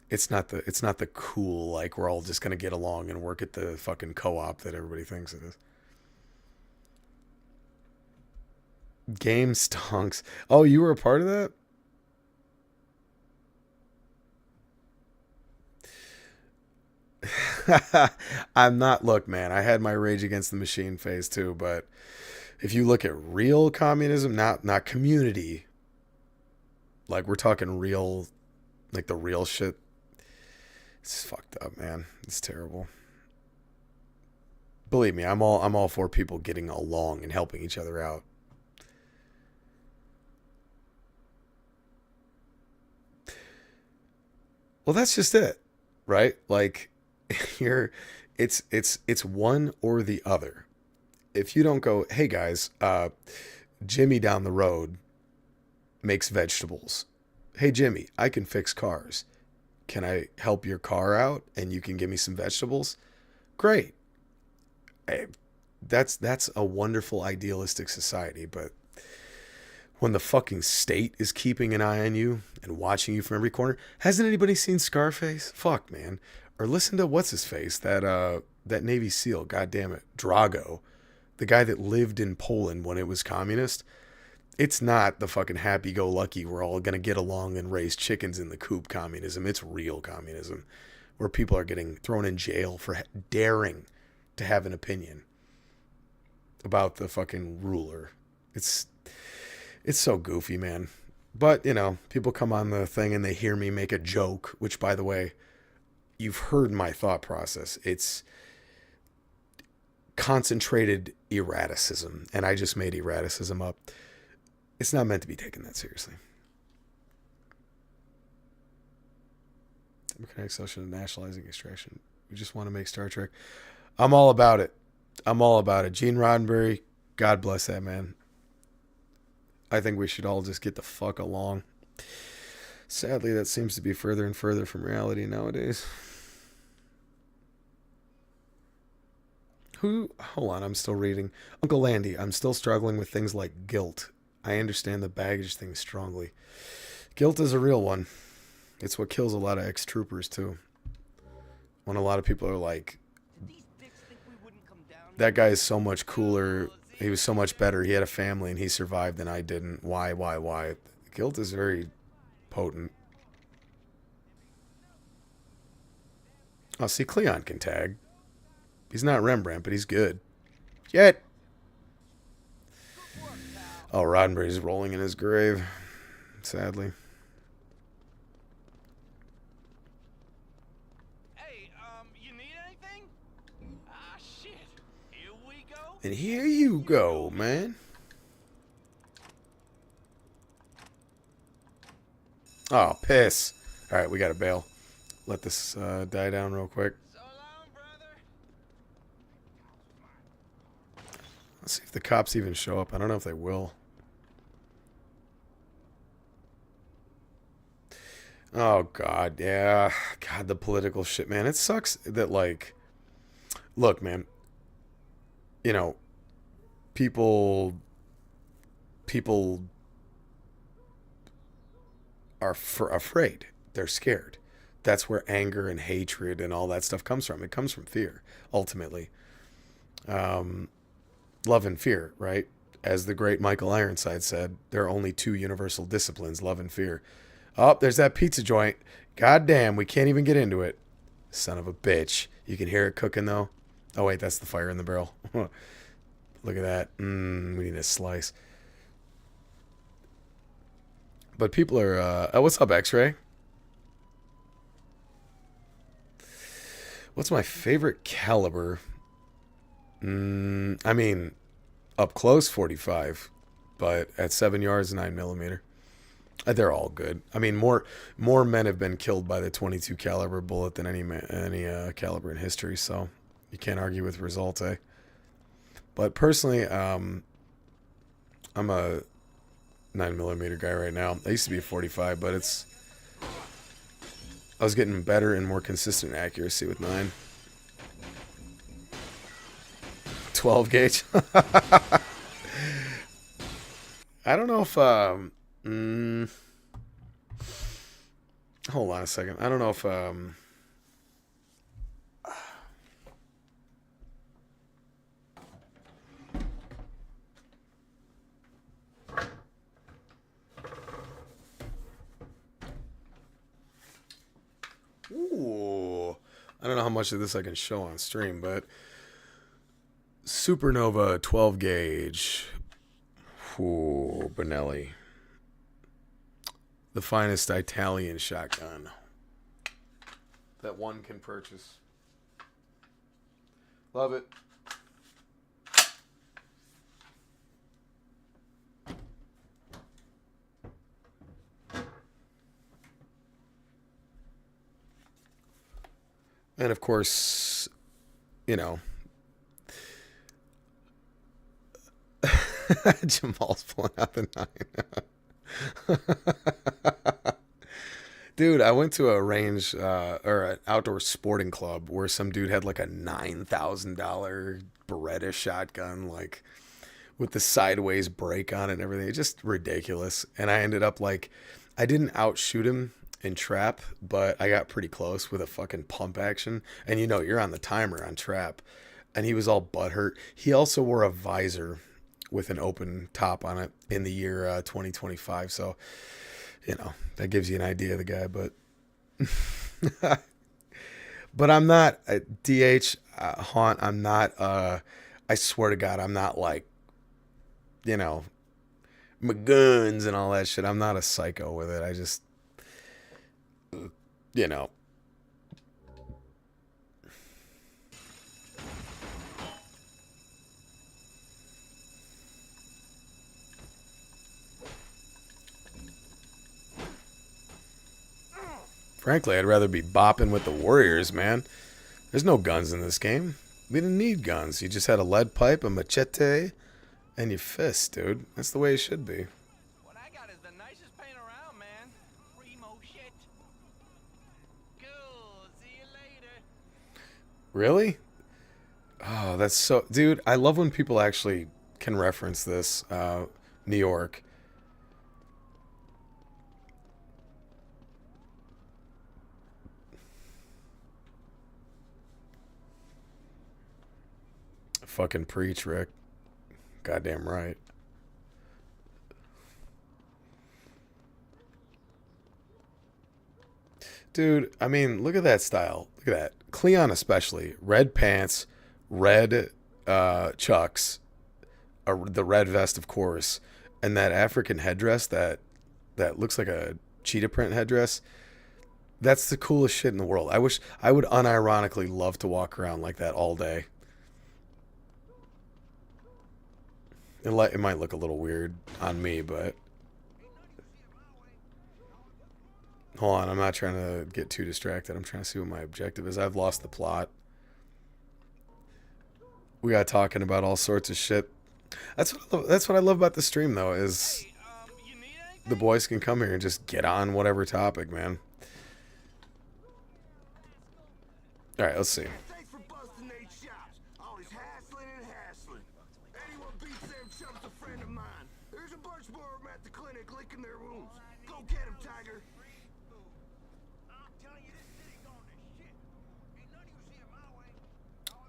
It's not the cool, like, we're all just going to get along and work at the fucking co-op that everybody thinks it is. Game stonks. Oh, you were a part of that? I'm not. Look, man, I had my Rage Against the Machine phase too, but if you look at real communism, not community, like we're talking real, like the real shit, it's fucked up, man. It's terrible. Believe me, I'm all for people getting along and helping each other out. Well, that's just it, right? Like, it's one or the other. If you don't go, hey guys, Jimmy down the road makes vegetables. Hey Jimmy, I can fix cars. Can I help your car out and you can give me some vegetables? Great. Hey, that's a wonderful idealistic society, but when the fucking state is keeping an eye on you and watching you from every corner, hasn't anybody seen Scarface? Fuck, man. Or listen to what's his face, that Navy SEAL, goddamn it, Drago, the guy that lived in Poland when it was communist. It's not the fucking happy-go-lucky, we're all gonna get along and raise chickens in the coop communism. It's real communism, where people are getting thrown in jail for daring to have an opinion about the fucking ruler. It's so goofy, man. But, you know, people come on the thing and they hear me make a joke, which, by the way, you've heard my thought process. It's concentrated erraticism, and I just made erraticism up. It's not meant to be taken that seriously. Democratic social nationalizing extraction. We just want to make Star Trek. I'm all about it. I'm all about it. Gene Roddenberry, God bless that man. I think we should all just get the fuck along. Sadly, that seems to be further and further from reality nowadays. Hold on, I'm still reading. Uncle Landy, I'm still struggling with things like guilt. I understand the baggage thing strongly. Guilt is a real one. It's what kills a lot of ex-troopers, too. When a lot of people are like, that guy is so much cooler. He was so much better. He had a family and he survived and I didn't. Why? Guilt is very potent. Oh, see, Cleon can tag. He's not Rembrandt, but he's good. Yet. Oh, Roddenberry's rolling in his grave. Sadly. Hey, you need anything? Ah, shit. Here we go. And here you go, man. Oh, piss. All right, we got to bail. Let this die down real quick. So long, brother. Let's see if the cops even show up. I don't know if they will. Oh, God, yeah. God, the political shit, man. It sucks that, like, look, man, you know, people are afraid. They're scared. That's where anger and hatred and all that stuff comes from. It comes from fear, ultimately. Love and fear, right? As the great Michael Ironside said, there are only two universal disciplines, love and fear. Oh, there's that pizza joint. God damn, we can't even get into it. Son of a bitch. You can hear it cooking, though. Oh, wait, that's the fire in the barrel. Look at that. We need a slice. But people are... what's up, X-Ray? What's my favorite caliber? I mean, up close, 45. But at 7 yards, 9mm. They're all good. I mean, more men have been killed by the 22 caliber bullet than any caliber in history. So you can't argue with results, eh? But personally, I'm a 9mm guy right now. I used to be a 45, but I was getting better and more consistent accuracy with 9. 12 gauge. I don't know if hold on a second. I don't know if ooh, I don't know how much of this I can show on stream, but Supernova 12 gauge. Ooh, Benelli. The finest Italian shotgun that one can purchase. Love it. And of course, you know, Jamal's pulling out the 9. Dude, I went to a range or an outdoor sporting club where some dude had like a $9,000 Beretta shotgun, like with the sideways brake on it and everything. It's just ridiculous. And I ended up like, I didn't outshoot him in trap, but I got pretty close with a fucking pump action. And you know, you're on the timer on trap. And he was all butthurt. He also wore a visor with an open top on it in the year 2025. So, you know, that gives you an idea of the guy. But but I'm not DH Haunt. I'm not. I swear to God, I'm not like, you know, McGuns and all that shit. I'm not a psycho with it. I just, you know. Frankly, I'd rather be bopping with the Warriors, man. There's no guns in this game. We didn't need guns. You just had a lead pipe, a machete, and your fist, dude. That's the way it should be. What I got is the nicest paint around, man. Primo shit. Cool. See you later. Really? Oh, that's so... Dude, I love when people actually can reference this. New York. Fucking preach, Rick. Goddamn right. Dude, I mean, look at that style. Look at that. Cleon especially. Red pants, red chucks, the red vest, of course, and that African headdress that looks like a cheetah print headdress. That's the coolest shit in the world. I would unironically love to walk around like that all day. It might look a little weird on me, but hold on, I'm not trying to get too distracted. I'm trying to see what my objective is. I've lost the plot. We got talking about all sorts of shit. That's what I love about the stream, though, is the boys can come here and just get on whatever topic, man. All right, let's see. Thanks for busting they chops. Always hassling and hassling. Anyone beats them chumps a friend of mine. There's a bunch more of them at the clinic licking their wounds. Go get him, Tiger. I'm telling you, this city going to shit. Ain't none of you seeing my way.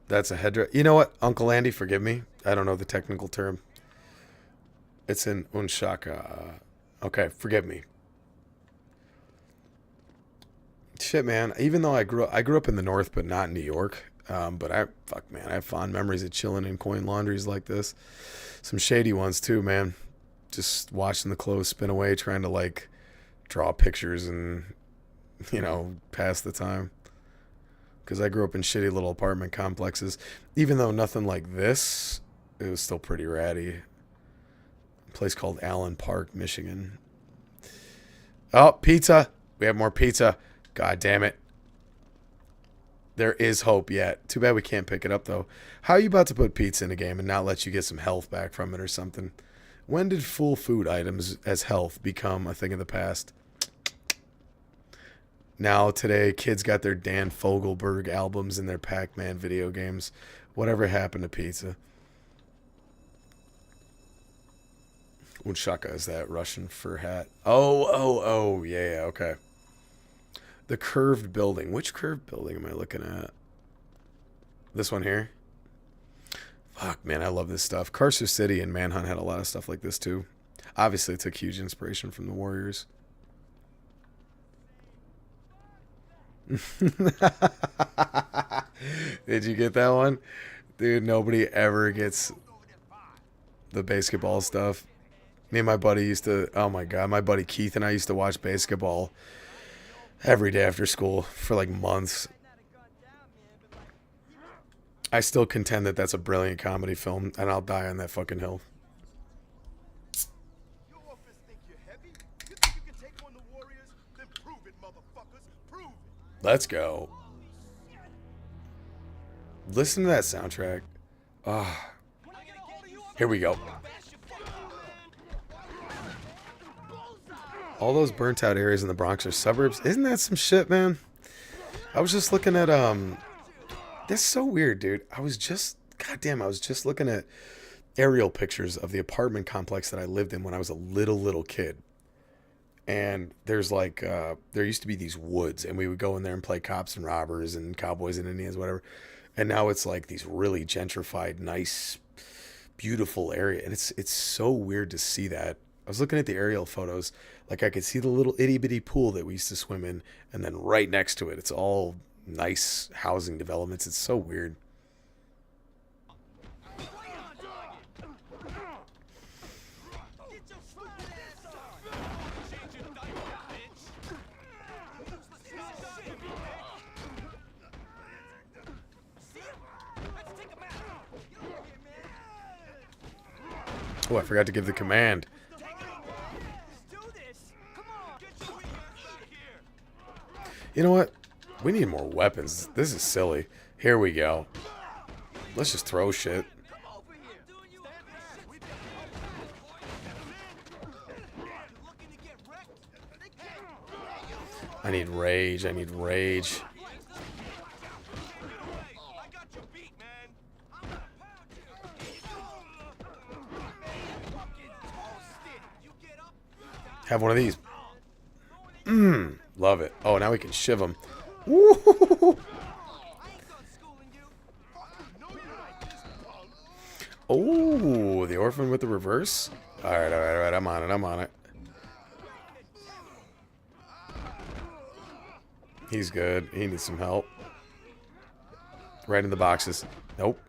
That's a headdress. You know what, Uncle Andy, forgive me. I don't know the technical term. It's in Unshaka. Okay, forgive me. Shit, man. Even though I grew up in the north, but not in New York. But I have fond memories of chilling in coin laundries like this. Some shady ones too, man. Just watching the clothes spin away, trying to like draw pictures and, you know, pass the time. Because I grew up in shitty little apartment complexes. Even though nothing like this, it was still pretty ratty. A place called Allen Park, Michigan. Oh, pizza. We have more pizza. God damn it. There is hope yet. Too bad we can't pick it up, though. How are you about to put pizza in a game and not let you get some health back from it or something? When did full food items as health become a thing of the past? Now, today, kids got their Dan Fogelberg albums and their Pac-Man video games. Whatever happened to pizza? Unshaka is that Russian fur hat? Oh, yeah, okay. The curved building. Which curved building am I looking at? This one here? Fuck, man, I love this stuff. Carcer City and Manhunt had a lot of stuff like this, too. Obviously, it took huge inspiration from the Warriors. Did you get that one? Dude, nobody ever gets the basketball stuff. Me and my buddy used to, oh my God, my buddy Keith and I used to watch basketball every day after school for like months. I still contend that that's a brilliant comedy film, and I'll die on that fucking hill. Your orphans think you're heavy? You think you can take on the Warriors? Then prove it, motherfuckers. Prove it. Let's go. Listen to that soundtrack. Ah, here we go. All those burnt out areas in the Bronx are suburbs. Isn't that some shit, man? I was just looking at that's so weird, dude. I was just looking at aerial pictures of the apartment complex that I lived in when I was a little kid. And there's like there used to be these woods, and we would go in there and play cops and robbers and cowboys and Indians, whatever. And now it's like these really gentrified, nice, beautiful area, and it's so weird to see that. I was looking at the aerial photos, like I could see the little itty bitty pool that we used to swim in, and then right next to it, it's all nice housing developments. It's so weird. Oh, I forgot to give the command. You know what? We need more weapons. This is silly. Here we go. Let's just throw shit. I need rage. I need rage. Have one of these. Love it. Oh, now we can shiv them. Woo! Oh, the orphan with the reverse. All right. I'm on it. He's good. He needs some help. Right in the boxes. Nope.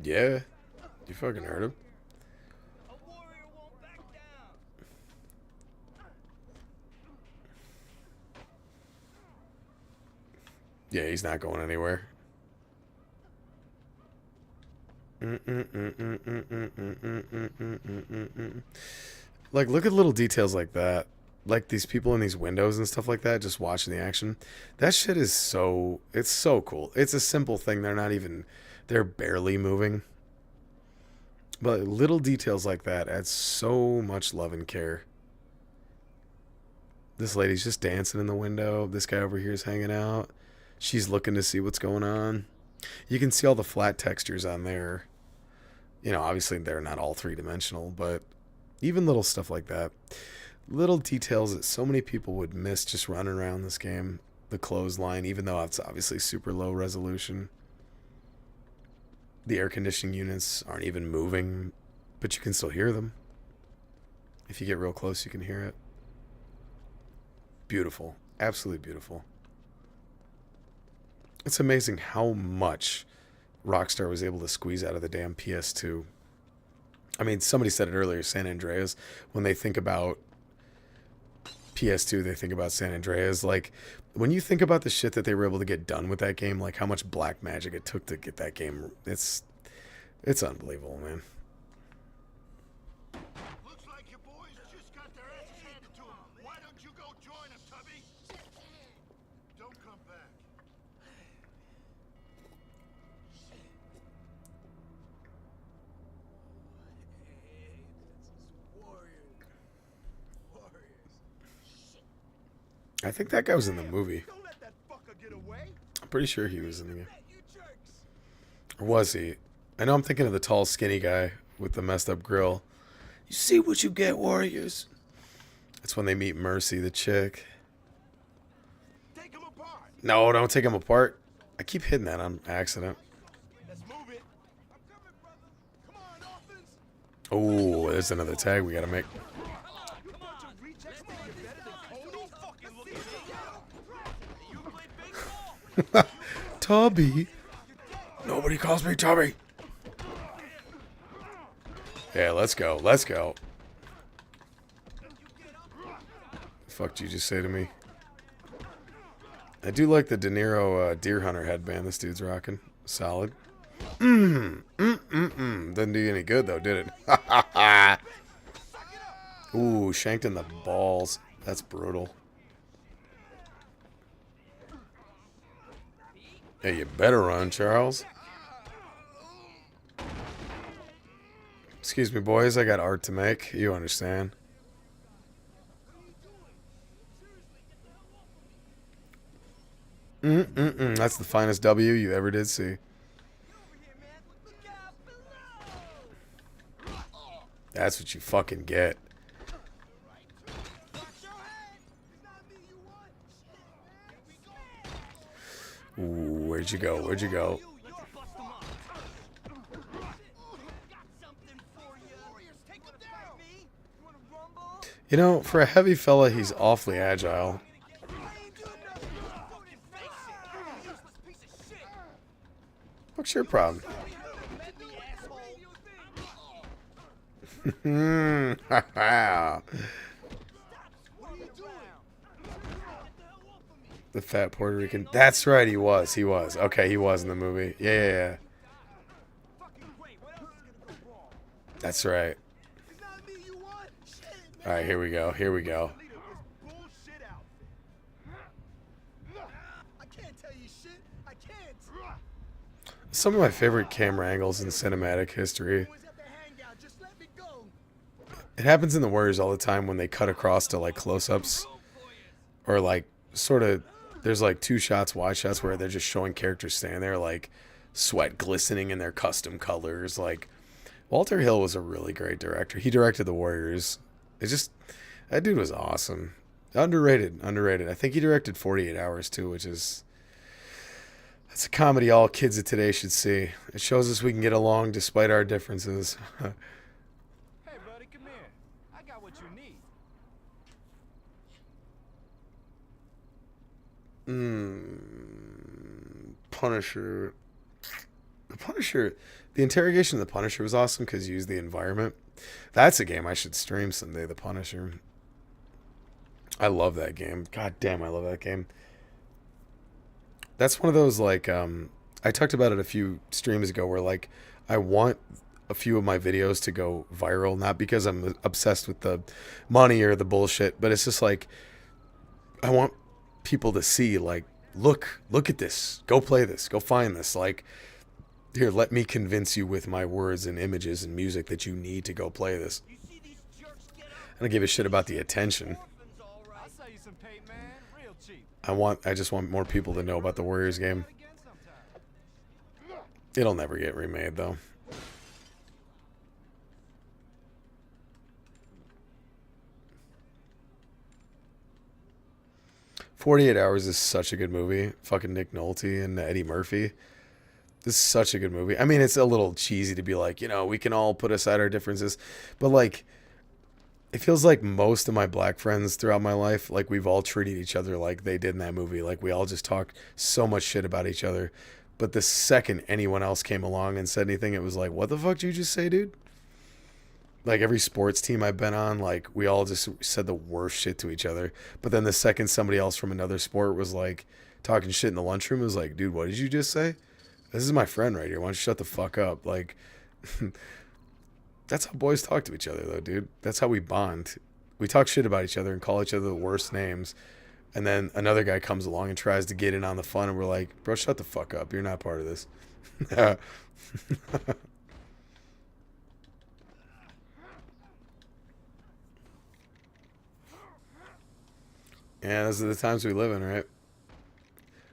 Yeah, you fucking heard him. Yeah, he's not going anywhere. Like, look at little details like that. Like these people in these windows and stuff like that, just watching the action. That shit is so, it's so cool. It's a simple thing. They're barely moving. But little details like that add so much love and care. This lady's just dancing in the window. This guy over here is hanging out. She's looking to see what's going on. You can see all the flat textures on there. You know, obviously they're not all three-dimensional, but even little stuff like that. Little details that so many people would miss just running around this game. The clothesline, even though it's obviously super low resolution. The air conditioning units aren't even moving, but you can still hear them. If you get real close, you can hear it. Beautiful. Absolutely beautiful. It's amazing how much Rockstar was able to squeeze out of the damn PS2. I mean, somebody said it earlier, San Andreas. When they think about PS2, they think about San Andreas. Like, when you think about the shit that they were able to get done with that game, like how much black magic it took to get that game, it's unbelievable, man. Looks like your boys just got their asses handed to them. Why don't you I think that guy was in the movie. Don't let that fucker get away. I'm pretty sure he was in the game. You jerks. Or was he? I know I'm thinking of the tall, skinny guy with the messed up grill. You see what you get, warriors. That's when they meet Mercy, the chick. Take him apart. No, don't take him apart. I keep hitting that on accident. Let's move it. I'm coming, brother. Come on, offense. Oh, there's another tag we gotta make. You bunch of rejects think you're better than Cody? Don't fucking look at me. You play baseball? Tubby. Nobody calls me Tubby. Yeah, let's go. Let's go. The fuck did you just say to me? I do like the De Niro Deer Hunter headband this dude's rocking. Solid. Doesn't do you any good though, did it? Ooh, shanked in the balls. That's brutal. Hey, you better run, Charles. Excuse me, boys. I got art to make. You understand. That's the finest W you ever did see. That's what you fucking get. Ooh, where'd you go? Where'd you go? You know, for a heavy fella, he's awfully agile. What's your problem? The fat Puerto Rican. That's right, he was. He was. Okay, he was in the movie. Yeah. That's right. Alright, here we go. Here we go. Some of my favorite camera angles in cinematic history. It happens in the Warriors all the time when they cut across to like close-ups. Or like sort of, there's like two shots, wide shots, where they're just showing characters standing there like sweat glistening in their custom colors. Like, Walter Hill was a really great director. He directed the Warriors. It's just, that dude was awesome. Underrated. I think he directed 48 Hours too, which is, that's a comedy all kids of today should see. It shows us we can get along despite our differences. Hey, buddy, come here. I got what you need. Punisher. The Punisher, the interrogation of the Punisher was awesome because you used the environment. That's a game I should stream someday, The Punisher. I love that game. God damn, I love that game. That's one of those, like, I talked about it a few streams ago where, like, I want a few of my videos to go viral, not because I'm obsessed with the money or the bullshit, but it's just like, I want people to see, like, look at this. Go play this. Go find this. Like, here, let me convince you with my words and images and music that you need to go play this. I don't give a shit about the attention. I'll sell you some paint, man. Real cheap. I just want more people to know about the Warriors game. It'll never get remade, though. "48 Hours" is such a good movie. Fucking Nick Nolte and Eddie Murphy. This is such a good movie. I mean, it's a little cheesy to be like, you know, we can all put aside our differences. But, like, it feels like most of my black friends throughout my life, like, we've all treated each other like they did in that movie. Like, we all just talk so much shit about each other. But the second anyone else came along and said anything, it was like, what the fuck did you just say, dude? Like, every sports team I've been on, like, we all just said the worst shit to each other. But then the second somebody else from another sport was, like, talking shit in the lunchroom, it was like, dude, what did you just say? This is my friend right here. Why don't you shut the fuck up? Like, that's how boys talk to each other, though, dude. That's how we bond. We talk shit about each other and call each other the worst names. And then another guy comes along and tries to get in on the fun, and we're like, bro, shut the fuck up. You're not part of this. Yeah, those are the times we live in, right?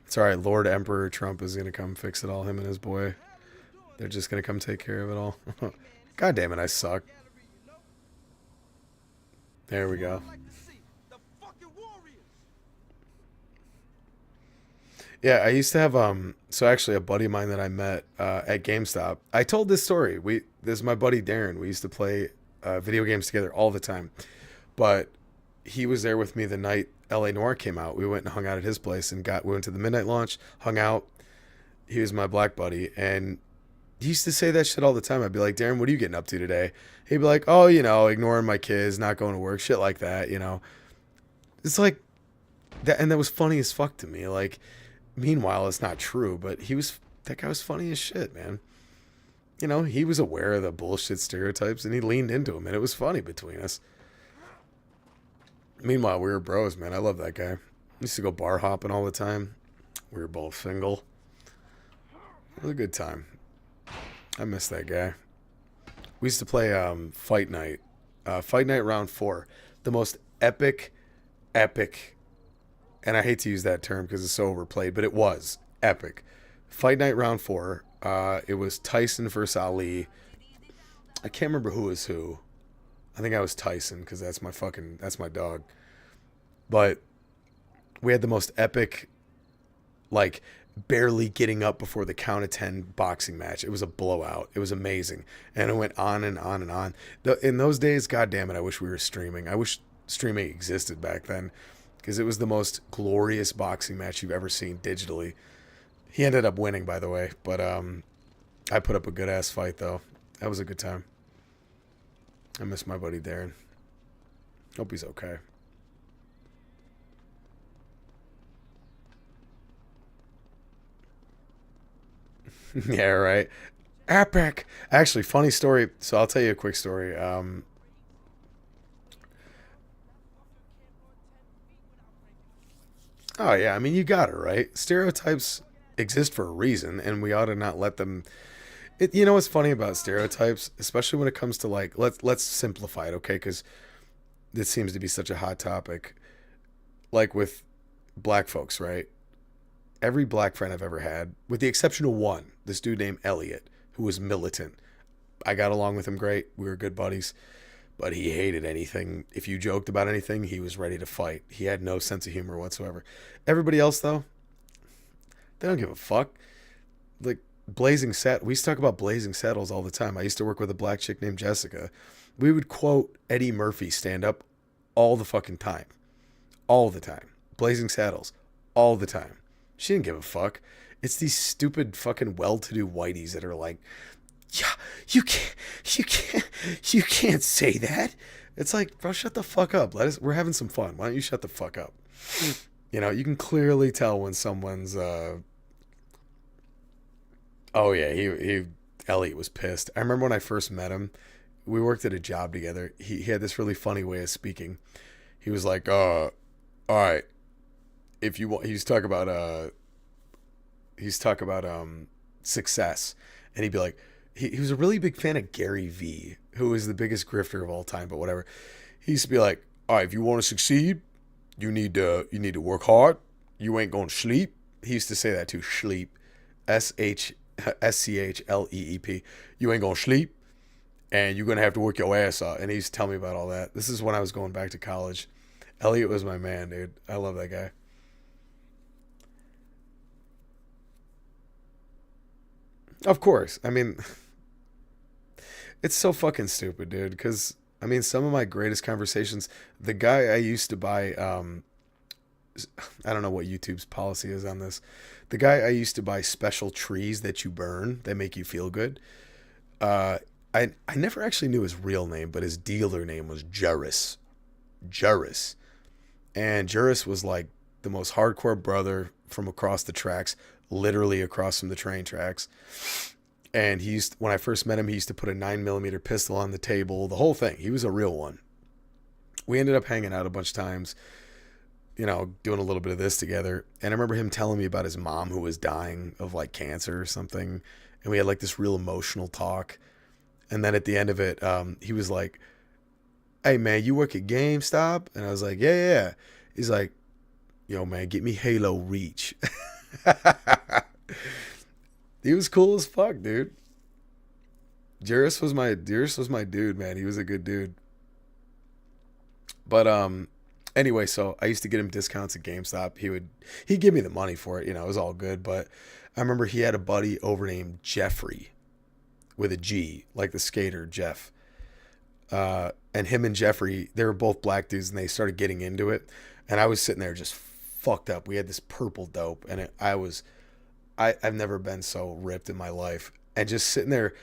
It's all right. Lord Emperor Trump is gonna come fix it all. Him and his boy. They're just gonna come take care of it all. God damn it, I suck. There we go. The fucking Warriors. Yeah, I used to have so actually a buddy of mine that I met at GameStop. I told this story. This is my buddy Darren. We used to play video games together all the time. But he was there with me the night LA Noir came out. We went and hung out at his place and we went to the midnight launch, hung out. He was my black buddy and he used to say that shit all the time. I'd be like, Darren, what are you getting up to today? He'd be like, oh, ignoring my kids, not going to work, shit like that. It's like that, and that was funny as fuck to me. Like, meanwhile, it's not true, but that guy was funny as shit, man. He was aware of the bullshit stereotypes and he leaned into them, and it was funny between us. Meanwhile, we were bros, man. I love that guy. Used to go bar hopping all the time. We were both single. It was a good time. I miss that guy. We used to play Fight Night. Fight Night Round 4. The most epic, and I hate to use that term because it's so overplayed, but it was epic. Fight Night Round 4. It was Tyson versus Ali. I can't remember who was who. I think I was Tyson because that's my dog. But we had the most epic, like, barely getting up before the count of 10 boxing match. It was a blowout. It was amazing. And it went on and on and on. In those days, God damn it, I wish we were streaming. I wish streaming existed back then because it was the most glorious boxing match you've ever seen digitally. He ended up winning, by the way, but I put up a good ass fight though. That was a good time. I miss my buddy Darren. Hope he's okay. Yeah, right. Epic. Actually, funny story. So I'll tell you a quick story. Oh yeah, I mean you got it right. Stereotypes exist for a reason, and we ought to not let them. You know what's funny about stereotypes, especially when it comes to like let's simplify it, okay? Because this seems to be such a hot topic. Like with black folks, right? Every black friend I've ever had, with the exception of one, this dude named Elliot, who was militant. I got along with him great. We were good buddies, but he hated anything. If you joked about anything, he was ready to fight. He had no sense of humor whatsoever. Everybody else, though, they don't give a fuck. Like we used to talk about Blazing Saddles all the time. I used to work with a black chick named Jessica. We would quote Eddie Murphy stand up all the fucking time. All the time. Blazing Saddles. All the time. She didn't give a fuck. It's these stupid fucking well-to-do whiteys that are like, yeah, you can't say that. It's like, bro, shut the fuck up. We're having some fun. Why don't you shut the fuck up? You can clearly tell when someone's, oh yeah, Elliot was pissed. I remember when I first met him, we worked at a job together. He had this really funny way of speaking. He was like, all right, if you want, he's talking about success, and he'd be like, he was a really big fan of Gary V, who is the biggest grifter of all time, but whatever. He used to be like, all right, if you want to succeed, you need to work hard. You ain't gonna sleep. He used to say that too, sleep, SCHLEEP. You ain't gonna sleep, and you're gonna have to work your ass off. And he used to tell me about all that. This is when I was going back to college. Elliot was my man, dude. I love that guy. Of course. I mean, it's so fucking stupid, dude. Because, I mean, some of my greatest conversations, the guy I used to buy, I don't know what YouTube's policy is on this. The guy I used to buy special trees that you burn that make you feel good. I never actually knew his real name, but his dealer name was Juris. Juris. And Juris was like the most hardcore brother from across the tracks, literally across from the train tracks. And when I first met him, he used to put a 9mm pistol on the table, the whole thing. He was a real one. We ended up hanging out a bunch of times, doing a little bit of this together. And I remember him telling me about his mom who was dying of like cancer or something. And we had like this real emotional talk. And then at the end of it, he was like, hey man, you work at GameStop? And I was like, yeah. He's like, yo, man, get me Halo Reach. He was cool as fuck, dude. Juris was my dude, man. He was a good dude. But anyway, so I used to get him discounts at GameStop. He'd give me the money for it, you know, it was all good. But I remember he had a buddy over named Jeffrey with a G, like the skater Jeff. And him and Jeffrey, they were both black dudes, and they started getting into it. And I was sitting there just fucked up. We had this purple dope, and I've never been so ripped in my life. And just sitting there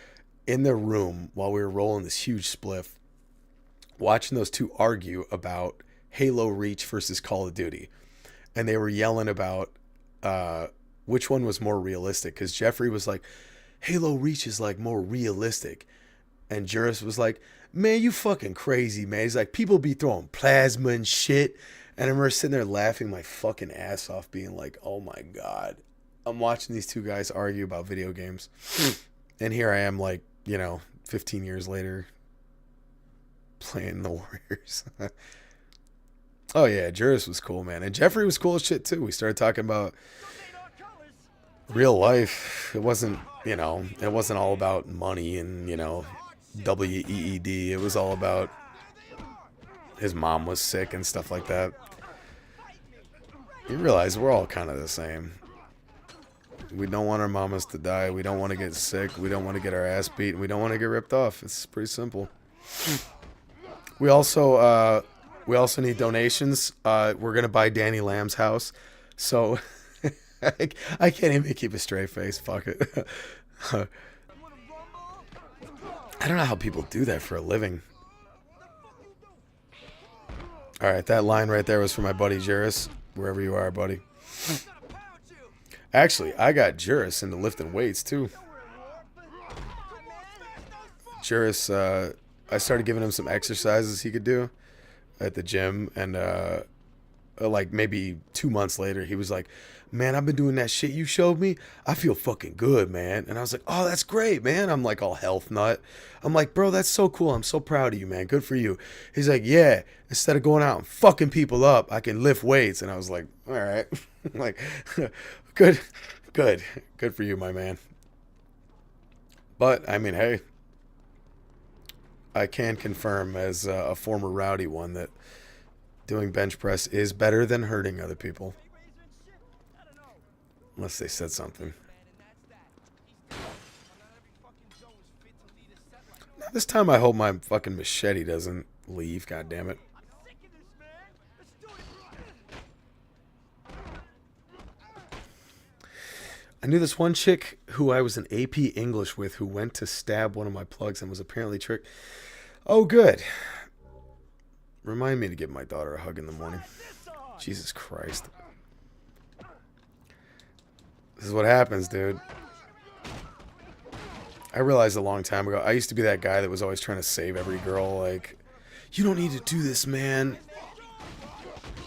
in their room while we were rolling this huge spliff, watching those two argue about Halo Reach versus Call of Duty. And they were yelling about which one was more realistic. Because Jeffrey was like, Halo Reach is like more realistic. And Juris was like, man, you fucking crazy, man. He's like, people be throwing plasma and shit. And I remember sitting there laughing my fucking ass off, being like, oh my God. I'm watching these two guys argue about video games. And here I am, like, you know, 15 years later, playing the Warriors. Oh yeah, Juris was cool, man. And Jeffrey was cool as shit too. We started talking about real life. It wasn't, you know, it wasn't all about money and, you know, WEED. It was all about his mom was sick and stuff like that. You realize we're all kind of the same. We don't want our mamas to die. We don't want to get sick. We don't want to get our ass beat. And we don't want to get ripped off. It's pretty simple. We also need donations. We're gonna buy Danny Lamb's house. So I can't even keep a straight face. Fuck it. I don't know how people do that for a living. All right, that line right there was for my buddy Juris, wherever you are, buddy. Actually, I got Juris into lifting weights too. Juris, I started giving him some exercises he could do at the gym, and like maybe 2 months later, he was like, man, I've been doing that shit you showed me. I feel fucking good, man. And I was like, oh, that's great, man. I'm like all health nut. I'm like, bro, that's so cool. I'm so proud of you, man. Good for you. He's like, yeah, instead of going out and fucking people up, I can lift weights. And I was like, all right. Like, good for you, my man. But I mean, hey, I can confirm as a former rowdy one that doing bench press is better than hurting other people. Unless they said something. Now, this time I hope my fucking machete doesn't leave, god damn it. I knew this one chick who I was in AP English with who went to stab one of my plugs and was apparently tricked. Oh, good. Remind me to give my daughter a hug in the morning. Jesus Christ. This is what happens, dude. I realized a long time ago, I used to be that guy that was always trying to save every girl. Like, you don't need to do this, man.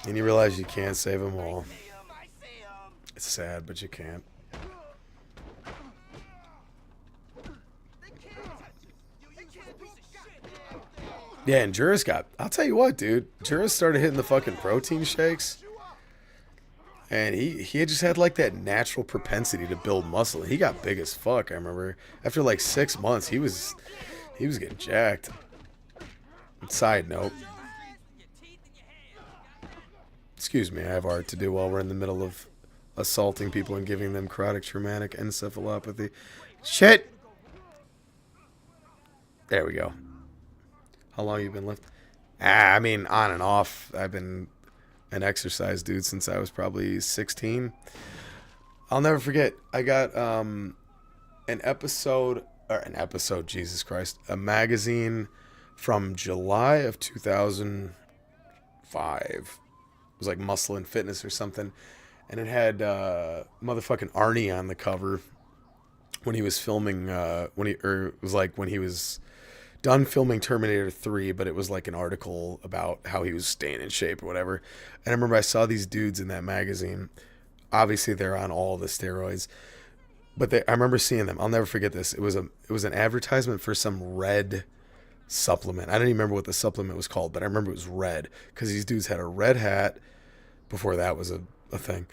And you realize you can't save them all. It's sad, but you can't. Yeah, and Juris I'll tell you what, dude. Juris started hitting the fucking protein shakes. And he just had like that natural propensity to build muscle. He got big as fuck, I remember. After like 6 months, he was getting jacked. Side note. Excuse me, I have art to do while we're in the middle of assaulting people and giving them chronic traumatic encephalopathy. Shit! There we go. How long you been lifting? I mean, on and off. I've been an exercise dude since I was probably 16. I'll never forget. I got an episode, Jesus Christ, a magazine from July of 2005. It was like Muscle and Fitness or something. And it had motherfucking Arnie on the cover when he was filming, when he was done filming Terminator 3, but it was like an article about how he was staying in shape or whatever. And I remember I saw these dudes in that magazine. Obviously, they're on all the steroids, but I remember seeing them. I'll never forget this. It was an advertisement for some red supplement. I don't even remember what the supplement was called, but I remember it was red because these dudes had a red hat, before that was a thing.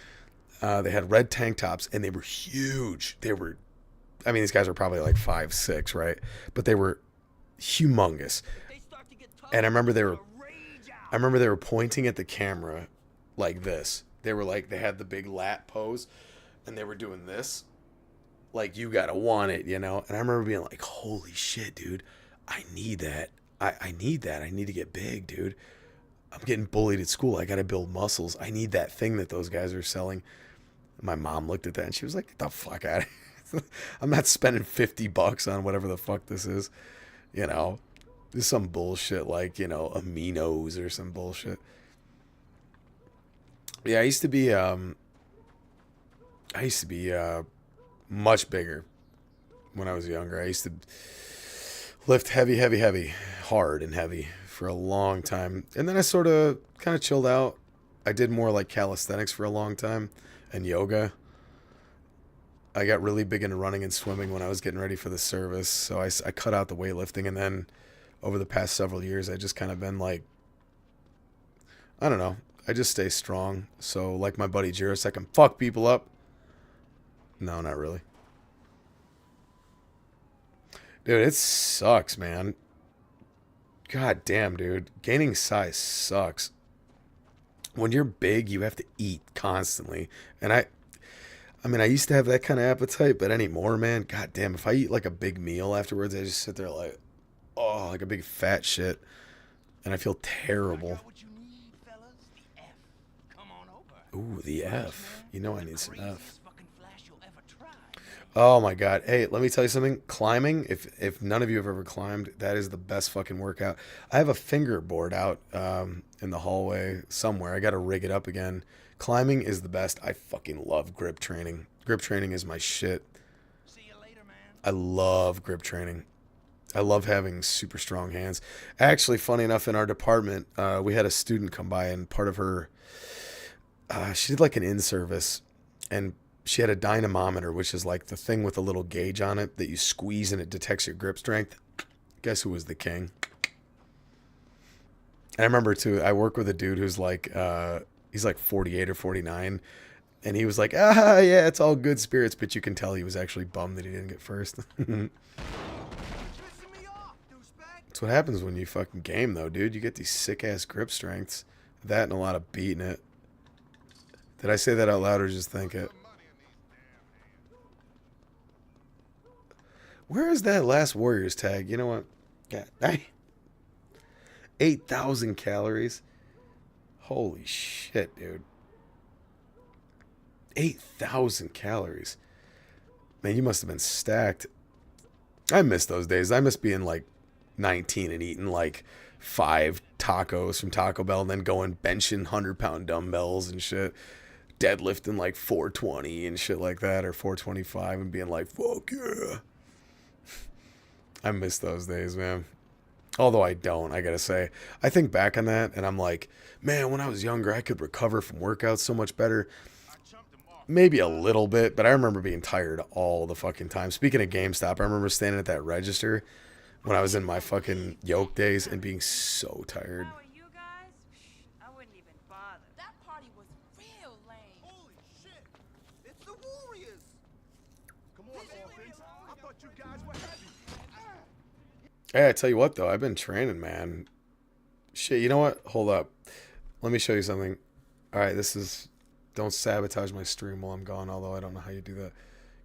They had red tank tops, and they were huge. They were, I mean, these guys were probably like 5'6", right? But they were humongous. They start to get tough. And Rage I out. remember they were pointing at the camera like this. They were like, they had the big lat pose, and they were doing this. Like, you gotta want it, you know? And I remember being like, holy shit, dude, I need that. I need that. I need to get big, dude. I'm getting bullied at school. I gotta build muscles. I need that thing that those guys are selling. My mom looked at that and she was like, get the fuck out of here. I'm not spending $50 on whatever the fuck this is. You know, this is some bullshit like, you know, aminos or some bullshit. Yeah, I used to be much bigger when I was younger. I used to lift heavy, hard and heavy for a long time. And then I sort of kind of chilled out. I did more like calisthenics for a long time and yoga. I got really big into running and swimming when I was getting ready for the service. So I cut out the weightlifting. And then over the past several years, I just kind of been like, I don't know. I just stay strong. So like my buddy Juris, I can fuck people up. No, not really. Dude, it sucks, man. God damn, dude. Gaining size sucks. When you're big, you have to eat constantly. And I mean, I used to have that kind of appetite, but anymore, man, god damn, if I eat like a big meal afterwards, I just sit there like, oh, like a big fat shit. And I feel terrible. Got what you need, fellas? The F. Come on over. Ooh, the F. You know I need some F. Craziest fucking flash you'll ever try, man. Oh my god. Hey, let me tell you something. Climbing, if none of you have ever climbed, that is the best fucking workout. I have a fingerboard out in the hallway somewhere. I got to rig it up again. Climbing is the best. I fucking love grip training. Grip training is my shit. See you later, man. I love grip training. I love having super strong hands. Actually, funny enough, in our department, we had a student come by, and part of her, she did like an in-service, and she had a dynamometer, which is like the thing with a little gauge on it that you squeeze and it detects your grip strength. Guess who was the king? And I remember too, I work with a dude who's like, he's like 48 or 49. And he was like, yeah, it's all good spirits. But you can tell he was actually bummed that he didn't get first. Pissing me off, douchebag. That's what happens when you fucking game, though, dude. You get these sick-ass grip strengths. That and a lot of beating it. Did I say that out loud or just think it? Where is that last Warriors tag? You know what? Yeah, 8,000 calories. Holy shit, dude. 8,000 calories. Man, you must have been stacked. I miss those days. I miss being like 19 and eating like 5 tacos from Taco Bell and then going benching 100-pound dumbbells and shit. Deadlifting like 420 and shit like that, or 425, and being like, fuck yeah. I miss those days, man. Although I don't, I gotta say. I think back on that and I'm like, man, when I was younger, I could recover from workouts so much better. Maybe a little bit, but I remember being tired all the fucking time. Speaking of GameStop, I remember standing at that register when I was in my fucking yoke days and being so tired. How are you guys? I wouldn't even bother. That party was real lame. Holy shit! It's the Warriors! Come on, orphans. I thought you guys were heavy. Hey, I tell you what, though, I've been training, man. Shit, you know what? Hold up. Let me show you something. All right, this is... Don't sabotage my stream while I'm gone, although I don't know how you do that.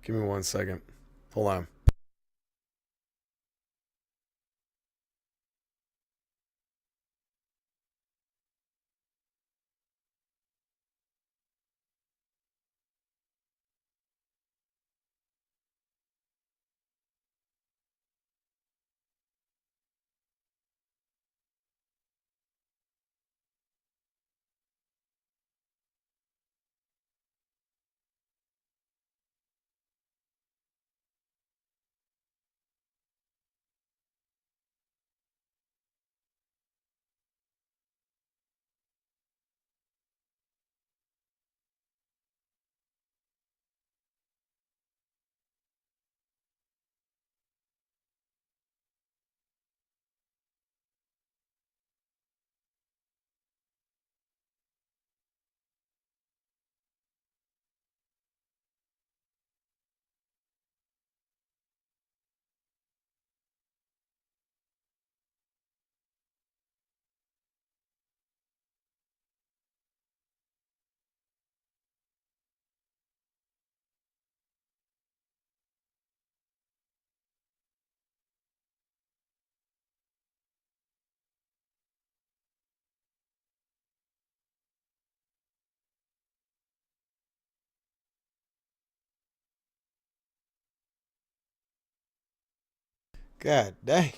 Give me 1 second. Hold on. God dang.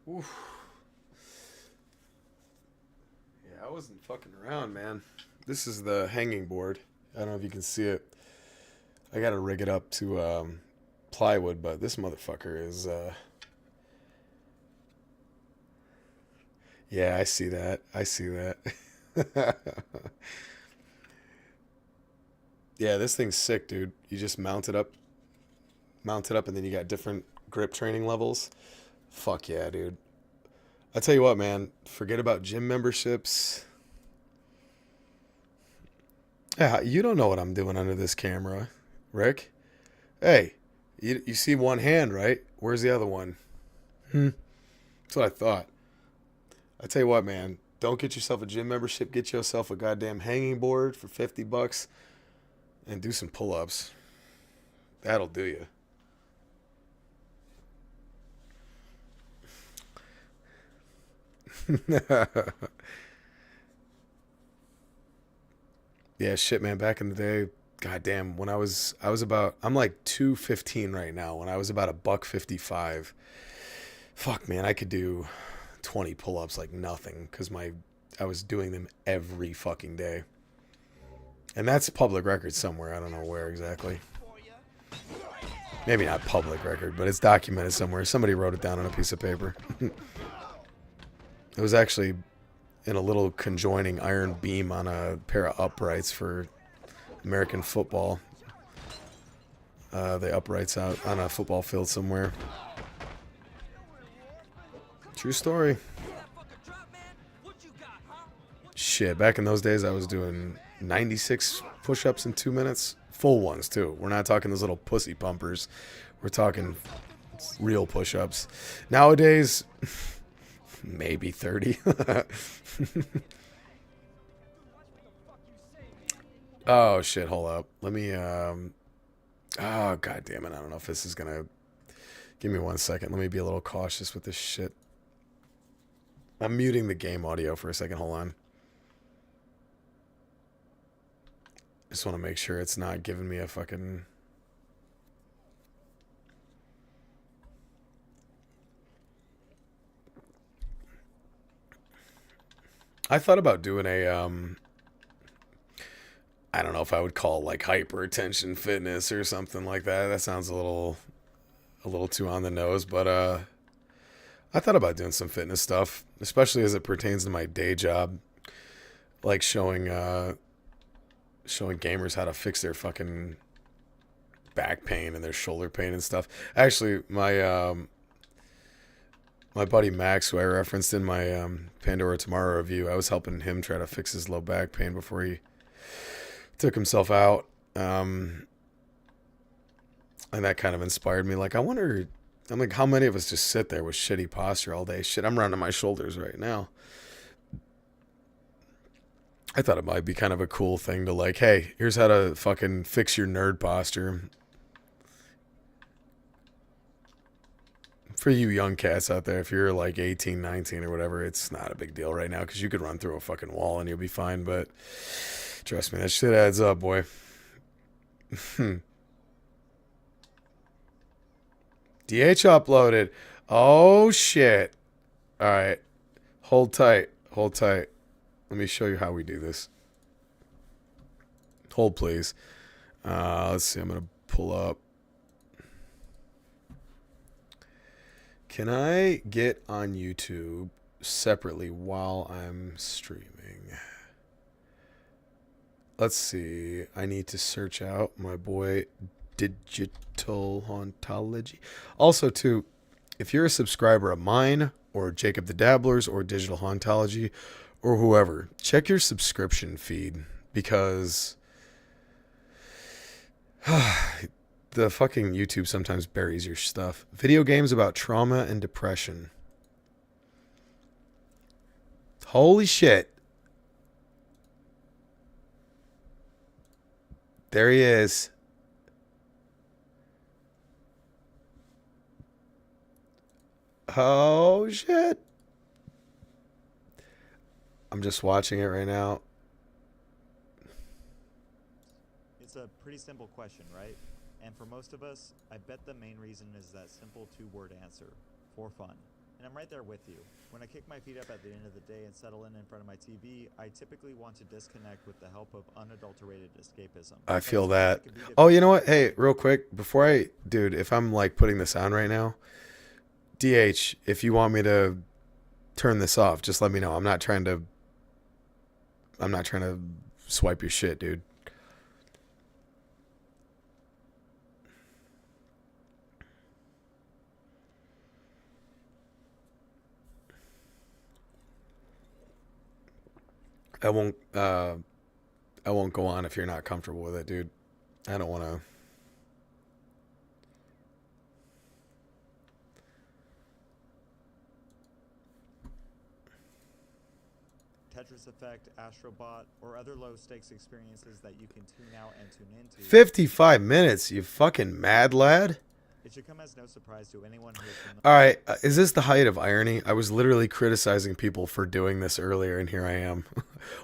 Oof. Yeah, I wasn't fucking around, man. This is the hanging board. I don't know if you can see it. I gotta rig it up to plywood, but this motherfucker is yeah, I see that. I see that. Yeah, this thing's sick, dude. You just mount it up, and then you got different grip training levels. Fuck yeah, dude. I tell you what, man. Forget about gym memberships. Yeah, you don't know what I'm doing under this camera, Rick. Hey, you see one hand, right? Where's the other one? That's what I thought. I tell you what, man. Don't get yourself a gym membership. Get yourself a goddamn hanging board for $50 and do some pull-ups. That'll do you. Yeah, shit, man. Back in the day, goddamn, when I'm like 215 right now. When I was about a buck 55, fuck, man, I could do 20 pull-ups like nothing because I was doing them every fucking day. And that's public record somewhere. I don't know where exactly. Maybe not public record, but it's documented somewhere. Somebody wrote it down on a piece of paper. It was actually in a little conjoining iron beam on a pair of uprights for American football. The uprights out on a football field somewhere. True story. Shit, back in those days I was doing 96 push-ups in 2 minutes. Full ones, too. We're not talking those little pussy pumpers. We're talking real push-ups. Nowadays, maybe 30. Oh, shit, hold up. Let me, oh, god damn it. I don't know if this is gonna... Give me 1 second. Let me be a little cautious with this shit. I'm muting the game audio for a second. Hold on. Just want to make sure it's not giving me a fucking... I thought about doing a, I don't know if I would call it like hypertension fitness or something like that. That sounds a little too on the nose, but I thought about doing some fitness stuff, especially as it pertains to my day job, like showing gamers how to fix their fucking back pain and their shoulder pain and stuff. Actually, my buddy Max, who I referenced in my Pandora Tomorrow review, I was helping him try to fix his low back pain before he took himself out. And that kind of inspired me. Like, I'm like, how many of us just sit there with shitty posture all day? Shit, I'm rounding my shoulders right now. I thought it might be kind of a cool thing to like, hey, here's how to fucking fix your nerd posture. For you young cats out there, if you're like 18, 19 or whatever, it's not a big deal right now because you could run through a fucking wall and you'll be fine. But trust me, that shit adds up, boy. DH uploaded. Oh, shit. All right. Hold tight. Hold tight. Let me show you how we do this. Hold, please. Let's see. I'm going to pull up. Can I get on YouTube separately while I'm streaming? Let's see. I need to search out my boy Digital Hauntology. Also, too, if you're a subscriber of mine or Jacob the Dabblers or Digital Hauntology or whoever, check your subscription feed because the fucking YouTube sometimes buries your stuff. Video games about trauma and depression. Holy shit. There he is. Oh, shit. I'm just watching it right now. It's a pretty simple question, right? And for most of us, I bet the main reason is that simple two-word answer: for fun. And I'm right there with you. When I kick my feet up at the end of the day and settle in front of my TV, I typically want to disconnect with the help of unadulterated escapism. I Like feel something that. could be Oh, you know what? Hey, real quick, before dude, if I'm like putting this on right now, DH, if you want me to turn this off, just let me know. I'm not trying to swipe your shit, dude. I won't go on if you're not comfortable with it, dude. I don't want to. Tetris Effect, Astrobot, or other low-stakes experiences that you can tune out and tune into. 55 minutes, you fucking mad lad. It should come as no surprise to anyone who is familiar. All right, is this the height of irony? I was literally criticizing people for doing this earlier, and here I am,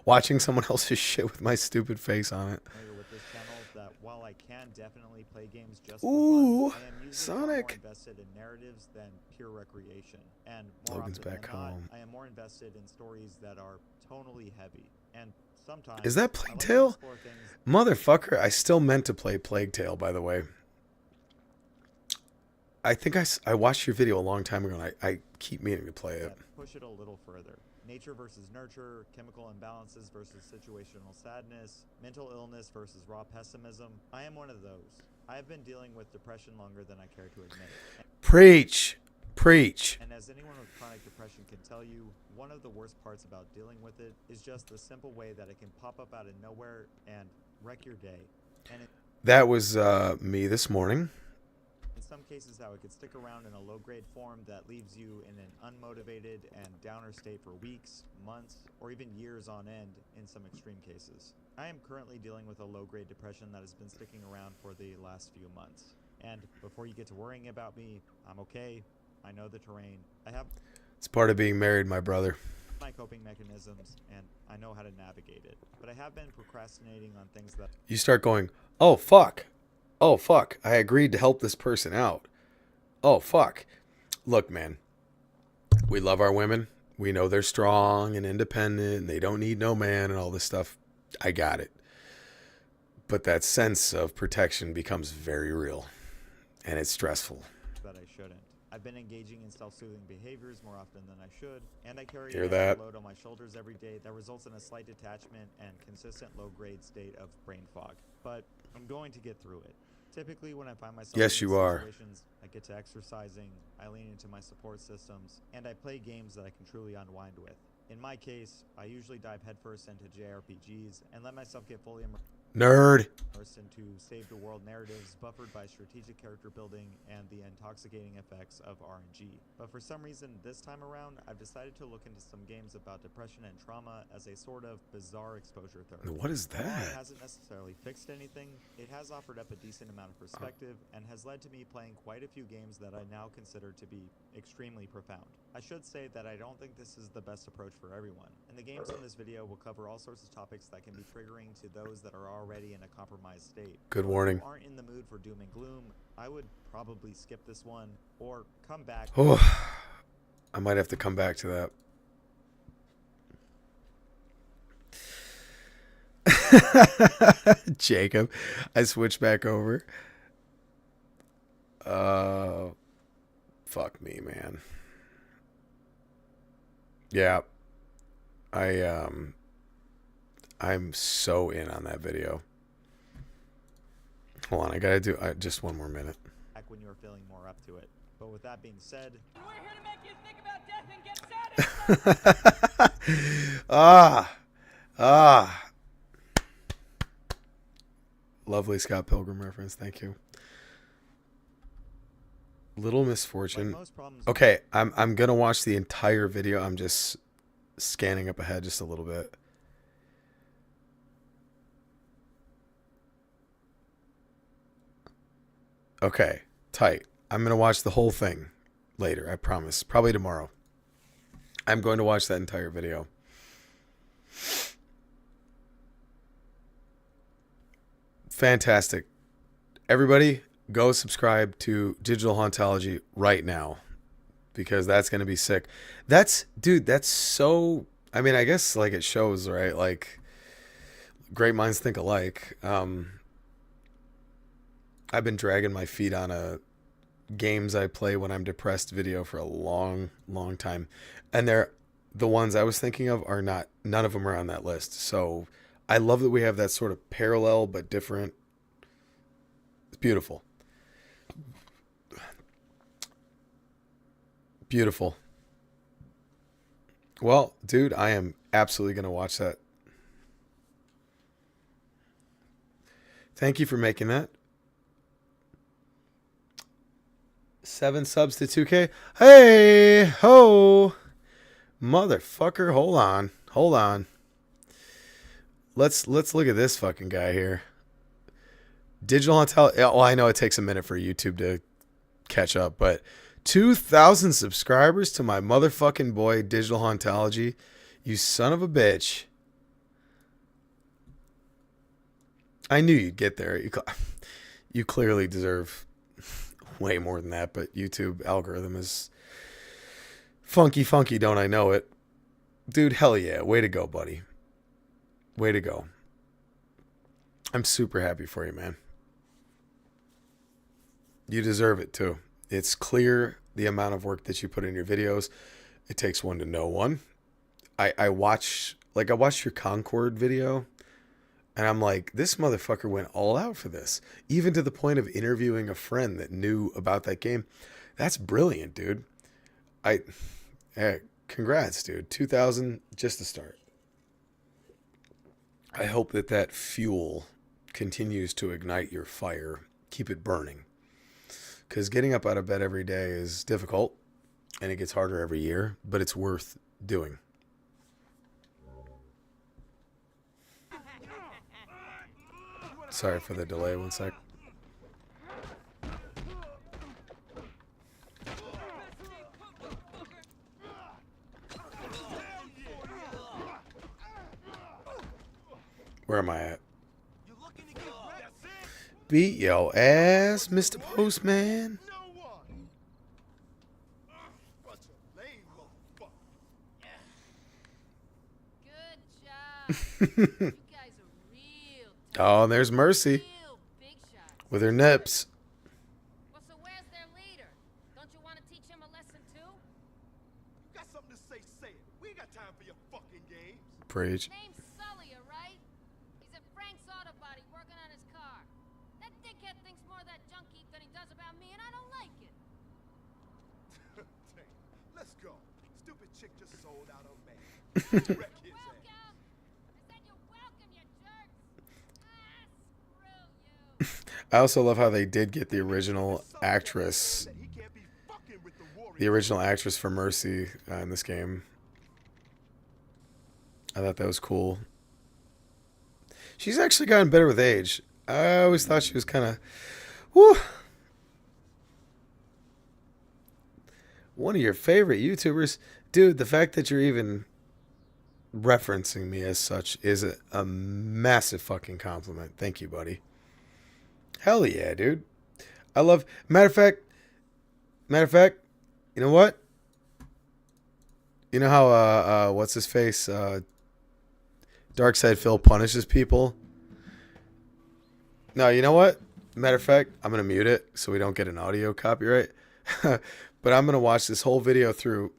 watching someone else's shit with my stupid face on it. With this channel, that while I can definitely play games just Ooh, for fun, I am usually far more Sonic. invested in narratives than pure recreation. And more Logan's often back than not, home. I am more invested in stories that are tonally heavy. And sometimes Is that I Plague like to Tale? explore things. Motherfucker, I still meant to play Plague Tale, by the way. I think I watched your video a long time ago, and I keep meaning to play it. Push it a little further. Nature versus nurture, chemical imbalances versus situational sadness, mental illness versus raw pessimism. I am one of those. I have been dealing with depression longer than I care to admit. Preach. Preach. And as anyone with chronic depression can tell you, one of the worst parts about dealing with it is just the simple way that it can pop up out of nowhere and wreck your day. And That was me this morning. in some cases, how it could stick around in a low-grade form that leaves you in an unmotivated and downer state for weeks, months, or even years on end in some extreme cases. I am currently dealing with a low-grade depression that has been sticking around for the last few months. And before you get to worrying about me, I'm okay. I know the terrain. I have It's part of being married, my brother. my coping mechanisms, and I know how to navigate it. But I have been procrastinating on things that You start going, oh, fuck. Oh, fuck. I agreed to help this person out. Oh, fuck. Look, man. We love our women. We know they're strong and independent, and they don't need no man and all this stuff. I got it. But that sense of protection becomes very real, and it's stressful. I shouldn't. I've been engaging in self-soothing behaviors more often than I should, and I carry Hear a that? load on my shoulders every day that results in a slight detachment and consistent low-grade state of brain fog. But I'm going to get through it. Typically, when I find myself Yes, in you these are. situations, I get to exercising, I lean into my support systems, and I play games that I can truly unwind with. In my case, I usually dive headfirst into JRPGs and let myself get fully Nerd. immersed into save-the-world narratives buffered by strategic character building and the intoxicating effects of RNG. But for some reason, this time around, I've decided to look into some games about depression and trauma as a sort of bizarre exposure therapy. What is While it that? hasn't necessarily fixed anything, it has offered up a decent amount of perspective and has led to me playing quite a few games that I now consider to be extremely profound. I should say that I don't think this is the best approach for everyone, and the games in this video will cover all sorts of topics that can be triggering to those that are already in a compromised state. Good So warning. If you aren't in the mood for doom and gloom, I would probably skip this one or come back. Oh, I might have to come back to that. Jacob, I switched back over. Fuck me, man. Yeah. I'm so in on that video. Hold on, I gotta do just one more minute. Back when you're feeling more up to it. But with that being said, We're here to make you think about death and get satisfied. Lovely Scott Pilgrim reference, thank you. Little Misfortune. like most problems, Okay, I'm gonna watch the entire video. I'm just scanning up ahead just a little bit. Okay, tight. I'm gonna watch the whole thing later, I promise. Probably tomorrow. I'm going to watch that entire video. Fantastic. Everybody, go subscribe to Digital Hauntology right now, because that's going to be sick. That's so, I mean, I guess like it shows, right? Like great minds think alike. I've been dragging my feet on a games I play when I'm depressed video for a long, long time. And the ones I was thinking of are not, none of them are on that list. So I love that we have that sort of parallel but different. It's beautiful. Beautiful. Well, dude, I am absolutely going to watch that. Thank you for making that. 7 subs to 2K. Hey, ho. Motherfucker, hold on. Let's look at this fucking guy here. Digital Hauntology. Well, I know it takes a minute for YouTube to catch up, but 2,000 subscribers to my motherfucking boy Digital Hauntology. You son of a bitch. I knew you'd get there. You clearly deserve way more than that, but YouTube algorithm is funky, don't I know it? Dude, hell yeah. Way to go, buddy. Way to go. I'm super happy for you, man. You deserve it too. It's clear the amount of work that you put in your videos. It takes one to know one. I watched your Concord video, and I'm like, this motherfucker went all out for this. Even to the point of interviewing a friend that knew about that game. That's brilliant, dude. Congrats, dude. 2,000, just to start. I hope that fuel continues to ignite your fire. Keep it burning. Because getting up out of bed every day is difficult, and it gets harder every year, but it's worth doing. Sorry for the delay, 1 sec. Where am I at? Beat your ass, Mr. Postman. Good job. You guys are real. Oh, and there's Mercy Real big shots. with her nips. Well, so where's their leader? Don't you want to teach him a lesson too? You got something to say, say it. We ain't got time for your fucking games. Preach. Name's Sully, right? He's at Frank's Auto Body working on his car. That dickhead thinks more of that junk heap than he does about me, and I don't like it. Damn. Let's go. Stupid chick just sold out her man. Wreck his ass. Welcome. I said you're welcome, you jerks. Ah, screw you. I also love how they did get the original actress. He can't be fucking with the warrior. The original actress for Mercy in this game. I thought that was cool. She's actually gotten better with age. I always thought she was kind of... Whew. One of your favorite YouTubers. Dude, the fact that you're even referencing me as such is a massive fucking compliment. Thank you, buddy. Hell yeah, dude. I love... Matter of fact, you know what? You know how, what's his face? Darkside Phil punishes people? No, you know what? Matter of fact, I'm going to mute it so we don't get an audio copyright. But I'm going to watch this whole video through,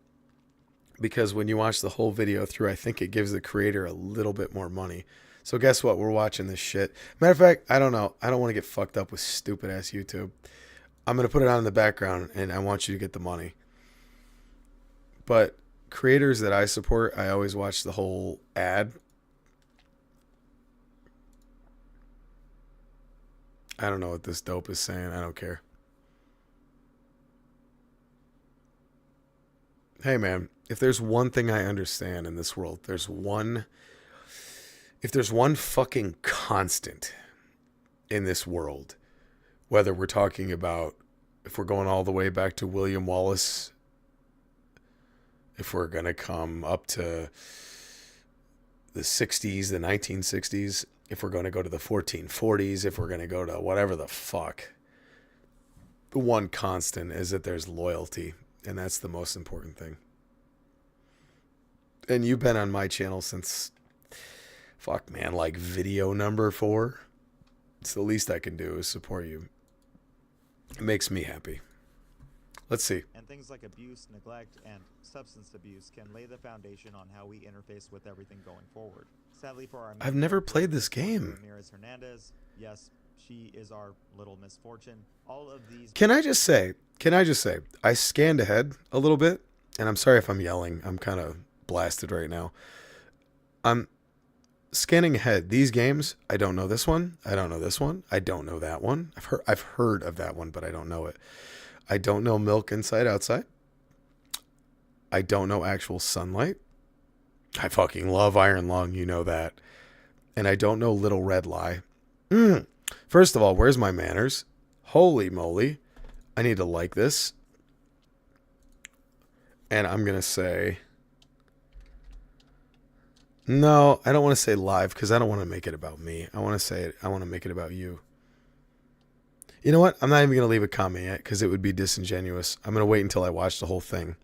because when you watch the whole video through, I think it gives the creator a little bit more money. So guess what? We're watching this shit. Matter of fact, I don't know. I don't want to get fucked up with stupid ass YouTube. I'm going to put it on in the background, and I want you to get the money. But creators that I support, I always watch the whole ad. I don't know what this dope is saying. I don't care. Hey, man, if there's one thing I understand in this world, if there's one fucking constant in this world, whether we're talking about, if we're going all the way back to William Wallace, if we're going to come up to the 60s, the 1960s, if we're going to go to the 1440s, if we're going to go to whatever the fuck, the one constant is that there's loyalty, and that's the most important thing. And you've been on my channel since, fuck man, like video number 4. It's the least I can do is support you. It makes me happy. Let's see. And things like abuse, neglect, and substance abuse can lay the foundation on how we interface with everything going forward. Sadly for our I've never played this game. Ramirez Hernandez, yes, she is our little misfortune. All of these. Can I just say, I scanned ahead a little bit, and I'm sorry if I'm yelling. I'm kind of blasted right now. I'm scanning ahead. These games, I don't know this one. I don't know this one. I don't know that one. I've heard of that one, but I don't know it. I don't know Milk Inside Outside. I don't know Actual Sunlight. I fucking love Iron Lung, you know that. And I don't know Little Red Lie. First of all, where's my manners? Holy moly. I need to like this. And I'm going to say... No, I don't want to say live because I don't want to make it about me. I want to make it about you. You know what? I'm not even going to leave a comment yet because it would be disingenuous. I'm going to wait until I watch the whole thing.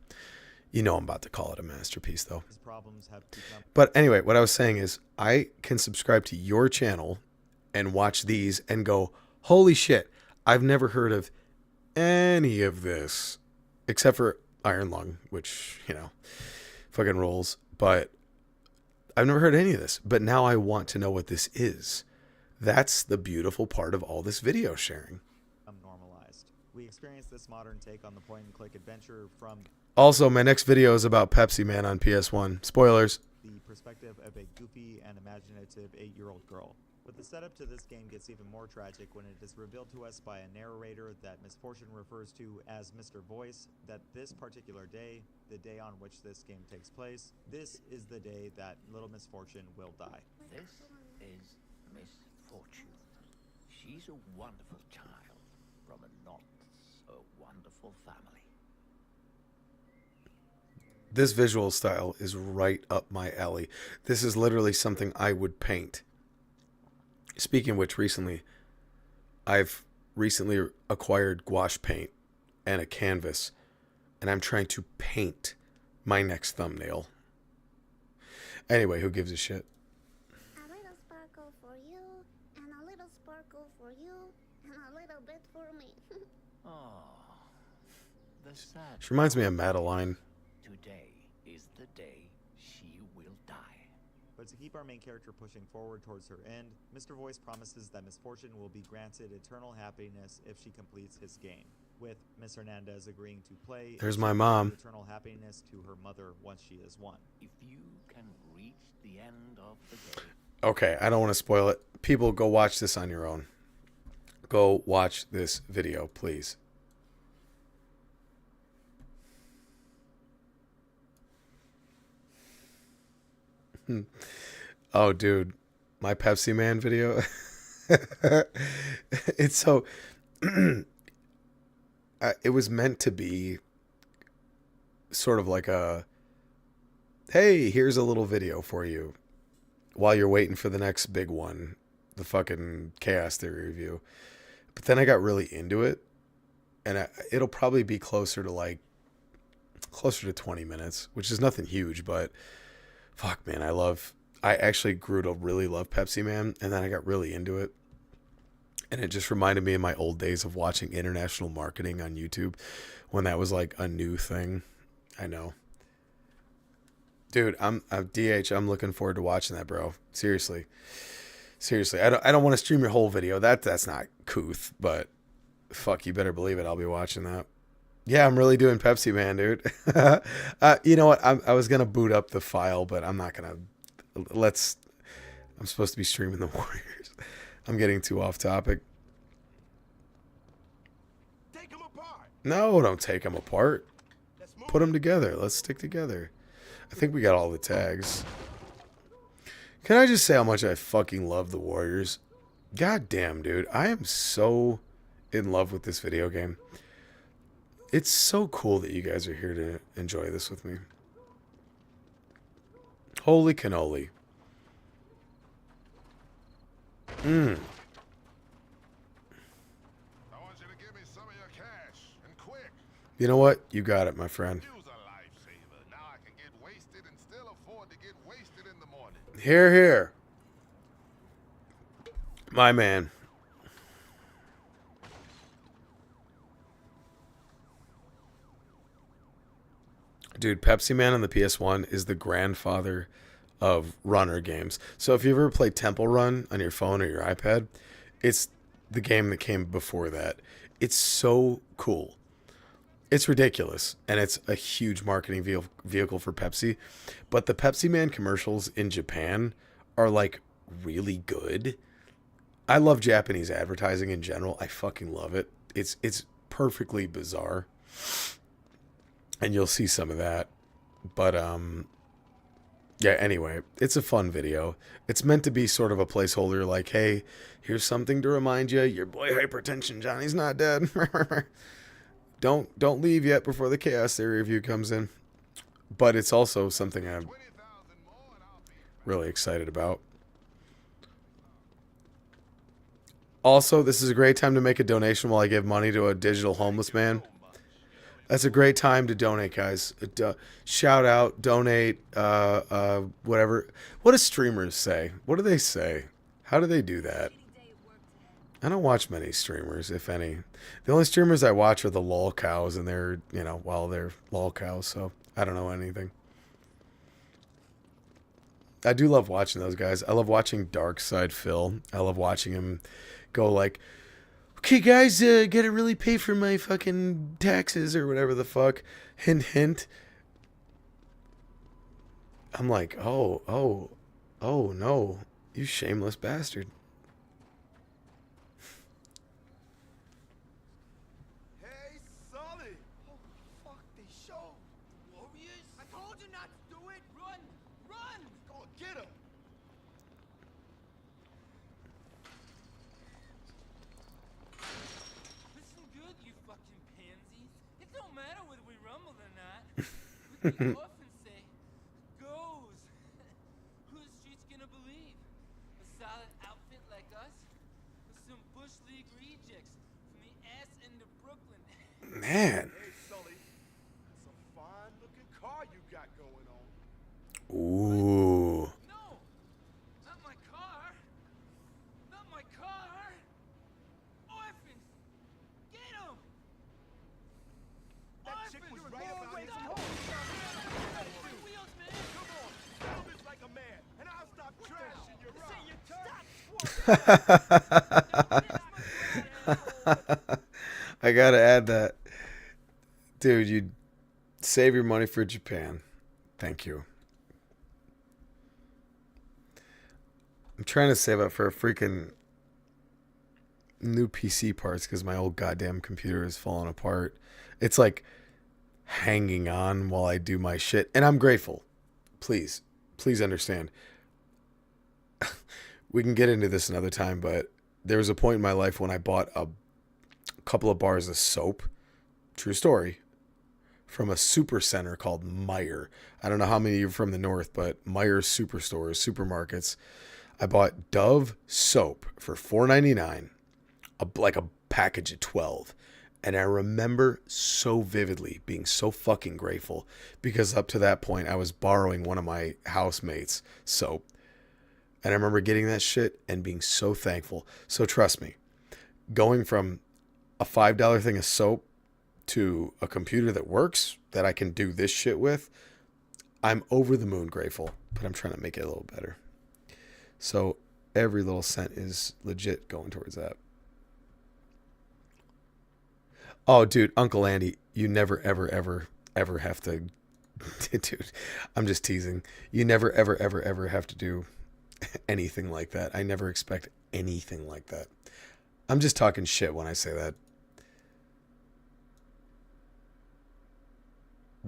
You know I'm about to call it a masterpiece, though. But anyway, what I was saying is I can subscribe to your channel and watch these and go, holy shit, I've never heard of any of this except for Iron Lung, which, you know, fucking rules. But I've never heard any of this. But now I want to know what this is. That's the beautiful part of all this video sharing. Normalized. We experience this modern take on the point-and-click adventure from... Also, my next video is about Pepsi Man on PS1. Spoilers. The perspective of a goofy and imaginative 8-year-old girl. But the setup to this game gets even more tragic when it is revealed to us by a narrator that Misfortune refers to as Mr. Voice, that this particular day, the day on which this game takes place, this is the day that little Misfortune will die. This is Misfortune. She's a wonderful child from a not so wonderful family. This visual style is right up my alley. This is literally something I would paint. Speaking of which, I've recently acquired gouache paint and a canvas, and I'm trying to paint my next thumbnail. Anyway, who gives a shit? A little sparkle for you, and a little sparkle for you, and a little bit for me. Oh, the sad. She reminds me of Madeline. Today is the day she will die. But to keep our main character pushing forward towards her end, Mr. Voice promises that Misfortune will be granted eternal happiness if she completes his game, with Miss Hernandez agreeing to play. There's my mom. Eternal happiness to her mother once she is won. If you can reach the end of the game. Okay, I don't want to spoil it. People, go watch this on your own. Go watch this video, please. Oh, dude, my Pepsi Man video. It's so... it was meant to be sort of like a, hey, here's a little video for you while you're waiting for the next big one, the fucking Chaos Theory review. But then I got really into it, and it'll probably be closer to 20 minutes, which is nothing huge, but fuck, man, I actually grew to really love Pepsi Man, and then I got really into it. And it just reminded me of my old days of watching international marketing on YouTube when that was like a new thing. I know. Dude, I'm DH. I'm looking forward to watching that, bro. Seriously. I don't want to stream your whole video. That's not couth, but fuck, you better believe it. I'll be watching that. Yeah, I'm really doing Pepsi Man, dude. You know what? I was going to boot up the file, but I'm not going to. I'm supposed to be streaming the Warriors. I'm getting too off topic. Take them apart. No, don't take them apart. Put them together. Let's stick together. I think we got all the tags. Can I just say how much I fucking love the Warriors? God damn, dude. I am so in love with this video game. It's so cool that you guys are here to enjoy this with me. Holy cannoli. I want you to give me some of your cash. You know what? You got it, my friend. Use a lifesaver. Now I can get wasted and still afford to get wasted in the morning. Here, here. My man. Dude, Pepsi Man on the PS1 is the grandfather of runner games. So if you ever played Temple Run on your phone or your iPad, it's the game that came before that. It's so cool. It's ridiculous, and it's a huge marketing vehicle for Pepsi. But the Pepsi Man commercials in Japan are like really good. I love Japanese advertising in general. I fucking love it. It's perfectly bizarre. And you'll see some of that. But yeah, anyway, it's a fun video. It's meant to be sort of a placeholder like, hey, here's something to remind you, your boy Hypertension Johnny's not dead. Don't leave yet before the Chaos Theory review comes in. But it's also something I'm really excited about. Also, this is a great time to make a donation while I give money to a digital homeless man. That's a great time to donate, guys. Shout out, donate, whatever. What do streamers say? What do they say? How do they do that? I don't watch many streamers, if any. The only streamers I watch are the lol cows, and they're, well, they're lol cows, so I don't know anything. I do love watching those guys. I love watching Dark Side Phil. I love watching him go like, okay, guys, gotta really pay for my fucking taxes or whatever the fuck. Hint, hint. I'm like, oh, no. You shameless bastard. Hey, Sully. Oh, fuck, they showed. Warriors? I told you not to do it. Run! Run! Go and get him. Listen good, you fucking pansies. It don't matter whether we rumble or not. What the orphans say goes. Who the street's gonna believe? A solid outfit like us? Or some Bush League rejects from the ass end of Brooklyn? Man. Hey, Sully. That's a fine-looking car you got going on. Ooh. No! Not my car! Not my car! Orphans! Get 'em! That chick was right about his Stop! home. Wheels, man! Come on, settle this like a man, and I'll stop trashing your This ain't your turn! I gotta add that. Dude, you save your money for Japan. Thank you. I'm trying to save up for a freaking new PC parts because my old goddamn computer is falling apart. It's like hanging on while I do my shit. And I'm grateful. Please understand. We can get into this another time, but there was a point in my life when I bought a couple of bars of soap. True story. From a super center called Meijer. I don't know how many of you are from the north, but Meijer superstores, supermarkets. I bought Dove soap for $4.99, like a package of 12. And I remember so vividly being so fucking grateful because up to that point I was borrowing one of my housemates' soap. And I remember getting that shit and being so thankful. So trust me, going from a $5 thing of soap to a computer that works, that I can do this shit with, I'm over the moon grateful, but I'm trying to make it a little better. So every little cent is legit going towards that. Oh, dude, Uncle Andy, you never, ever, ever, ever have to... Dude, I'm just teasing. You never, ever, ever, ever have to do anything like that. I never expect anything like that. I'm just talking shit when I say that.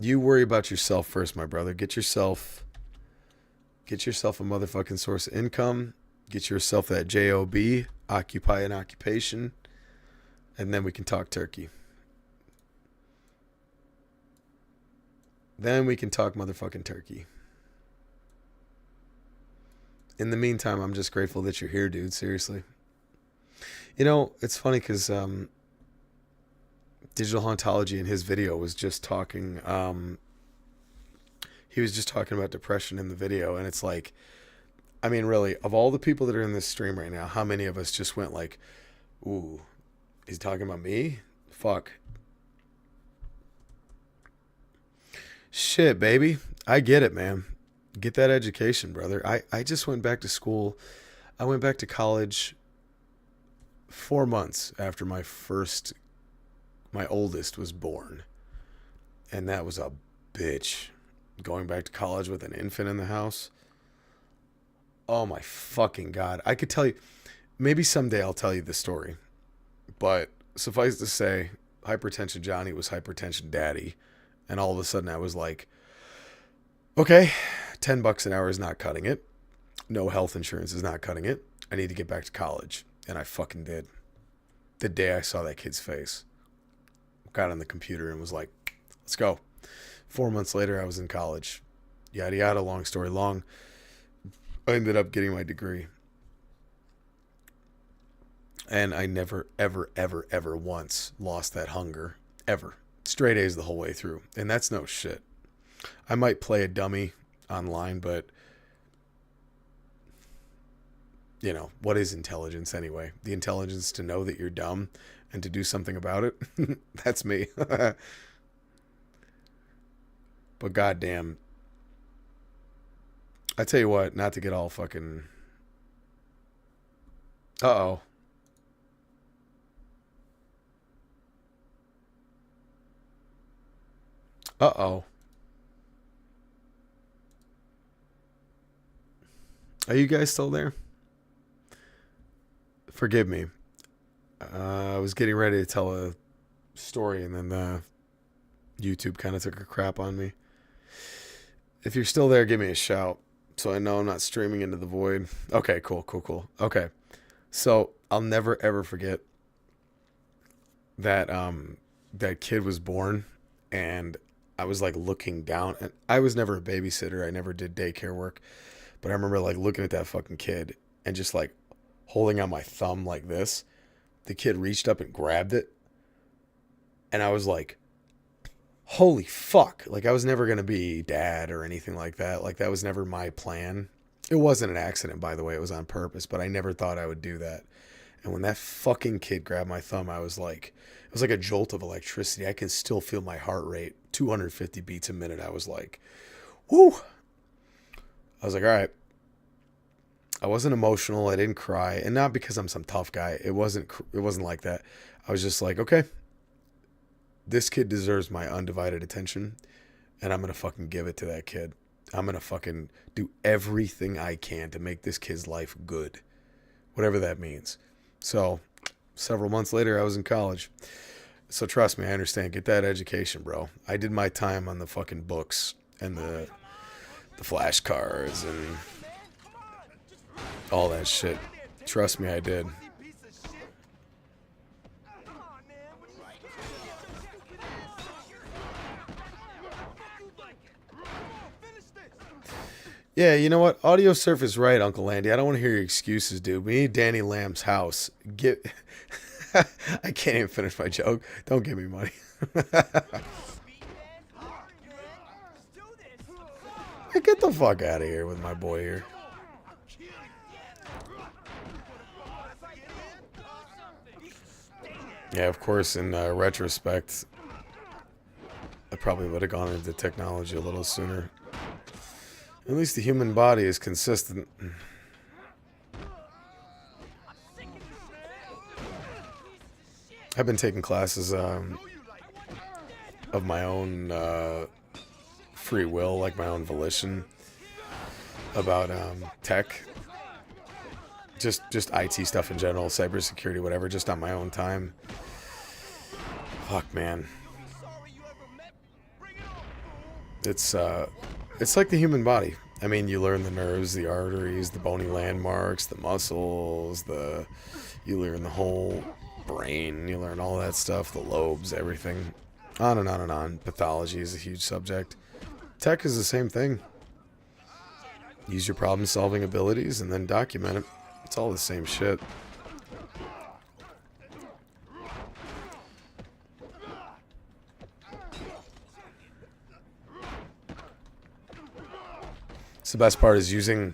You worry about yourself first, my brother. Get yourself a motherfucking source of income. Get yourself that job. Occupy an occupation. And then we can talk turkey. Then we can talk motherfucking turkey. In the meantime, I'm just grateful that you're here, dude. Seriously. You know, it's funny because Digital Hauntology in his video was just talking. He was just talking about depression in the video, and it's like, I mean, really, of all the people that are in this stream right now, how many of us just went like, "Ooh, he's talking about me? Fuck." Shit, baby. I get it, man. Get that education, brother. I just went back to school. I went back to college 4 months after my oldest was born. And that was a bitch. Going back to college with an infant in the house. Oh my fucking God. I could tell you, maybe someday I'll tell you the story. But suffice to say, Hypertension Johnny was Hypertension Daddy. And all of a sudden I was like, okay, $10 an hour is not cutting it. No health insurance is not cutting it. I need to get back to college. And I fucking did. The day I saw that kid's face. Got on the computer and was like, let's go. 4 months later, I was in college. Yada yada, long story long. I ended up getting my degree. And I never, ever, ever, ever once lost that hunger. Ever. Straight A's the whole way through. And that's no shit. I might play a dummy online, but you know, what is intelligence anyway? The intelligence to know that you're dumb and to do something about it? That's me. But goddamn, I tell you what, not to get all fucking... Uh-oh. Uh-oh. Are you guys still there? Forgive me. I was getting ready to tell a story and then YouTube kind of took a crap on me. If you're still there, give me a shout so I know I'm not streaming into the void. Okay, cool. Okay. So I'll never ever forget that that kid was born and I was like looking down, and I was never a babysitter. I never did daycare work, but I remember like looking at that fucking kid and just like holding out my thumb like this. The kid reached up and grabbed it. And I was like, holy fuck. Like I was never going to be dad or anything like that. Like that was never my plan. It wasn't an accident, by the way. It was on purpose, but I never thought I would do that. And when that fucking kid grabbed my thumb, I was like, it was like a jolt of electricity. I can still feel my heart rate, 250 beats a minute. I was like, whoo. I was like, all right. I wasn't emotional. I didn't cry. And not because I'm some tough guy. It wasn't like that. I was just like, okay, this kid deserves my undivided attention. And I'm going to fucking give it to that kid. I'm going to fucking do everything I can to make this kid's life good. Whatever that means. So, several months later, I was in college. So trust me, I understand. Get that education, bro. I did my time on the fucking books and the flashcards and all that shit. Trust me, I did. Yeah, you know what? Audio Surf is right, Uncle Landy. I don't want to hear your excuses, dude. We need Danny Lamb's house. I can't even finish my joke. Don't give me money. Get the fuck out of here with my boy here. Yeah, of course, in retrospect, I probably would have gone into technology a little sooner. At least the human body is consistent. I've been taking classes of my own free will, like my own volition, about tech. Just IT stuff in general, cybersecurity, whatever, just on my own time. Fuck, man. It's like the human body. I mean, you learn the nerves, the arteries, the bony landmarks, the muscles, you learn the whole brain, you learn all that stuff, the lobes, everything. On and on and on. Pathology is a huge subject. Tech is the same thing. Use your problem-solving abilities and then document it. It's all the same shit. It's the best part is using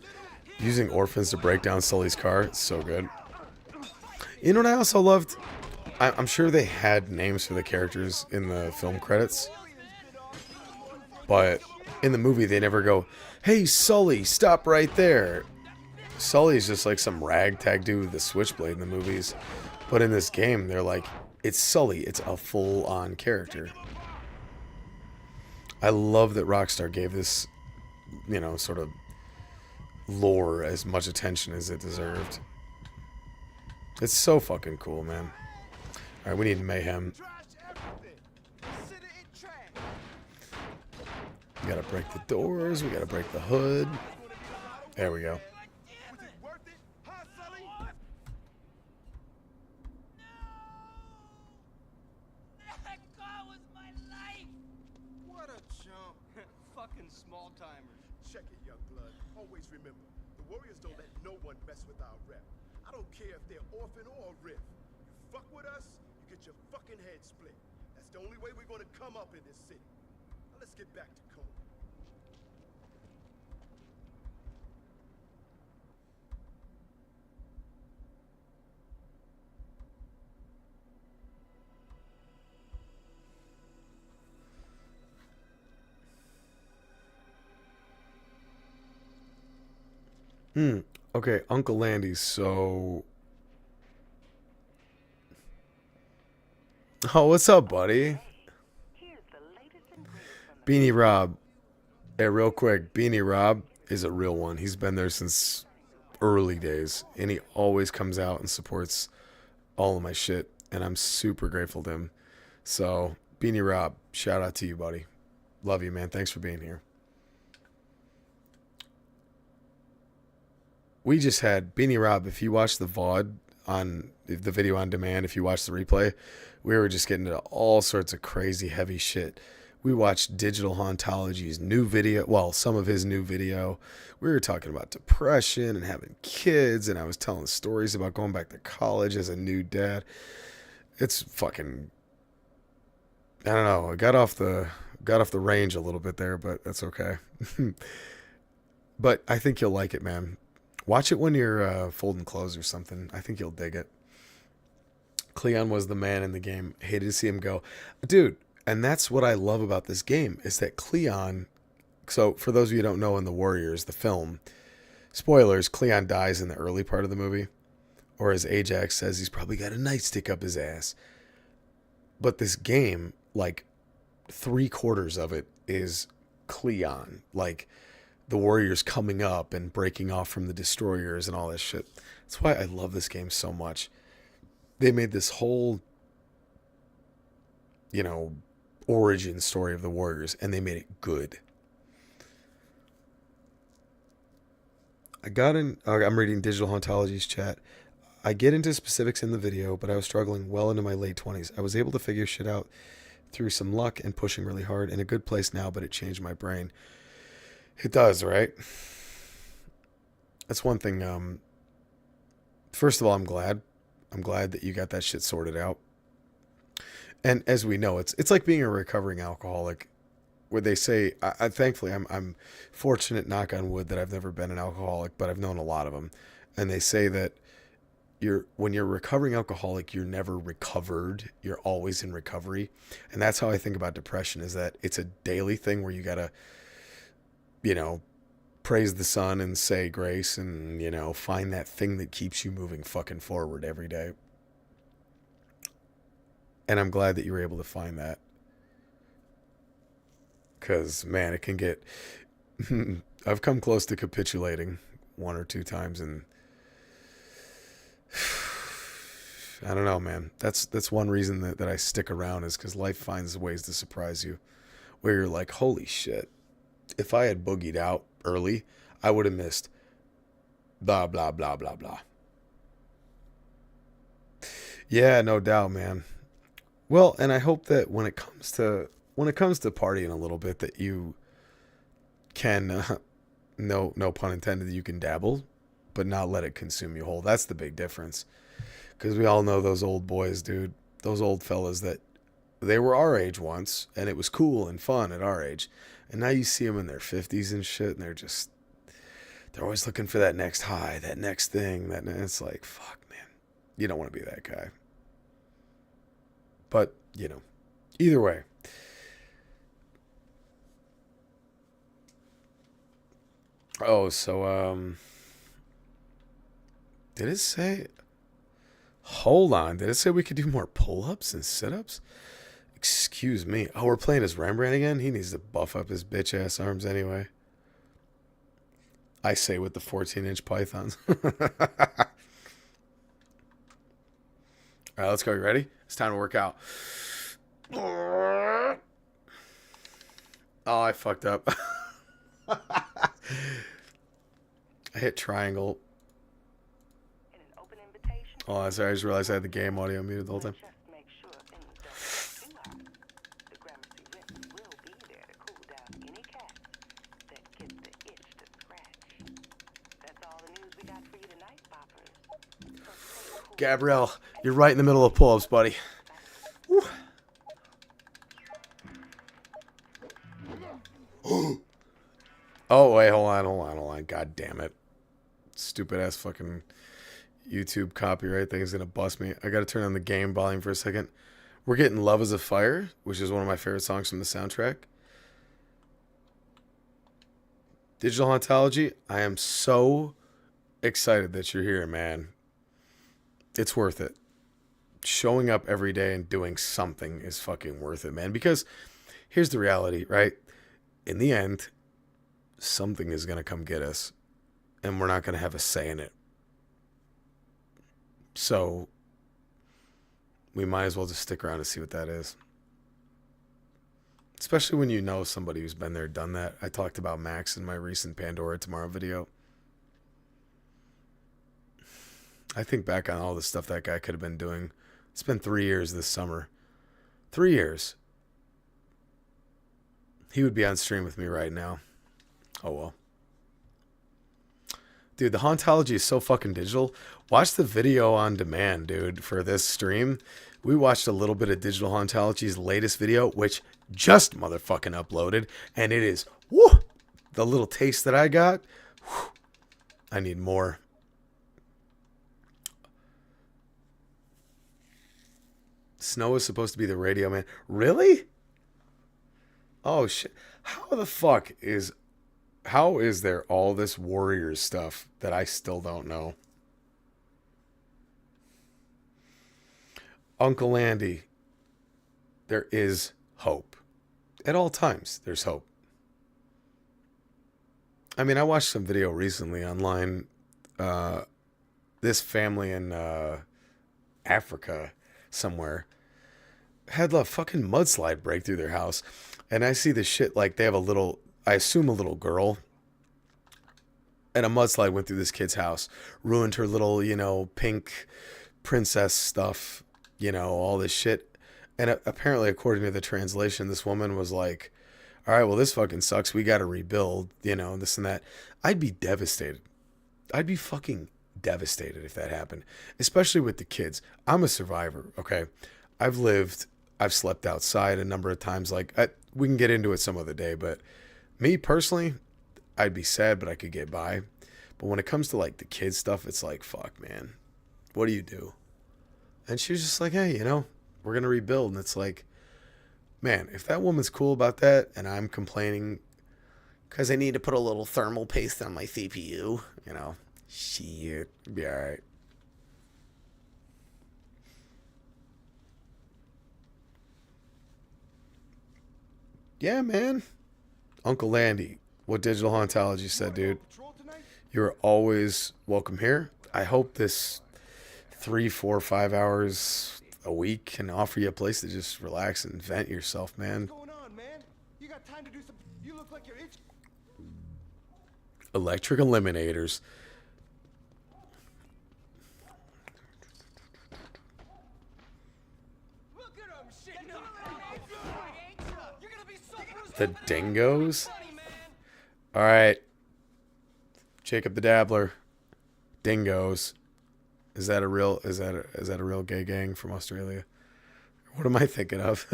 orphans to break down Sully's car. It's so good. You know what I also loved? I'm sure they had names for the characters in the film credits, but in the movie they never go, "Hey Sully, stop right there." Sully's just like some ragtag dude with a switchblade in the movies, but in this game they're like, it's Sully. It's a full-on character. I love that Rockstar gave this, sort of lore as much attention as it deserved. It's so fucking cool, man. All right, we need mayhem. We gotta break the doors. We gotta break the hood. There we go. That car was my life. What a chump. Fucking small timers. Check it, young blood. Always remember, the Warriors don't let no one mess with our rep. I don't care if they're orphan or riff. You fuck with us, you get your fucking head split. That's the only way we're gonna come up in this city. Now let's get back to Cole. Okay, Uncle Landy's so... Oh, what's up, buddy? Beanie Rob. Hey, real quick, Beanie Rob is a real one. He's been there since early days, and he always comes out and supports all of my shit, and I'm super grateful to him. So, Beanie Rob, shout out to you, buddy. Love you, man. Thanks for being here. We just had Beanie Rob. If you watch the VOD on the video on demand, if you watch the replay, we were just getting into all sorts of crazy heavy shit. We watched Digital Hauntology's new video, well, some of his new video. We were talking about depression and having kids, and I was telling stories about going back to college as a new dad. It's fucking, I don't know. I got off the range a little bit there, but that's okay. But I think you'll like it, man. Watch it when you're folding clothes or something. I think you'll dig it. Cleon was the man in the game. Hated to see him go. Dude, and that's what I love about this game, is that Cleon... So, for those of you who don't know, in The Warriors, the film, spoilers, Cleon dies in the early part of the movie. Or as Ajax says, he's probably got a nightstick up his ass. But this game, like, 3/4 of it is Cleon. Like... the Warriors coming up and breaking off from the Destroyers and all that shit. That's why I love this game so much. They made this whole, origin story of the Warriors, and they made it good. I'm reading Digital Hauntology's chat. I get into specifics in the video, but I was struggling well into my late 20s. I was able to figure shit out through some luck and pushing really hard. In a good place now, but it changed my brain. It does, right? That's one thing. First of all, I'm glad. I'm glad that you got that shit sorted out. And as we know, it's like being a recovering alcoholic, where they say, thankfully, I'm fortunate, knock on wood, that I've never been an alcoholic, but I've known a lot of them. And they say that when you're a recovering alcoholic, you're never recovered. You're always in recovery. And that's how I think about depression, is that it's a daily thing where you gotta, praise the sun and say grace and, find that thing that keeps you moving fucking forward every day. And I'm glad that you were able to find that. Because, man, it can get... I've come close to capitulating 1 or 2 times, and... I don't know, man. That's one reason that I stick around, is because life finds ways to surprise you. Where you're like, holy shit. If I had boogied out early, I would have missed blah, blah, blah, blah, blah. Yeah, no doubt, man. Well, and I hope that when it comes to partying a little bit, that you can, no pun intended, you can dabble, but not let it consume you whole. That's the big difference. Because we all know those old boys, dude. Those old fellas that they were our age once, and it was cool and fun at our age. And now you see them in their 50s and shit, and they're just... They're always looking for that next high, that next thing. It's like, fuck, man. You don't want to be that guy. But, you know, either way. Oh, so, did it say... Hold on. Did it say we could do more pull-ups and sit-ups? Excuse me. Oh, we're playing as Rembrandt again? He needs to buff up his bitch-ass arms anyway. I say with the 14-inch pythons. Alright, let's go. You ready? It's time to work out. Oh, I fucked up. I hit triangle. Oh, sorry. I just realized I had the game audio muted the whole time. Gabrielle, you're right in the middle of pull-ups, buddy. Woo. Oh, wait, hold on. God damn it. Stupid ass fucking YouTube copyright thing is going to bust me. I got to turn on the game volume for a second. We're getting Love is a Fire, which is one of my favorite songs from the soundtrack. Digital Hauntology, I am so excited that you're here, man. It's worth it. Showing up every day and doing something is fucking worth it, man. Because here's the reality, right? In the end, something is going to come get us. And we're not going to have a say in it. So, we might as well just stick around and see what that is. Especially when you know somebody who's been there, done that. I talked about Max in my recent Pandora Tomorrow video. I think back on all the stuff that guy could have been doing. It's been 3 years this summer. 3 years. He would be on stream with me right now. Oh, well. Dude, the Hauntology is so fucking digital. Watch the video on demand, dude, for this stream. We watched a little bit of Digital Hauntology's latest video, which just motherfucking uploaded. And it is, whoo, the little taste that I got. Whew, I need more. Snow is supposed to be the radio man. Really? Oh, shit. How is there all this Warriors stuff that I still don't know? Uncle Andy, there is hope. At all times, there's hope. I mean, I watched some video recently online. This family in Africa somewhere had a fucking mudslide break through their house. And I see this shit like they have I assume a little girl. And a mudslide went through this kid's house. Ruined her little, pink princess stuff. All this shit. And apparently, according to the translation, this woman was like, all right, well, this fucking sucks. We got to rebuild, this and that. I'd be devastated. I'd be fucking devastated if that happened. Especially with the kids. I'm a survivor, okay? I've slept outside a number of times. We can get into it some other day, but me personally, I'd be sad, but I could get by. But when it comes to the kids stuff, it's like, fuck, man, what do you do? And she was just like, hey, we're going to rebuild. And it's like, man, if that woman's cool about that and I'm complaining because I need to put a little thermal paste on my CPU, shit, it'd be all right. Yeah, man. Uncle Landy, what Digital Hauntology said, dude. You're always welcome here. I hope this 3, 4, 5 hours a week can offer you a place to just relax and vent yourself, man. What's going on, man? You got time to do some... You look like you're itching. Electric eliminators. Look at him, shit. No, you're gonna be so The dingoes? All right. Jacob the Dabbler. Dingoes. Is that a real gay gang from Australia? What am I thinking of?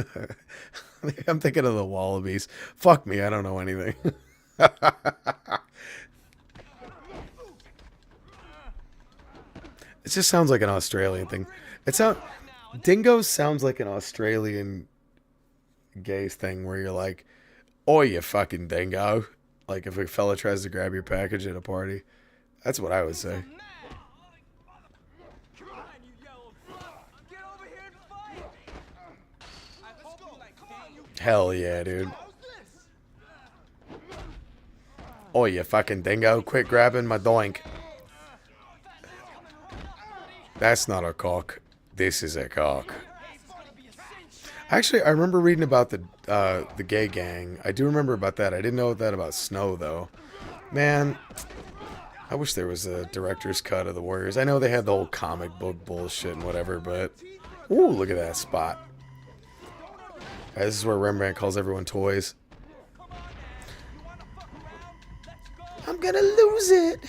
I'm thinking of the Wallabies. Fuck me, I don't know anything. just sounds like an Australian thing. Dingo sounds like an Australian gay thing where you're like, "Oh, you fucking dingo!" Like if a fella tries to grab your package at a party, that's what I would say. Come on, you yellow fuck! Get over here and fight! I hope you like game. Hell yeah, dude. Oh, you fucking dingo! Quit grabbing my doink. That's not a cock. This is a cock. Actually, I remember reading about the gay gang. I do remember about that. I didn't know that about Snow, though. Man, I wish there was a director's cut of the Warriors. I know they had the whole comic book bullshit and whatever, but... Ooh, look at that spot. This is where Rembrandt calls everyone toys. I'm gonna lose it.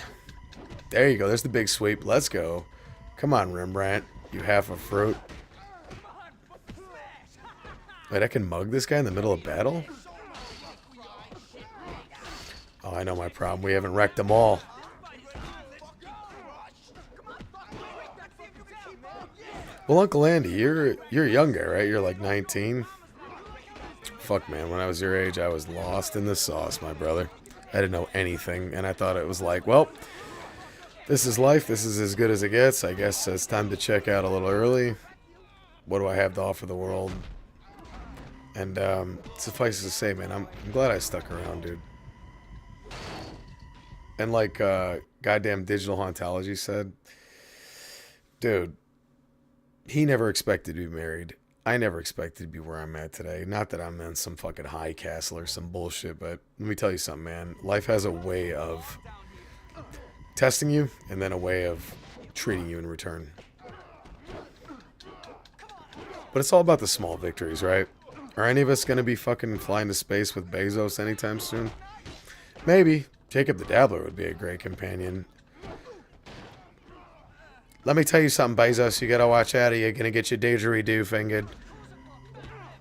There you go. There's the big sweep. Let's go. Come on, Rembrandt. You half a fruit. Wait, I can mug this guy in the middle of battle? Oh, I know my problem. We haven't wrecked them all. Well, Uncle Andy, you're a young guy, right? You're like 19. Fuck, man. When I was your age, I was lost in the sauce, my brother. I didn't know anything, and I thought it was like, well, this is life. This is as good as it gets. I guess it's time to check out a little early. What do I have to offer the world? And suffice to say, man, I'm glad I stuck around, dude. And like goddamn Digital Hauntology said, dude, he never expected to be married. I never expected to be where I'm at today. Not that I'm in some fucking high castle or some bullshit, but let me tell you something, man. Life has a way of testing you and then a way of treating you in return. But it's all about the small victories, right? Are any of us going to be fucking flying to space with Bezos anytime soon? Maybe. Jacob the Dabbler would be a great companion. Let me tell you something, Bezos. You got to watch out or you're going to get your didgeridoo fingered.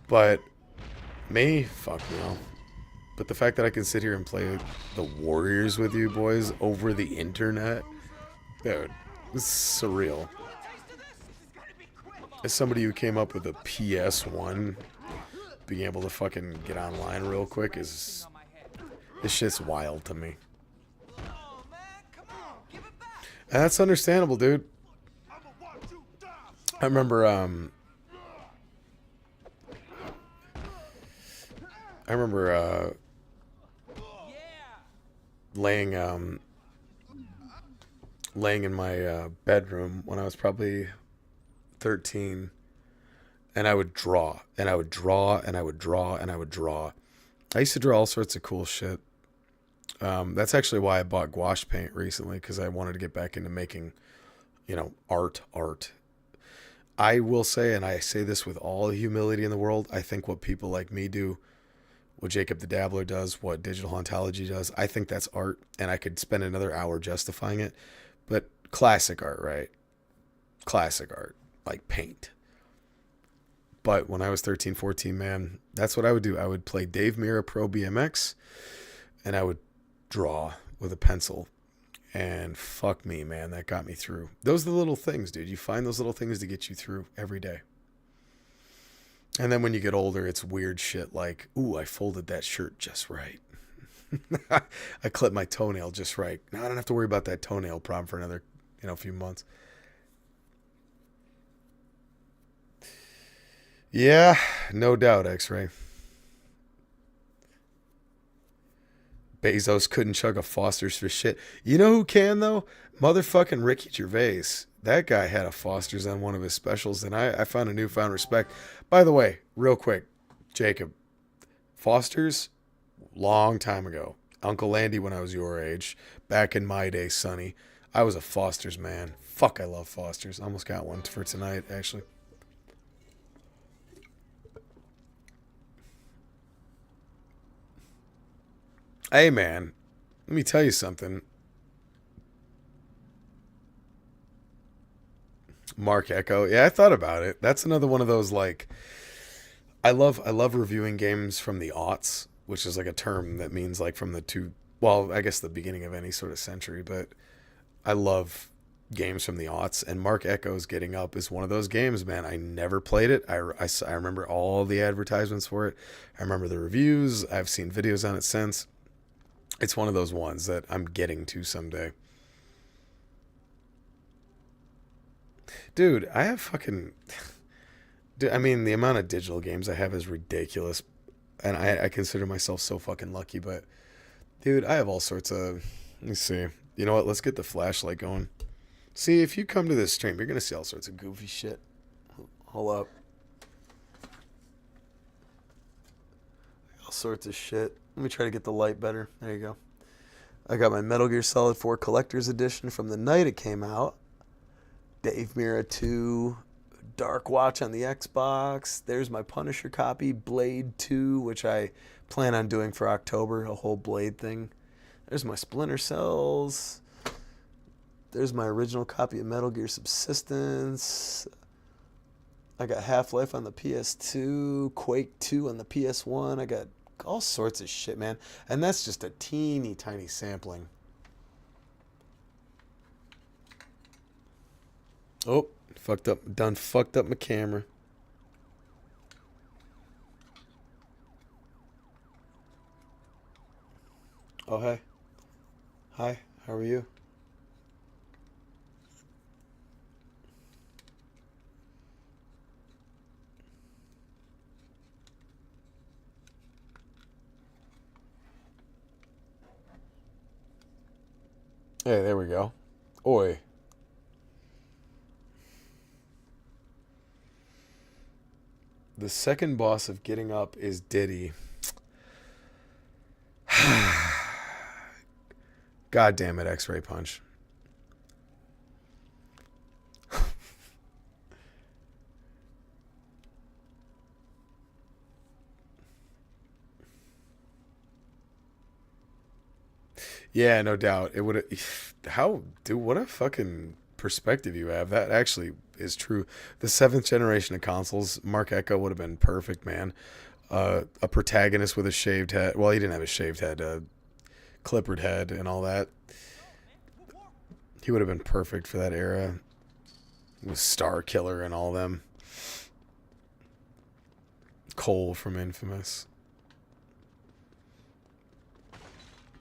But me? Fuck no. But the fact that I can sit here and play the Warriors with you boys over the internet, dude, it's surreal. As somebody who came up with a PS1, being able to fucking get online real quick is... This shit's wild to me. And that's understandable, dude. I remember, laying in my bedroom when I was probably 13, and I would draw, and I would draw, and I would draw, and I would draw. I used to draw all sorts of cool shit. That's actually why I bought gouache paint recently, because I wanted to get back into making, art. I will say, and I say this with all the humility in the world, I think what people like me do, what Jacob the Dabbler does, what Digital Hauntology does, I think that's art, and I could spend another hour justifying it. But classic art, right? Classic art, like paint. But when I was 13, 14, man, that's what I would do. I would play Dave Mirra Pro BMX, and I would draw with a pencil. And fuck me, man, that got me through. Those are the little things, dude. You find those little things to get you through every day. And then when you get older, it's weird shit like, ooh, I folded that shirt just right. I clipped my toenail just right. Now I don't have to worry about that toenail problem for another, few months. Yeah, no doubt, X-Ray. Bezos couldn't chug a Foster's for shit. You know who can, though? Motherfucking Ricky Gervais. That guy had a Foster's on one of his specials, and I found a newfound respect. By the way, real quick, Jacob, Foster's, long time ago. Uncle Andy when I was your age. Back in my day, Sonny. I was a Foster's man. Fuck, I love Foster's. I almost got one for tonight, actually. Hey, man, let me tell you something. Mark Echo. Yeah, I thought about it. That's another one of those, like, I love reviewing games from the aughts, which is like a term that means like from the I guess the beginning of any sort of century, but I love games from the aughts, and Mark Echo's Getting Up is one of those games, man. I never played it. I remember all the advertisements for it. I remember the reviews. I've seen videos on it since. It's one of those ones that I'm getting to someday. Dude, I have fucking... Dude, I mean, the amount of digital games I have is ridiculous. And I consider myself so fucking lucky, but... Dude, I have all sorts of... Let me see. You know what? Let's get the flashlight going. See, if you come to this stream, you're going to see all sorts of goofy shit. Hold up. All sorts of shit. Let me try to get the light better. There you go. I got my Metal Gear Solid 4 Collector's Edition from the night it came out. Dave Mirra 2, Dark Watch on the Xbox. There's my Punisher copy, Blade 2, which I plan on doing for October, a whole Blade thing. There's my Splinter Cells. There's my original copy of Metal Gear Subsistence. I got Half-Life on the PS2, Quake 2 on the PS1. I got all sorts of shit, man. And that's just a teeny tiny sampling. Oh, fucked up my camera. Oh, hey. Hi, how are you? Hey, there we go. Oi. The second boss of Getting Up is Diddy. God damn it, X-Ray Punch. Yeah, no doubt. It would have... How... Dude, what a fucking perspective you have. That actually is true. The 7th generation of consoles, Mark Echo would have been perfect, man. A protagonist with a shaved head. Well, he didn't have a shaved head. A clippered head and all that. He would have been perfect for that era. With Star Killer and all them. Cole from Infamous.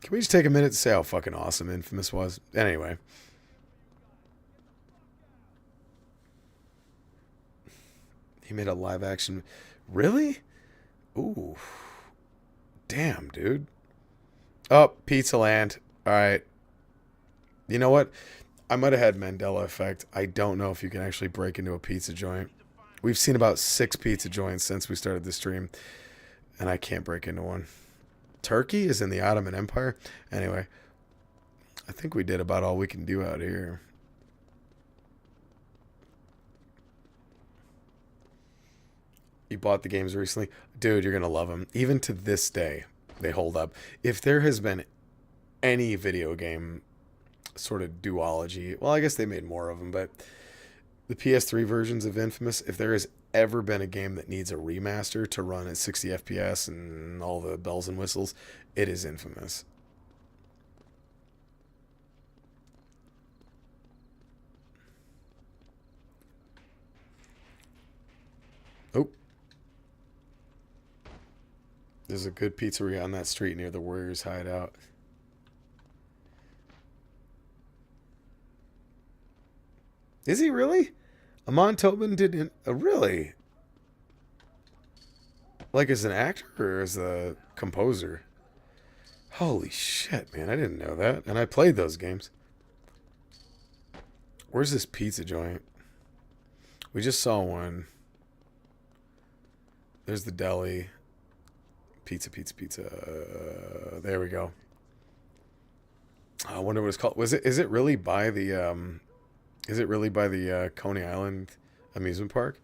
Can we just take a minute to say how fucking awesome Infamous was? Anyway. He made a live action... Really? Ooh. Damn, dude. Oh, Pizza Land. Alright. You know what? I might have had Mandela effect. I don't know if you can actually break into a pizza joint. We've seen about 6 pizza joints since we started the stream. And I can't break into one. Turkey is in the Ottoman Empire. Anyway, I think we did about all we can do out here. You bought the games recently? Dude, you're going to love them. Even to this day, they hold up. If there has been any video game sort of duology, well, I guess they made more of them, but the PS3 versions of Infamous, if there has ever been a game that needs a remaster to run at 60 FPS and all the bells and whistles, it is Infamous. Oh. There's a good pizzeria on that street near the Warriors hideout. Is he really? Amon Tobin didn't... really? Like as an actor or as a composer? Holy shit, man. I didn't know that. And I played those games. Where's this pizza joint? We just saw one. There's the deli. Pizza. There we go. I wonder what it's called. Is it really by the Coney Island amusement park?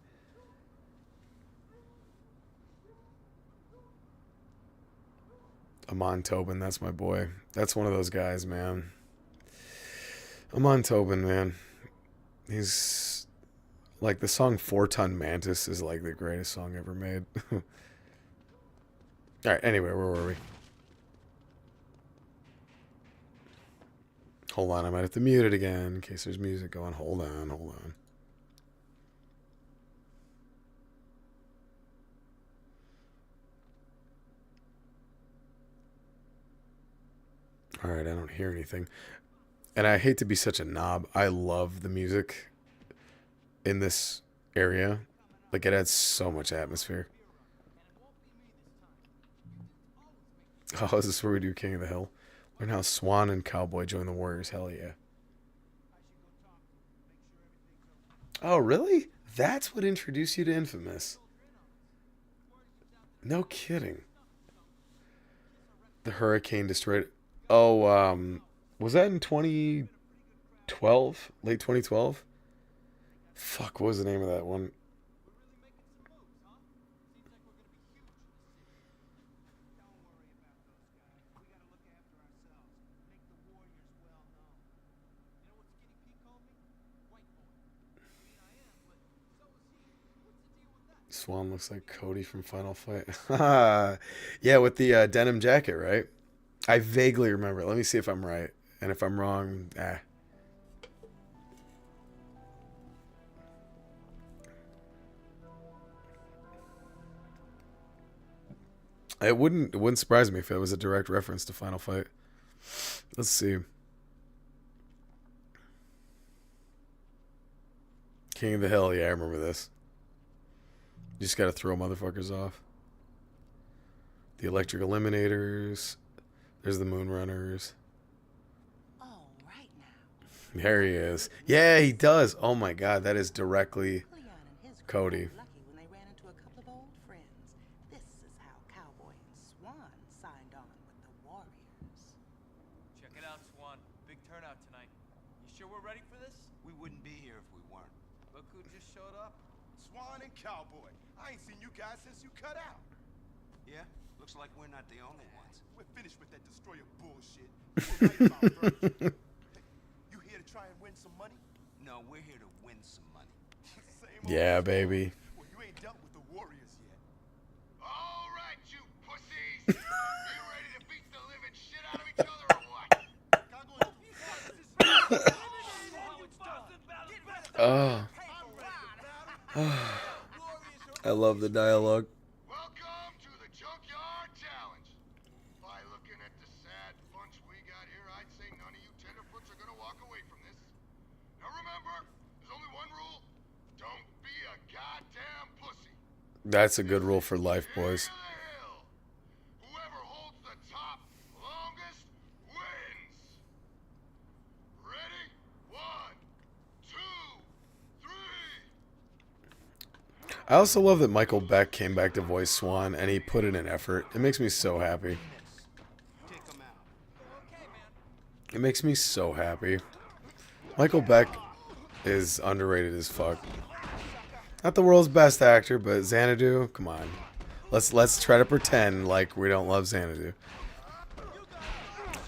Amon Tobin, that's my boy. That's one of those guys, man. Amon Tobin, man. He's like the song 4-Ton Mantis is like the greatest song ever made. Alright, anyway, where were we? Hold on, I might have to mute it again in case there's music going. Hold on, hold on. All right, I don't hear anything. And I hate to be such a knob. I love the music in this area. Like, it adds so much atmosphere. Oh, is this where we do King of the Hill? Learn how Swan and Cowboy join the Warriors. Hell yeah. Oh, really? That's what introduced you to Infamous. No kidding. The hurricane destroyed. Oh, was that in 2012? Late 2012? Fuck, what was the name of that one? Swan looks like Cody from Final Fight. Yeah, with the denim jacket, right? I vaguely remember. Let me see if I'm right. And if I'm wrong, it wouldn't surprise me if it was a direct reference to Final Fight. Let's see. King of the Hill, yeah, I remember this. You just gotta throw motherfuckers off. The Electric Eliminators. There's the Moonrunners. All right now. There he is. Yeah, he does. Oh my god, that is directly Leon and his Cody. got lucky when they ran into a couple of old friends. This is how Cowboy and Swan signed on with the Warriors. Check it out, Swan. Big turnout tonight. You sure we're ready for this? We wouldn't be here if we weren't. Look who just showed up. Swan and Cowboy. I ain't seen you guys since you cut out. Yeah? Looks like we're not the only ones. We're finished with that destroyer bullshit. You're right about Virgil. You here to try and win some money? No, we're here to win some money. Same old Yeah, story. baby. Well, you ain't dealt with the Warriors yet. All right, you pussies. You ready to beat the living shit out of each other or what? Oh. I love the dialogue. Welcome to the Junkyard Challenge. By looking at the sad bunch we got here, I'd say none of you tenderfoots are gonna walk away from this. Now remember, there's only one rule. Don't be a goddamn pussy. That's a good rule for life, boys. King of the hill. Whoever holds the top longest wins. Ready? 1, 2, 3. I also love that Michael Beck came back to voice Swan and he put in an effort. It makes me so happy. Take 'em out. It makes me so happy. Michael Beck is underrated as fuck. Not the world's best actor, but Xanadu, come on. Let's try to pretend like we don't love Xanadu.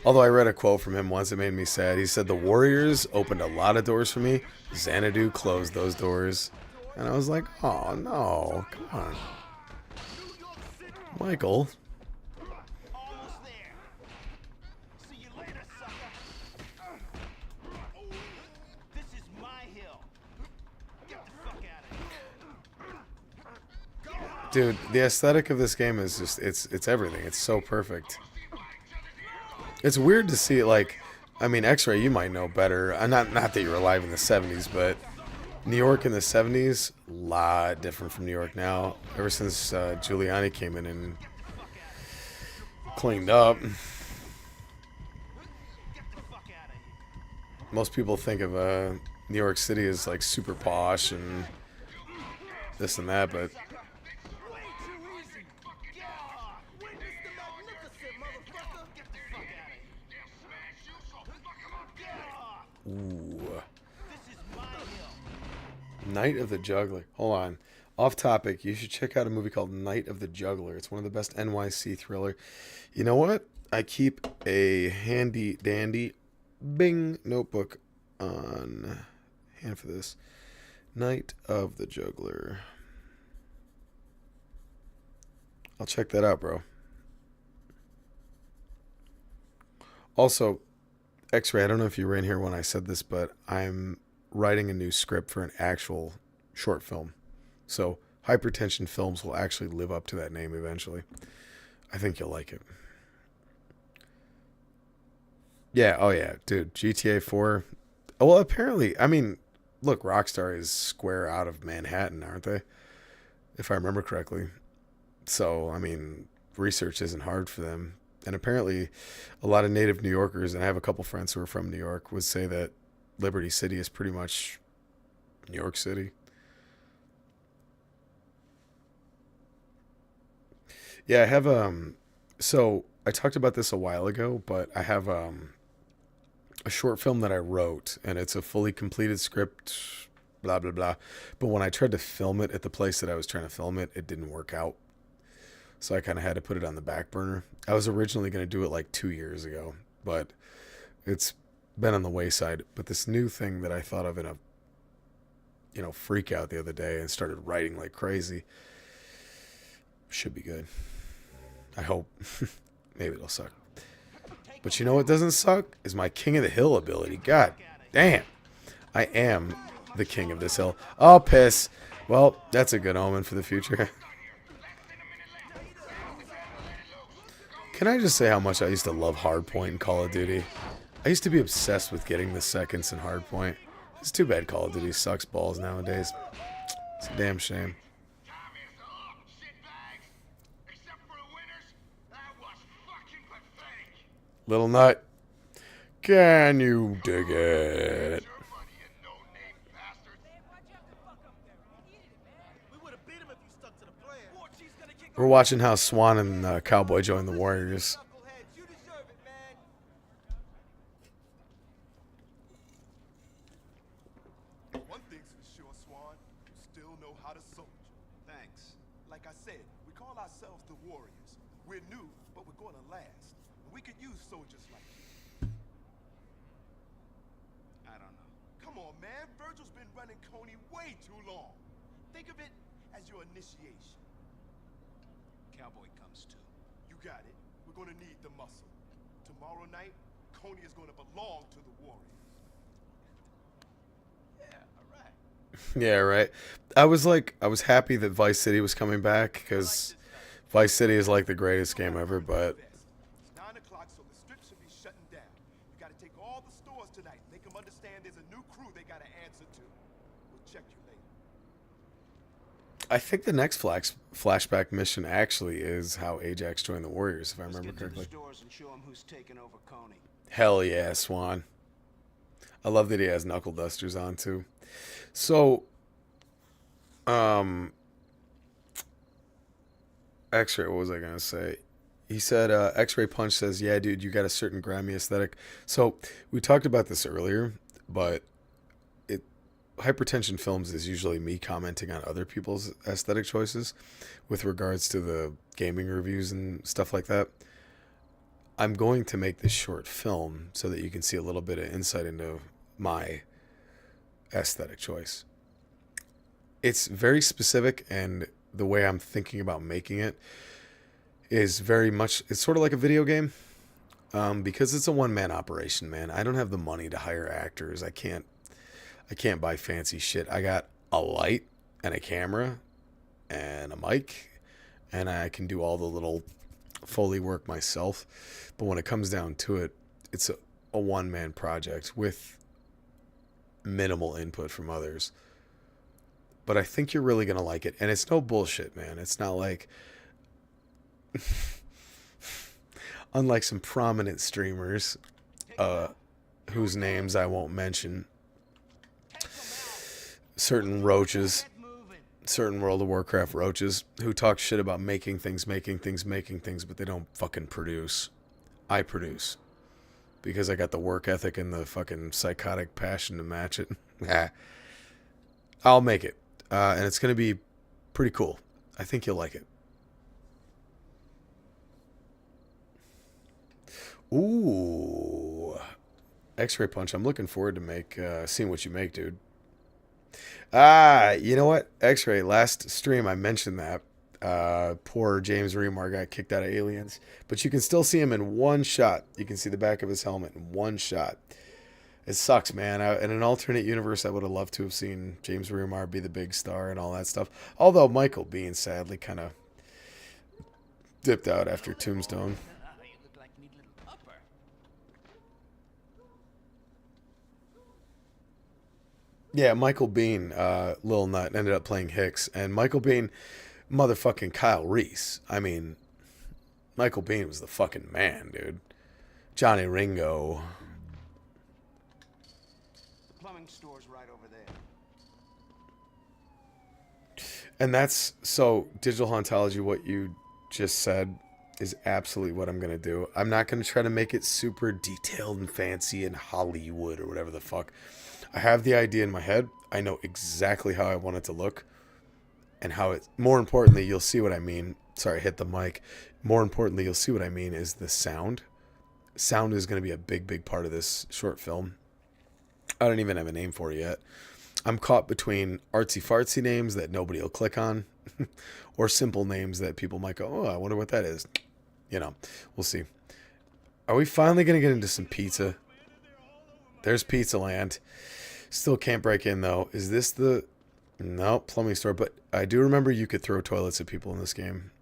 Although I read a quote from him once, it made me sad. He said, "The Warriors opened a lot of doors for me. Xanadu closed those doors." And I was like, oh no, come on. Michael. Almost there. See you later, sucker. This is my hill. Get the fuck out of here. Dude, the aesthetic of this game is just, it's everything. It's so perfect. It's weird to see it, like, I mean, X-Ray, you might know better. Not that you were alive in the 70s, but New York in the 70s, a lot different from New York now. Ever since Giuliani came in and cleaned up. Most people think of New York City as like super posh and this and that, but ooh. Night of the Juggler. Hold on. Off topic. You should check out a movie called Night of the Juggler. It's one of the best NYC thriller. You know what? I keep a handy dandy Bing notebook on hand for this. Night of the Juggler. I'll check that out, bro. Also, X-Ray, I don't know if you were in here when I said this, but I'm writing a new script for an actual short film. So Hypertension Films will actually live up to that name eventually. I think you'll like it. Yeah, oh yeah, dude. GTA 4. Well, apparently, I mean, look, Rockstar is square out of Manhattan, aren't they? If I remember correctly. So, I mean, research isn't hard for them. And apparently, a lot of native New Yorkers, and I have a couple friends who are from New York, would say that Liberty City is pretty much New York City. Yeah, I have so I talked about this a while ago, but I have a short film that I wrote, and it's a fully completed script, blah blah blah. But when I tried to film it at the place that I was trying to film it, it didn't work out. So I kind of had to put it on the back burner. I was originally going to do it like 2 years ago, but it's been on the wayside. But this new thing that I thought of in a freak out the other day and started writing like crazy should be good. I hope. Maybe it'll suck. But you know what doesn't suck? Is my King of the Hill ability. God damn. I am the king of this hill. Oh, piss. Well, that's a good omen for the future. Can I just say how much I used to love Hardpoint in Call of Duty? I used to be obsessed with getting the seconds in Hardpoint. It's too bad Call of Duty sucks balls nowadays. It's a damn shame. Little nut, can you dig it? We're watching how Swan and Cowboy join the Warriors. One thing's for sure, Swan. You still know how to soldier. Thanks. Like I said, we call ourselves the Warriors. We're new, but we're gonna last. And we could use soldiers like you. I don't know. Come on, man. Virgil's been running Coney way too long. Think of it as your initiation. Cowboy comes too. You got it. We're gonna need the muscle. Tomorrow night, Coney is gonna belong to the Warriors. Yeah, all right. Yeah, right. I was happy that Vice City was coming back because Vice City is like the greatest game ever, but It's 9 o'clock, so the strip should be shutting down. You gotta take all the stores tonight. Make them understand there's a new crew they gotta answer to. We'll check you later. I think the next flashback mission actually is how Ajax joined the Warriors, if I remember Let's get to the correctly. stores and show him who's taking over Coney. Hell yeah, Swan. I love that he has knuckle dusters on too. So, X-Ray, what was I gonna say? He said, X-Ray Punch says, yeah, dude, you got a certain grimy aesthetic. So we talked about this earlier, but Hypertension Films is usually me commenting on other people's aesthetic choices with regards to the gaming reviews and stuff like that. I'm going to make this short film so that you can see a little bit of insight into my aesthetic choice. It's very specific, and the way I'm thinking about making it is very much, it's sort of like a video game, because it's a one-man operation, man. I don't have the money to hire actors. I can't buy fancy shit. I got a light and a camera and a mic, and I can do all the little Foley work myself. But when it comes down to it, it's a one-man project with minimal input from others. But I think you're really going to like it. And it's no bullshit, man. It's not like... unlike some prominent streamers, whose names I won't mention, certain roaches, certain World of Warcraft roaches, who talk shit about making things, but they don't fucking produce. I produce. Because I got the work ethic and the fucking psychotic passion to match it. I'll make it. And it's going to be pretty cool. I think you'll like it. Ooh. X-Ray Punch. I'm looking forward to seeing what you make, dude. You know what? X-Ray, last stream I mentioned that. Poor James Remar got kicked out of Aliens, but you can still see him in one shot. You can see the back of his helmet in one shot. It sucks, man. In an alternate universe, I would have loved to have seen James Remar be the big star and all that stuff. Although Michael Biehn sadly kind of dipped out after Tombstone. You look like a neat little pupper. Yeah, Michael Biehn, Lil Nut, ended up playing Hicks. And Michael Biehn, motherfucking Kyle Reese. I mean, Michael Biehn was the fucking man, dude. Johnny Ringo. The plumbing store's right over there. And that's, so, digital hauntology, what you just said, is absolutely what I'm going to do. I'm not going to try to make it super detailed and fancy and Hollywood or whatever the fuck. I have the idea in my head. I know exactly how I want it to look. And how it, more importantly, you'll see what I mean. Sorry, I hit the mic. More importantly, you'll see what I mean is the sound. Sound is going to be a big, big part of this short film. I don't even have a name for it yet. I'm caught between artsy-fartsy names that nobody will click on or simple names that people might go, oh, I wonder what that is. You know, we'll see. Are we finally going to get into some pizza? There's Pizza Land. Still can't break in, though. Is this the... No, plumbing store. But I do remember you could throw toilets at people in this game.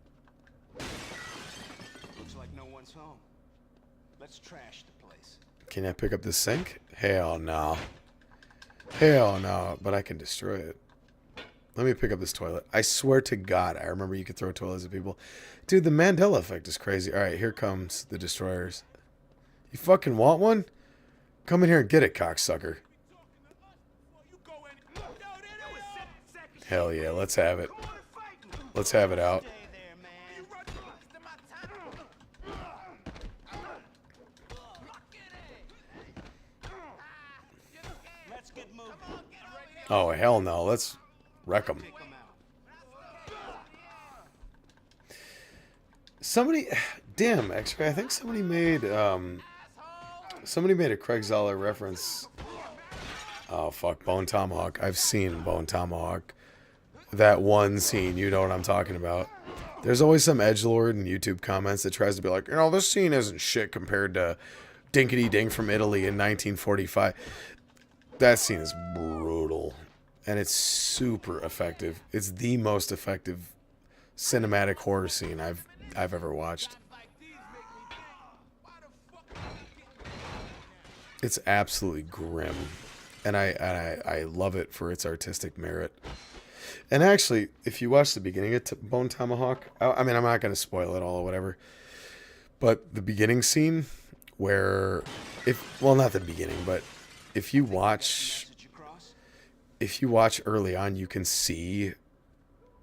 Looks like no one's home. Let's trash the place. Can I pick up this sink? Hell no. Hell no. But I can destroy it. Let me pick up this toilet. I swear to God, I remember you could throw toilets at people. Dude, the Mandela effect is crazy. All right, here comes the destroyers. You fucking want one? Come in here and get it, cocksucker. Hell yeah, let's have it. Let's have it out. Oh, hell no. Let's wreck them. Somebody, damn, actually, I think somebody made a Craig Zoller reference. Oh, fuck, Bone Tomahawk. I've seen Bone Tomahawk. That one scene, you know what I'm talking about. There's always some edgelord in YouTube comments that tries to be like, you know, this scene isn't shit compared to Dinkity Ding from Italy in 1945. That scene is brutal. And it's super effective. It's the most effective cinematic horror scene I've ever watched. It's absolutely grim. And I love it for its artistic merit. And actually, if you watch the beginning of Bone Tomahawk, I mean, I'm not going to spoil it all or whatever, but the beginning scene where, well, not the beginning, but if you watch early on, you can see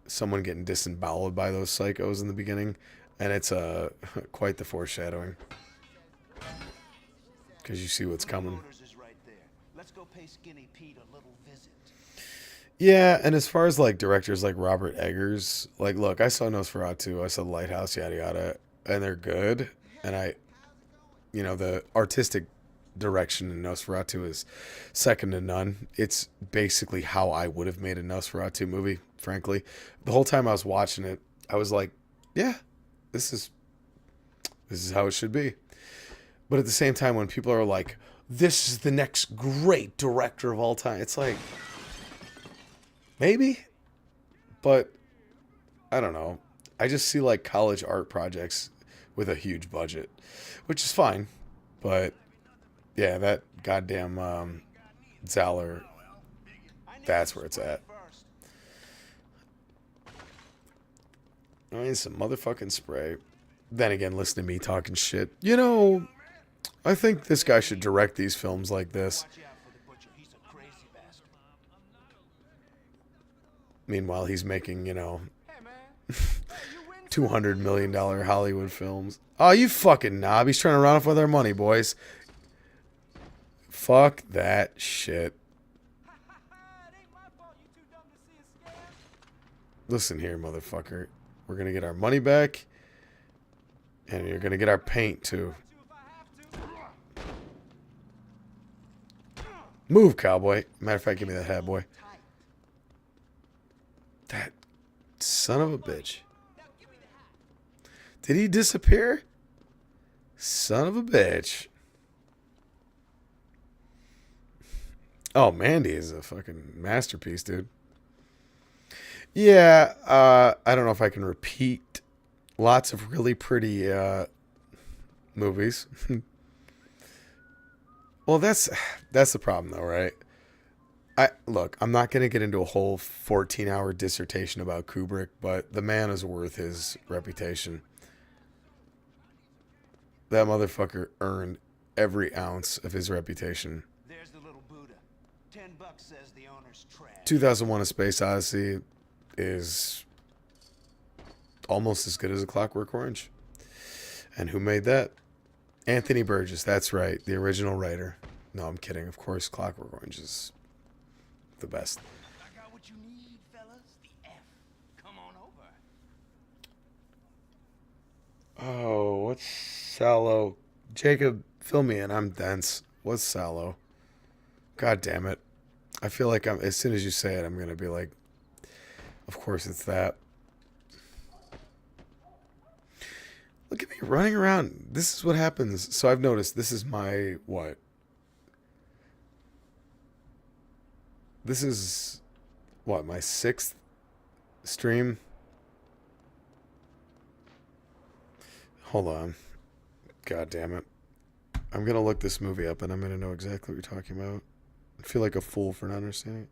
someone getting disemboweled by those psychos in the beginning, and it's quite the foreshadowing. Because you see what's coming. Let's go pay Skinny Pete a little visit. Yeah, and as far as like directors like Robert Eggers, like, look, I saw Nosferatu, I saw The Lighthouse, yada yada, and they're good. And the artistic direction in Nosferatu is second to none. It's basically how I would have made a Nosferatu movie, frankly. The whole time I was watching it, I was like, yeah, this is how it should be. But at the same time, when people are like, this is the next great director of all time, it's like, maybe, but I don't know. I just see like college art projects with a huge budget, which is fine. But yeah, that goddamn Zoller, that's where it's at. I need some motherfucking spray. Then again, listen to me talking shit. You know, I think this guy should direct these films like this. Meanwhile, he's making, $200 million Hollywood films. Oh, you fucking knob. He's trying to run off with our money, boys. Fuck that shit. Listen here, motherfucker. We're going to get our money back. And you're going to get our paint, too. Move, cowboy. Matter of fact, give me that hat, boy. That son of a bitch. Did he disappear? Son of a bitch. Oh, Mandy is a fucking masterpiece, dude. Yeah, I don't know if I can repeat lots of really pretty movies. Well, that's the problem though, right? Look, I'm not going to get into a whole 14-hour dissertation about Kubrick, but the man is worth his reputation. That motherfucker earned every ounce of his reputation. There's the little Buddha. $10 says the owner's trash. 2001: A Space Odyssey is almost as good as A Clockwork Orange. And who made that? Anthony Burgess. That's right, the original writer. No, I'm kidding. Of course, Clockwork Orange is the best. I got what you need, fellas. The F. Come on over. Oh, what's Sallow? Jacob, fill me in. I'm dense. What's Sallow? God damn it. I feel like as soon as you say it, I'm going to be like, of course it's that. Look at me running around. This is what happens. So I've noticed this is my, what? This is, what, my 6th stream? Hold on. God damn it. I'm going to look this movie up and I'm going to know exactly what you're talking about. I feel like a fool for not understanding it.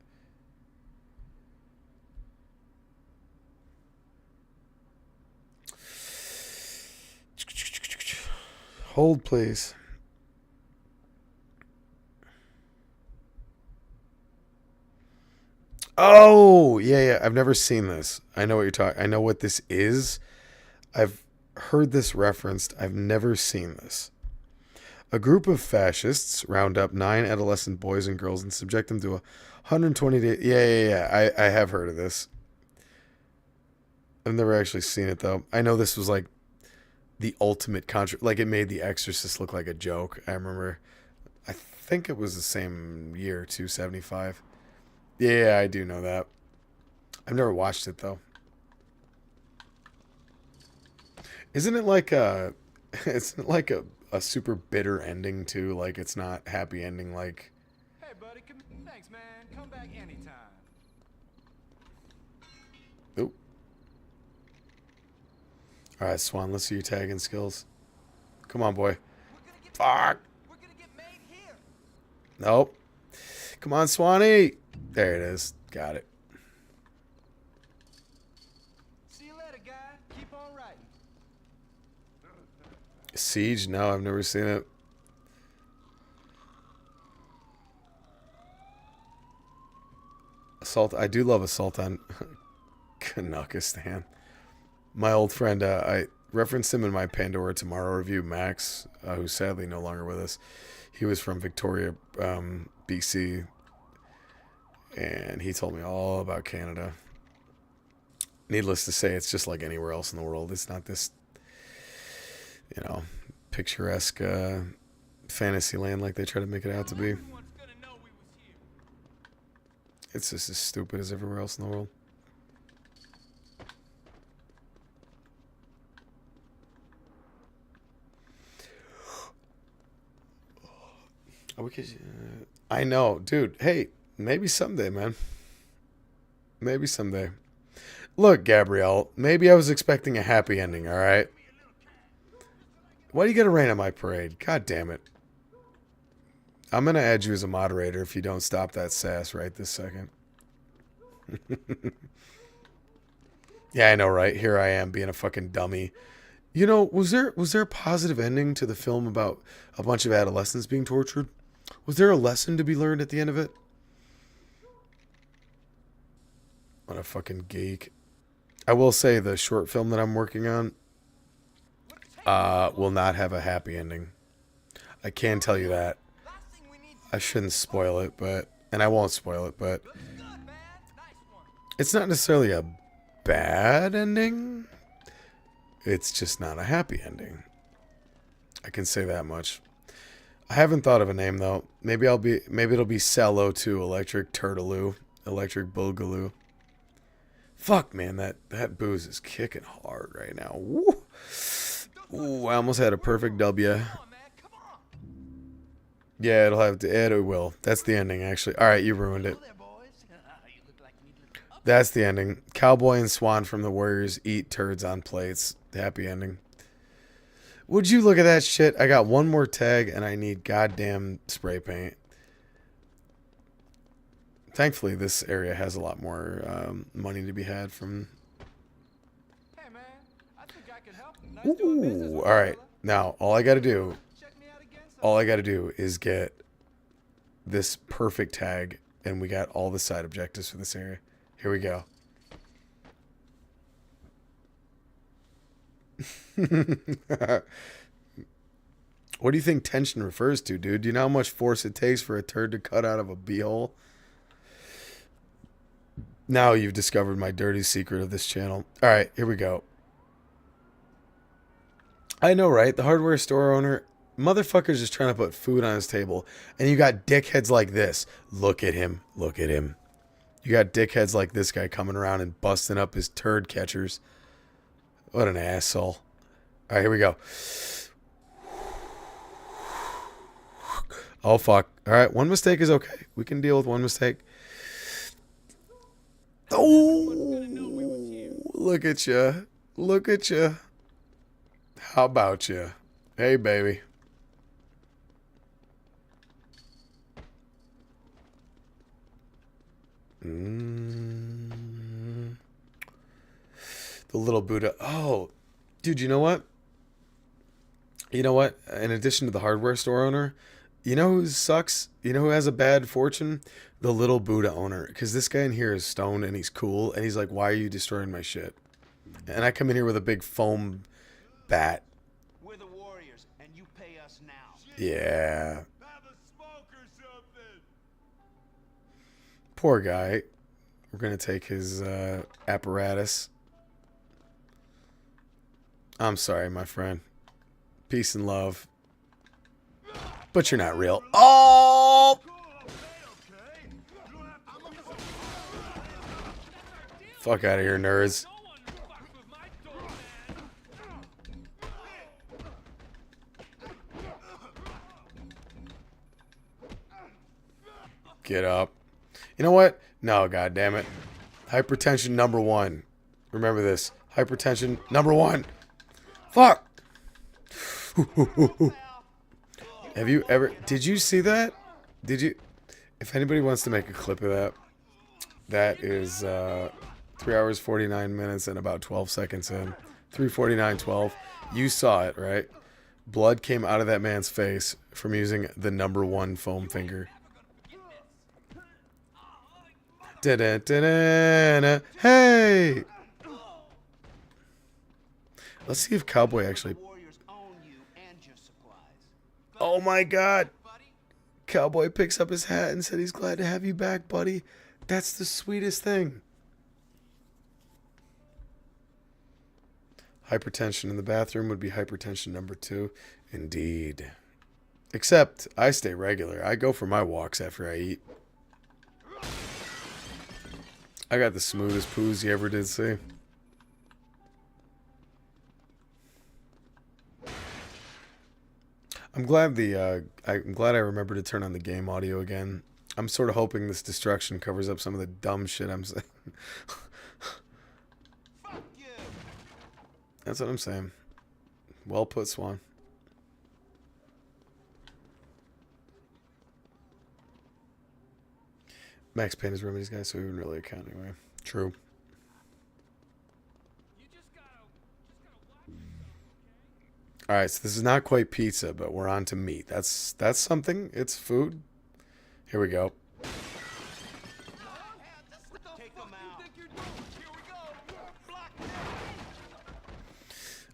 Hold, please. Oh, yeah. I've never seen this. I know what you're talking. I know what this is. I've heard this referenced. I've never seen this. A group of fascists round up 9 adolescent boys and girls and subject them to 120 days. Yeah. I have heard of this. I've never actually seen it, though. I know this was like the ultimate like it made The Exorcist look like a joke. I remember. I think it was the same year, 275. Yeah, I do know that. I've never watched it, though. Isn't it like a super bitter ending too? Like it's not happy ending. Like, Hey, buddy. Thanks, man. Come back anytime. oop. All right, Swan. Let's see your tagging skills. Come on, boy. Fuck. We're gonna get made here. Nope. Come on, Swanee. There it is. Got it. See you later, guy. Keep on writing. Siege? No, I've never seen it. Assault. I do love Assault on Kanakistan. My old friend, I referenced him in my Pandora Tomorrow review, Max, who's sadly no longer with us. He was from Victoria, BC, and he told me all about Canada. Needless to say, it's just like anywhere else in the world. It's not this, picturesque fantasy land like they try to make it out to be. It's just as stupid as everywhere else in the world. I know, dude. Hey, maybe someday, man. Maybe someday. Look, Gabrielle, maybe I was expecting a happy ending, all right? Why do you got to rain on my parade? God damn it. I'm going to add you as a moderator if you don't stop that sass right this second. Yeah, I know, right? Here I am being a fucking dummy. Was there a positive ending to the film about a bunch of adolescents being tortured? Was there a lesson to be learned at the end of it? What a fucking geek. I will say the short film that I'm working on will not have a happy ending. I can tell you that. I shouldn't spoil it, and I won't spoil it, but it's not necessarily a bad ending. It's just not a happy ending. I can say that much. I haven't thought of a name though. Maybe it'll be Cello 2, Electric Turtaloo, Electric Boogaloo. Fuck, man, that booze is kicking hard right now. Woo. Ooh, I almost had a perfect W. Yeah, it will. That's the ending, actually. All right, you ruined it. That's the ending. Cowboy and Swan from the Warriors eat turds on plates. Happy ending. Would you look at that shit? I got one more tag and I need goddamn spray paint. Thankfully, this area has a lot more money to be had from... Hey, man, I think I can help. Nice doing business Ooh, with all you, right. fella. Now, all I got to do... Check me out again All I got to do is get this perfect tag, and we got all the side objectives for this area. Here we go. What do you think tension refers to, dude? Do you know how much force it takes for a turd to cut out of a beehole? Now you've discovered my dirty secret of this channel. All right, here we go. I know, right? The hardware store owner, motherfucker's just trying to put food on his table. And you got dickheads like this. Look at him. Look at him. You got dickheads like this guy coming around and busting up his turd catchers. What an asshole. All right, here we go. Oh, fuck. All right, one mistake is okay. We can deal with one mistake. Oh, look at you. Look at you. How about you? Hey, baby. The little Buddha. Oh, dude, you know what? You know what? In addition to the hardware store owner, you know who sucks? You know who has a bad fortune? The little Buddha owner. Because this guy in here is stoned and he's cool. And he's like, why are you destroying my shit? And I come in here with a big foam bat. We're the Warriors, and you pay us now. Yeah. Have a smoke or something. Poor guy. We're going to take his apparatus. I'm sorry, my friend. Peace and love. But you're not real. Oh! Fuck out of here, nerds. Get up. You know what? No, goddammit. Hypertension number 1. Remember this. Hypertension number 1. Fuck! Have you ever... Did you see that? Did you... If anybody wants to make a clip of that, that is 3 hours, 49 minutes, and about 12 seconds in. 3:49:12. You saw it, right? Blood came out of that man's face from using the number 1 foam finger. Da-da-da-da-da. Hey! Let's see if Cowboy actually... Oh my god! Cowboy picks up his hat and said he's glad to have you back, buddy. That's the sweetest thing. Hypertension in the bathroom would be hypertension number 2. Indeed. Except, I stay regular. I go for my walks after I eat. I got the smoothest poos you ever did see. I'm glad I remembered to turn on the game audio again. I'm sort of hoping this destruction covers up some of the dumb shit I'm saying. Fuck you. That's what I'm saying. Well put, Swan. Max Payne is Remedy's guy, so he wouldn't really account anyway. True. Alright, so this is not quite pizza, but we're on to meat. That's something. It's food. Here we go. Take them out.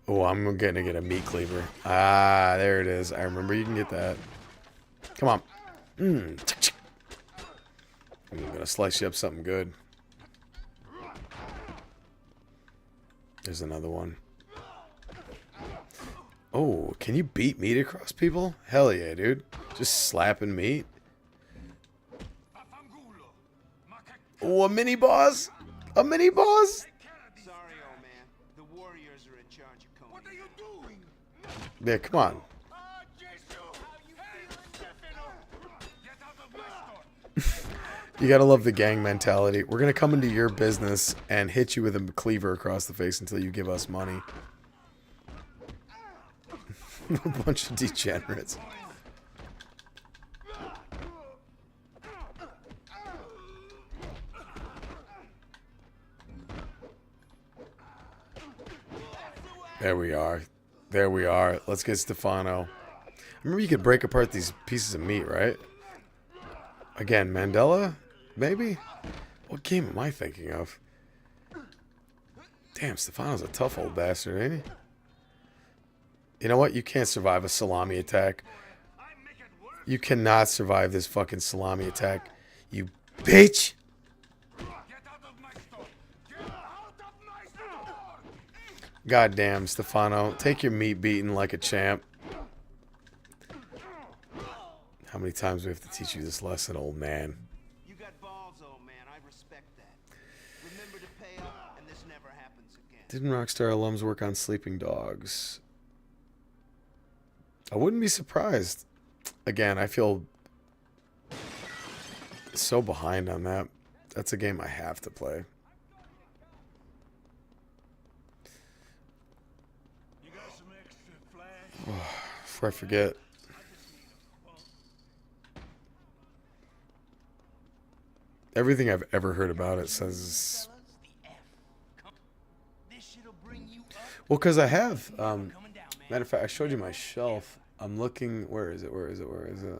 Oh, I'm gonna get a meat cleaver. Ah, there it is. I remember you can get that. Come on. I'm gonna slice you up something good. There's another one. Oh, can you beat meat across people? Hell yeah, dude. Just slapping meat. Oh, a mini boss? A mini boss? Sorry, old man. The Warriors are in charge of Coney. What are you doing? Yeah, come on. You gotta love the gang mentality. We're gonna come into your business and hit you with a cleaver across the face until you give us money. A bunch of degenerates. There we are. There we are. Let's get Stefano. Remember you could break apart these pieces of meat, right? Again, Mandela? Maybe? What game am I thinking of? Damn, Stefano's a tough old bastard, ain't he? You know what? You can't survive a salami attack. You cannot survive this fucking salami attack. You bitch! Goddamn, Stefano. Take your meat beating like a champ. How many times do we have to teach you this lesson, old man? You got balls, old man. I respect that. Remember to pay up, and this never happens again. Didn't Rockstar alums work on Sleeping Dogs? I wouldn't be surprised. Again, I feel so behind on that. That's a game I have to play. You got some extra flash? Before I forget. Everything I've ever heard about it says... Well, because I have... matter of fact, I showed you my shelf. I'm looking... Where is it? Where is it? Where is it?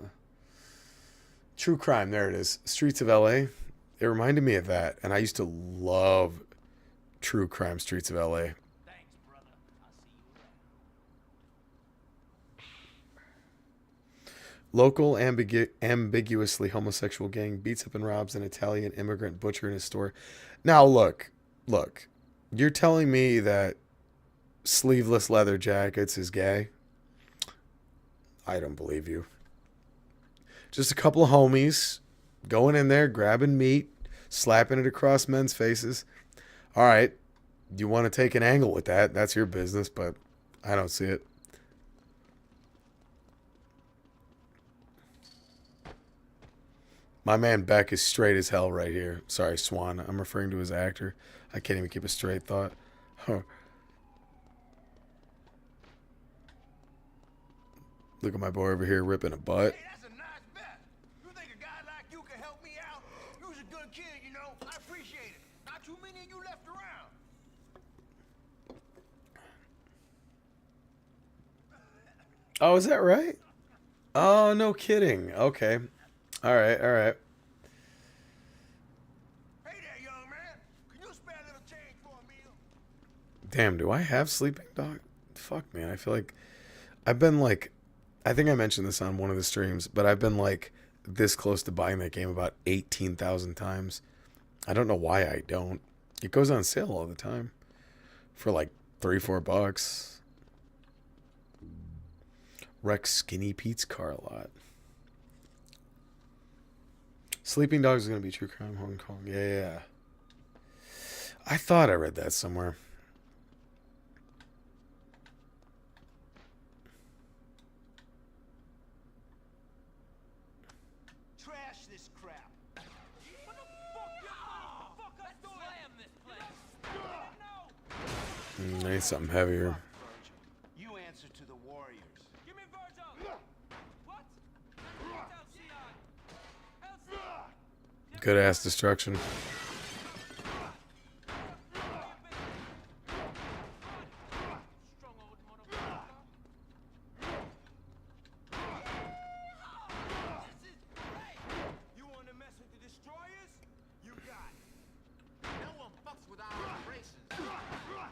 True Crime. There it is. Streets of LA. It reminded me of that. And I used to love True Crime Streets of LA. Local ambiguously homosexual gang beats up and robs an Italian immigrant butcher in his store. Now look. You're telling me that sleeveless leather jackets is gay? I don't believe you. Just a couple of homies going in there, grabbing meat, slapping it across men's faces. All right, you want to take an angle with that? That's your business, but I don't see it. My man Beck is straight as hell right here. Sorry, Swan. I'm referring to his actor. I can't even keep a straight thought. Huh. Look at my boy over here ripping a butt. Hey, that's a nice bet. You think a guy like you can help me out? You was a good kid, you know. I appreciate it. Not too many of you left around. Oh, is that right? Oh, no kidding. Okay. All right. Hey there, young man. Can you spare a little change for a meal? Damn, do I have Sleeping Dog? Fuck, man. I feel like I've been like, I think I mentioned this on one of the streams, but I've been like this close to buying that game about 18,000 times. I don't know why I don't. It goes on sale all the time for like $3-4. Rex Skinny Pete's car a lot. Sleeping Dogs is going to be True Crime Hong Kong. Yeah. I thought I read that somewhere. Trash this crap. What the fuck? Let's slam this place. I need something heavier. Virgil, you answer to the warriors. Give me Virgil. What? s-scide. Good ass destruction. You want to mess with the destroyers? You got it. No one fucks with our operations.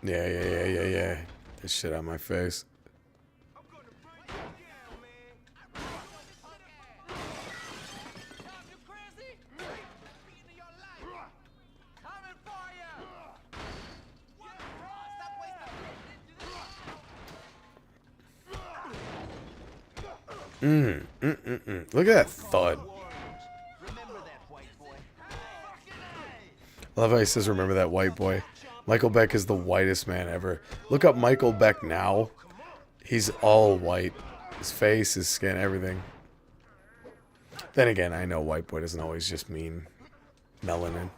Yeah. This shit on my face. I'm gonna burn you down, man. You crazy? Beating your life. Coming for you. Stop wasting. Look at that thud. Remember that, white boy. I love how he says, remember that white boy. Michael Beck is the whitest man ever. Look up Michael Beck now. He's all white. His face, his skin, everything. Then again, I know white boy doesn't always just mean melanin.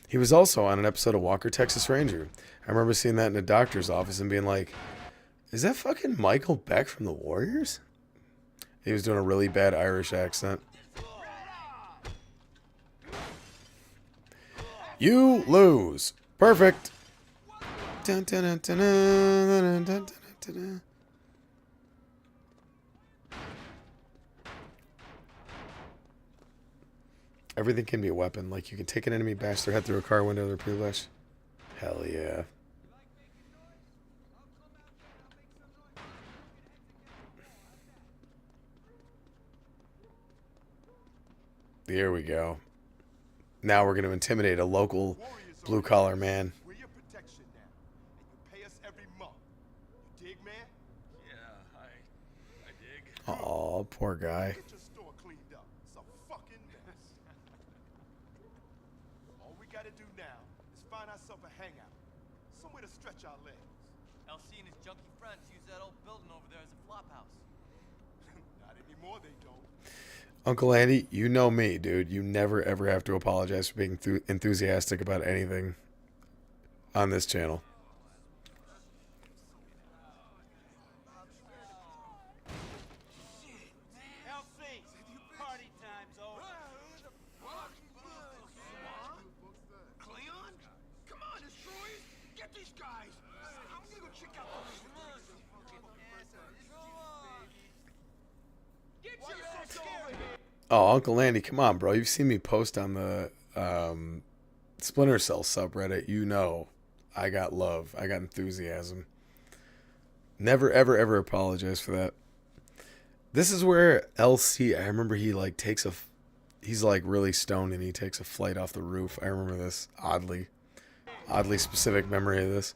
He was also on an episode of Walker, Texas Ranger. I remember seeing that in a doctor's office and being like, is that fucking Michael Beck from the Warriors? He was doing a really bad Irish accent. You lose. Perfect. Dun, dun, dun, dun, dun, dun, dun, dun, dun. Everything can be a weapon. Like, you can take an enemy, bash their head through a car window, they're privilege. Hell yeah. There we go. Now we're going to intimidate a local blue-collar man. We're your protection now, and you pay us every month. You dig, man? Yeah, I dig. Aw, poor guy. Get your store cleaned up. It's a fucking mess. All we gotta do now is find ourselves a hangout, somewhere to stretch our legs. LC and his junkie friends use that old building over there as a flop house. Not anymore, they don't. Uncle Andy, you know me, dude. You never, ever have to apologize for being enthusiastic about anything on this channel. LC, party time's over. Cleon? Come on, destroyers! Get these guys! I'm gonna go check out Oh, Uncle Andy, come on, bro. You've seen me post on the Splinter Cell subreddit. You know I got love. I got enthusiasm. Never, ever, ever apologize for that. This is where LC, I remember he like takes a, he's like really stoned and he takes a flight off the roof. I remember this oddly specific memory of this.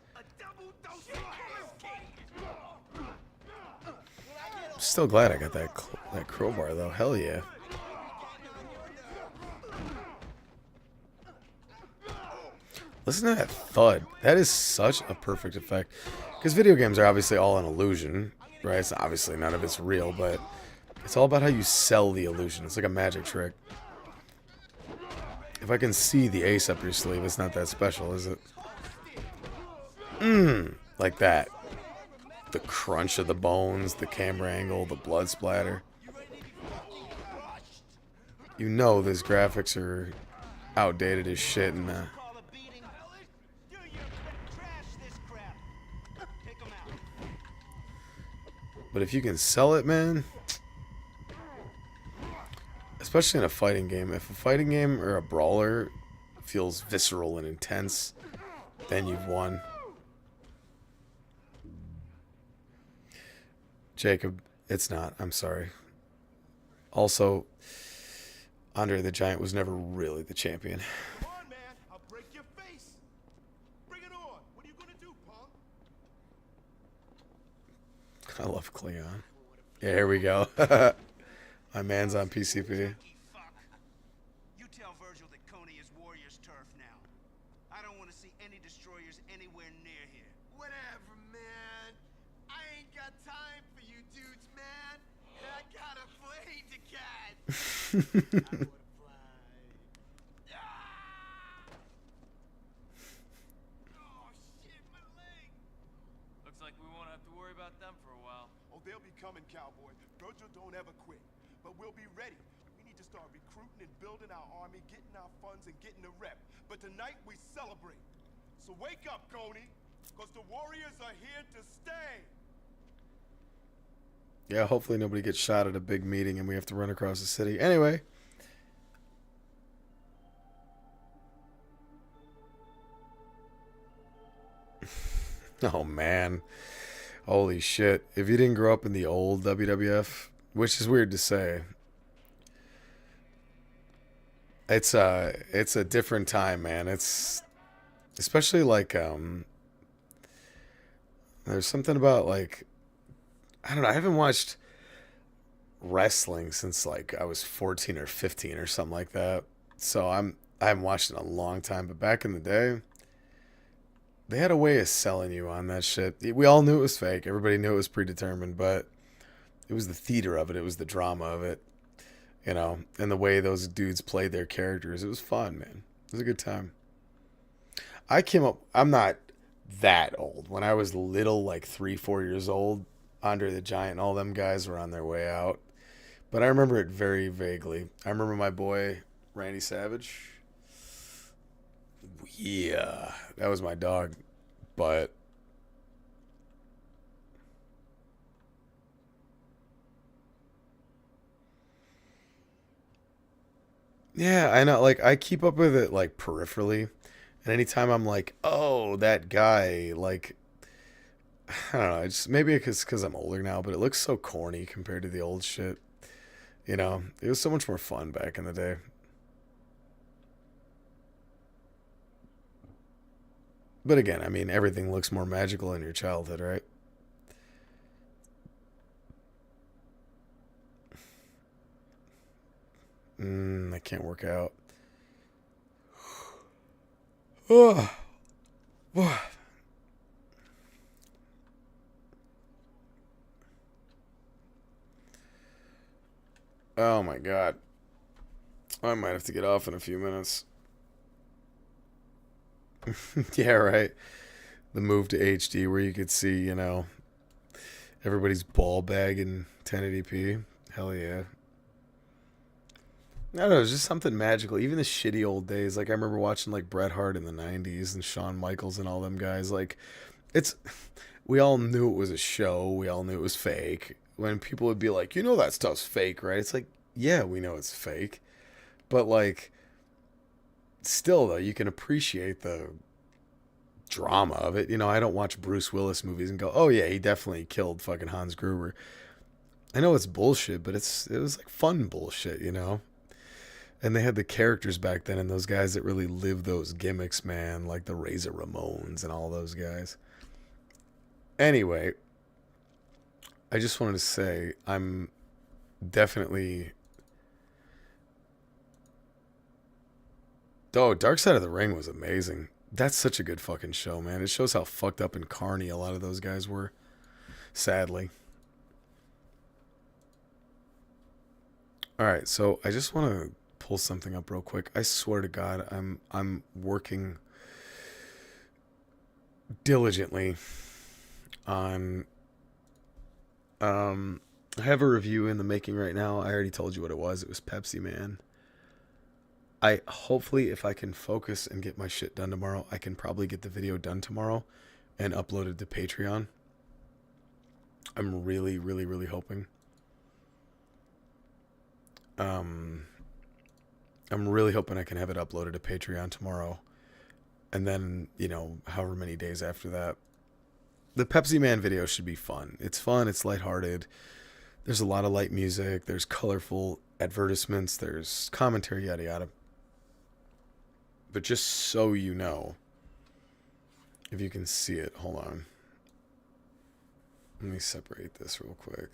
I'm still glad I got that crowbar though. Hell yeah. Listen to that thud. That is such a perfect effect. Because video games are obviously all an illusion, right? It's obviously none of it's real, but it's all about how you sell the illusion. It's like a magic trick. If I can see the ace up your sleeve, it's not that special, is it? Like that. The crunch of the bones, the camera angle, the blood splatter. You know these graphics are outdated as shit and but if you can sell it, man, especially in a fighting game, if a fighting game or a brawler feels visceral and intense, then you've won. Jacob, it's not. I'm sorry. Also, Andre the Giant was never really the champion. Come on, man. I'll break your face. Bring it on. What are you gonna do, punk? I love Cleon. Yeah, here we go. My man's on PCP. You tell Virgil that Coney is Warriors' turf now. I don't want to see any destroyers anywhere near here. Whatever, man. I ain't got time for you dudes, man. I got a plane to catch. Oh, shit, my leg. Looks like we won't have to worry about them for a while. Oh, they'll be coming, cowboy. Virgil don't ever quit. But we'll be ready. We need to start recruiting and building our army, getting our funds, and getting a rep. But tonight we celebrate. So wake up, Coney, because the Warriors are here to stay. Yeah, hopefully nobody gets shot at a big meeting and we have to run across the city. Anyway. Oh, man. Holy shit. If you didn't grow up in the old WWF, which is weird to say, it's a different time, man. It's especially like there's something about like, I don't know, I haven't watched wrestling since like I was 14 or 15 or something like that. So I haven't watched it in a long time, but back in the day, they had a way of selling you on that shit. We all knew it was fake. Everybody knew it was predetermined, but it was the theater of it. It was the drama of it, you know, and the way those dudes played their characters. It was fun, man. It was a good time. I'm not that old. When I was little, like 3, 4 years old, Andre the Giant and all them guys were on their way out. But I remember it very vaguely. I remember my boy, Randy Savage. Yeah, that was my dog. But yeah, I know. Like, I keep up with it, like, peripherally. And anytime I'm like, oh, that guy, like, I don't know. It's maybe because I'm older now, but it looks so corny compared to the old shit. You know, it was so much more fun back in the day. But again, I mean, everything looks more magical in your childhood, right? I can't work out. Oh, oh my god. I might have to get off in a few minutes. Yeah, right. The move to HD where you could see, you know, everybody's ball bag in 1080p. Hell yeah. I don't know, it's just something magical. Even the shitty old days. Like, I remember watching, like, Bret Hart in the 90s and Shawn Michaels and all them guys. Like, it's... We all knew it was a show. We all knew it was fake. When people would be like, you know that stuff's fake, right? It's like, yeah, we know it's fake. But, like, still, though, you can appreciate the drama of it. You know, I don't watch Bruce Willis movies and go, oh, yeah, he definitely killed fucking Hans Gruber. I know it's bullshit, but it was, like, fun bullshit, you know? And they had the characters back then and those guys that really lived those gimmicks, man, like the Razor Ramones and all those guys. Anyway, I just wanted to say I'm definitely... Oh, Dark Side of the Ring was amazing. That's such a good fucking show, man. It shows how fucked up and carny a lot of those guys were. Sadly. Alright, so I just want to pull something up real quick. I swear to God, I'm working diligently on I have a review in the making right now. I already told you what it was. It was Pepsi Man. I hopefully, if I can focus and get my shit done tomorrow, I can probably get the video done tomorrow and upload it to Patreon. I'm really, really, really hoping. I'm really hoping I can have it uploaded to Patreon tomorrow. And then, you know, however many days after that. The Pepsi Man video should be fun. It's fun. It's lighthearted. There's a lot of light music. There's colorful advertisements. There's commentary, yada, yada. But just so you know, if you can see it, hold on. Let me separate this real quick.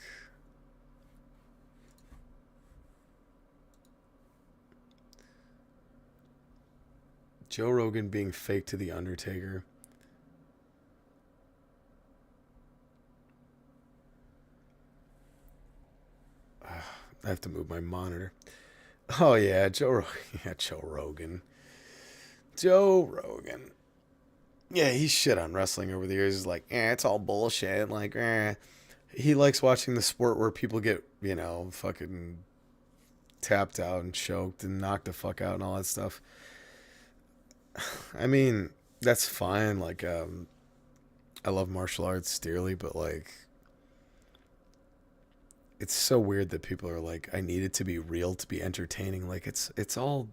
Joe Rogan being fake to The Undertaker. I have to move my monitor. Oh yeah, yeah, Joe Rogan. Joe Rogan. Yeah, he's shit on wrestling over the years. He's like, it's all bullshit. Like, He likes watching the sport where people get, you know, fucking tapped out and choked and knocked the fuck out and all that stuff. I mean, that's fine. Like, I love martial arts dearly, but like, it's so weird that people are like, I need it to be real to be entertaining. Like, it's all,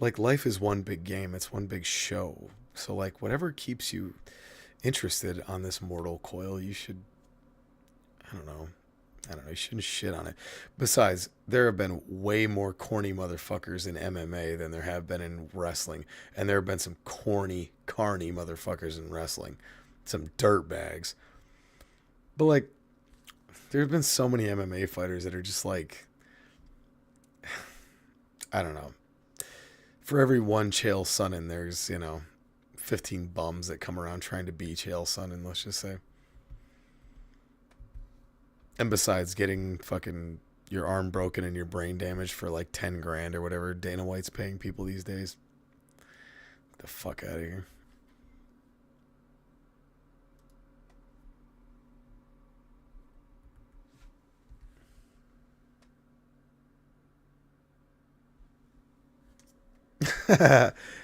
like, life is one big game. It's one big show. So, like, whatever keeps you interested on this mortal coil, you should, I don't know, you shouldn't shit on it. Besides, there have been way more corny motherfuckers in MMA than there have been in wrestling. And there have been some corny, carny motherfuckers in wrestling. Some dirtbags. But, like, there have been so many MMA fighters that are just like, I don't know. For every one Chael Sonnen, there's, you know, 15 bums that come around trying to beach Hail Sonnen, let's just say. And besides, getting fucking your arm broken and your brain damaged for like 10 grand or whatever Dana White's paying people these days. Get the fuck out of here.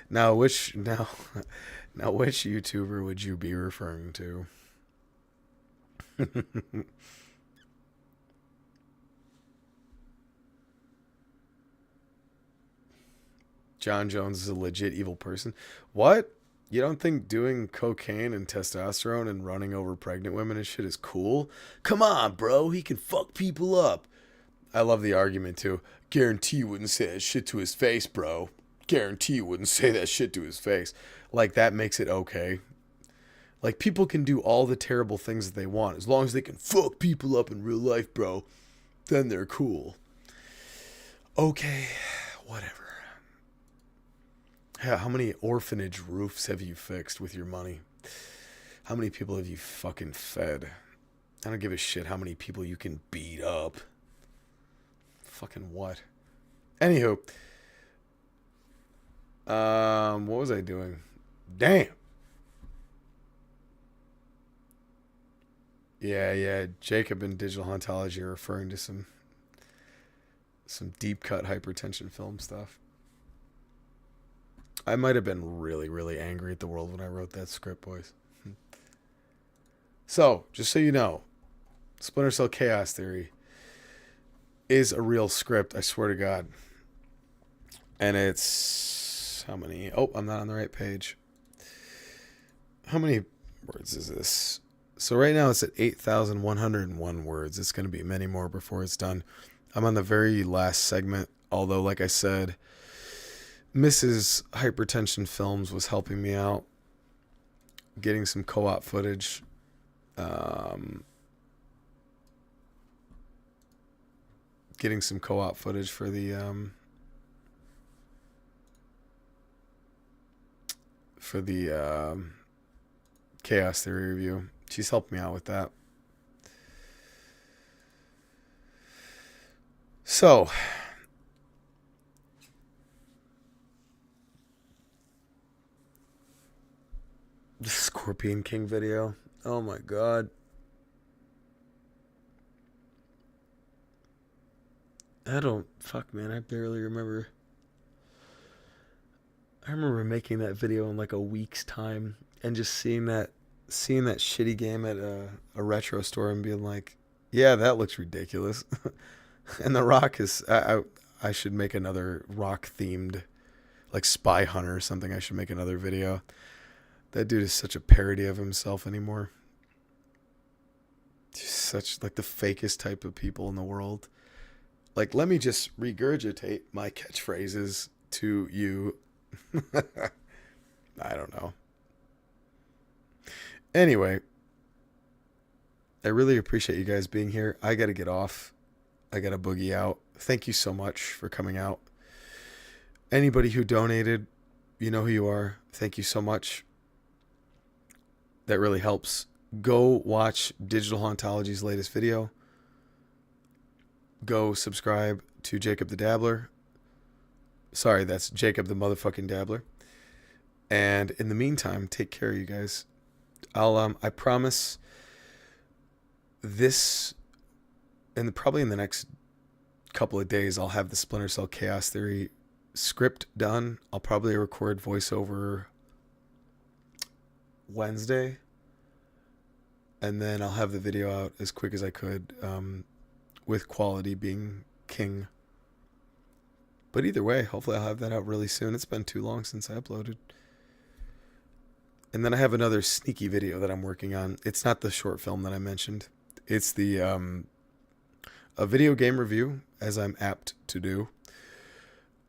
now which YouTuber would you be referring to? John Jones is a legit evil person. What? You don't think doing cocaine and testosterone and running over pregnant women and shit is cool? Come on, bro. He can fuck people up. I love the argument too. Guarantee you wouldn't say that shit to his face, bro. Guarantee you wouldn't say that shit to his face. Like, that makes it okay. Like, people can do all the terrible things that they want. As long as they can fuck people up in real life, bro, then they're cool. Okay, whatever. Yeah, how many orphanage roofs have you fixed with your money? How many people have you fucking fed? I don't give a shit how many people you can beat up. Fucking what? Anywho. What was I doing? Damn. Yeah. Jacob and Digital Hauntology are referring to some deep cut hypertension film stuff. I might have been really, really angry at the world when I wrote that script, boys. So, just so you know, Splinter Cell Chaos Theory is a real script, I swear to God. And it's... how many? Oh, I'm not on the right page. How many words is this? So right now it's at 8,101 words. It's going to be many more before it's done. I'm on the very last segment, although, like I said, Mrs. Hypertension Films was helping me out, getting some co-op footage. Getting some co-op footage for the Chaos Theory review. She's helped me out with that. So, the Scorpion King video. Oh my God. Fuck, man, I barely remember. I remember making that video in like a week's time and just seeing that shitty game at a retro store and being like, yeah, that looks ridiculous. And The Rock is... I should make another Rock-themed, like Spy Hunter or something. I should make another video. That dude is such a parody of himself anymore. Just such, like, the fakest type of people in the world. Like, let me just regurgitate my catchphrases to you. I don't know. Anyway, I really appreciate you guys being here. I got to get off. I got to boogie out. Thank you so much for coming out. Anybody who donated, you know who you are. Thank you so much. That really helps. Go watch Digital Hauntology's latest video. Go subscribe to Jacob the Dabbler. Sorry, that's Jacob the motherfucking Dabbler. And in the meantime, take care, you guys. I promise this, and probably in the next couple of days, I'll have the Splinter Cell Chaos Theory script done. I'll probably record voiceover Wednesday, and then I'll have the video out as quick as I could, with quality being king. But either way, hopefully I'll have that out really soon. It's been too long since I uploaded. And then I have another sneaky video that I'm working on. It's not the short film that I mentioned. It's the a video game review, as I'm apt to do.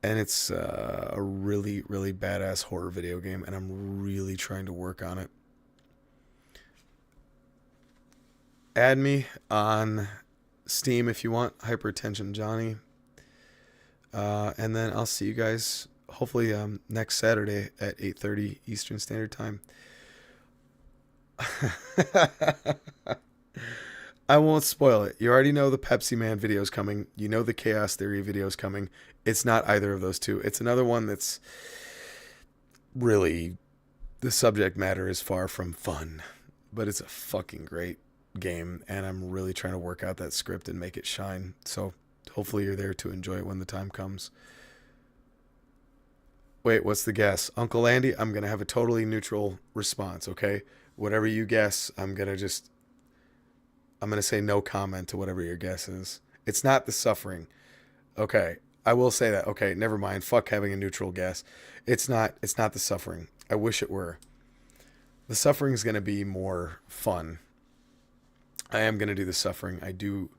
And it's a really, really badass horror video game, and I'm really trying to work on it. Add me on Steam if you want, Hypertension Johnny. And then I'll see you guys hopefully hopefully next Saturday at 8:30 Eastern Standard Time. I won't spoil it. You already know the Pepsi Man video is coming. You know the Chaos Theory video is coming. It's not either of those two. It's another one that's really, the subject matter is far from fun, but it's a fucking great game, and I'm really trying to work out that script and make it shine. So hopefully you're there to enjoy it when the time comes. Wait, what's the guess? Uncle Andy, I'm going to have a totally neutral response, okay? Whatever you guess, I'm going to say no comment to whatever your guess is. It's not The Suffering. Okay, I will say that. Okay, never mind. Fuck having a neutral guess. It's not The Suffering. I wish it were. The Suffering is going to be more fun. I am going to do The Suffering. I do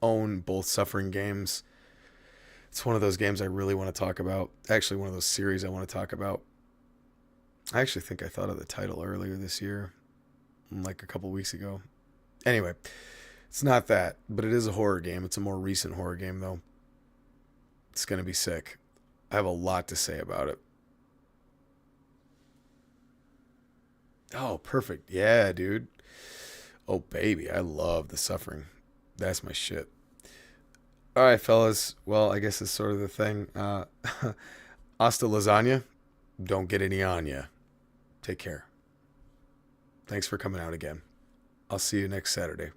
own both Suffering games. It's one of those games I really want to talk about. Actually, one of those series I want to talk about. I actually think I thought of the title earlier this year, like a couple weeks ago. Anyway, it's not that, but it is a horror game. It's a more recent horror game, though. It's going to be sick. I have a lot to say about it. Oh, perfect. Yeah, dude. Oh, baby. I love The Suffering. That's my shit. All right, fellas. Well, I guess it's sort of the thing. Hasta lasagna. Don't get any on ya. Take care. Thanks for coming out again. I'll see you next Saturday.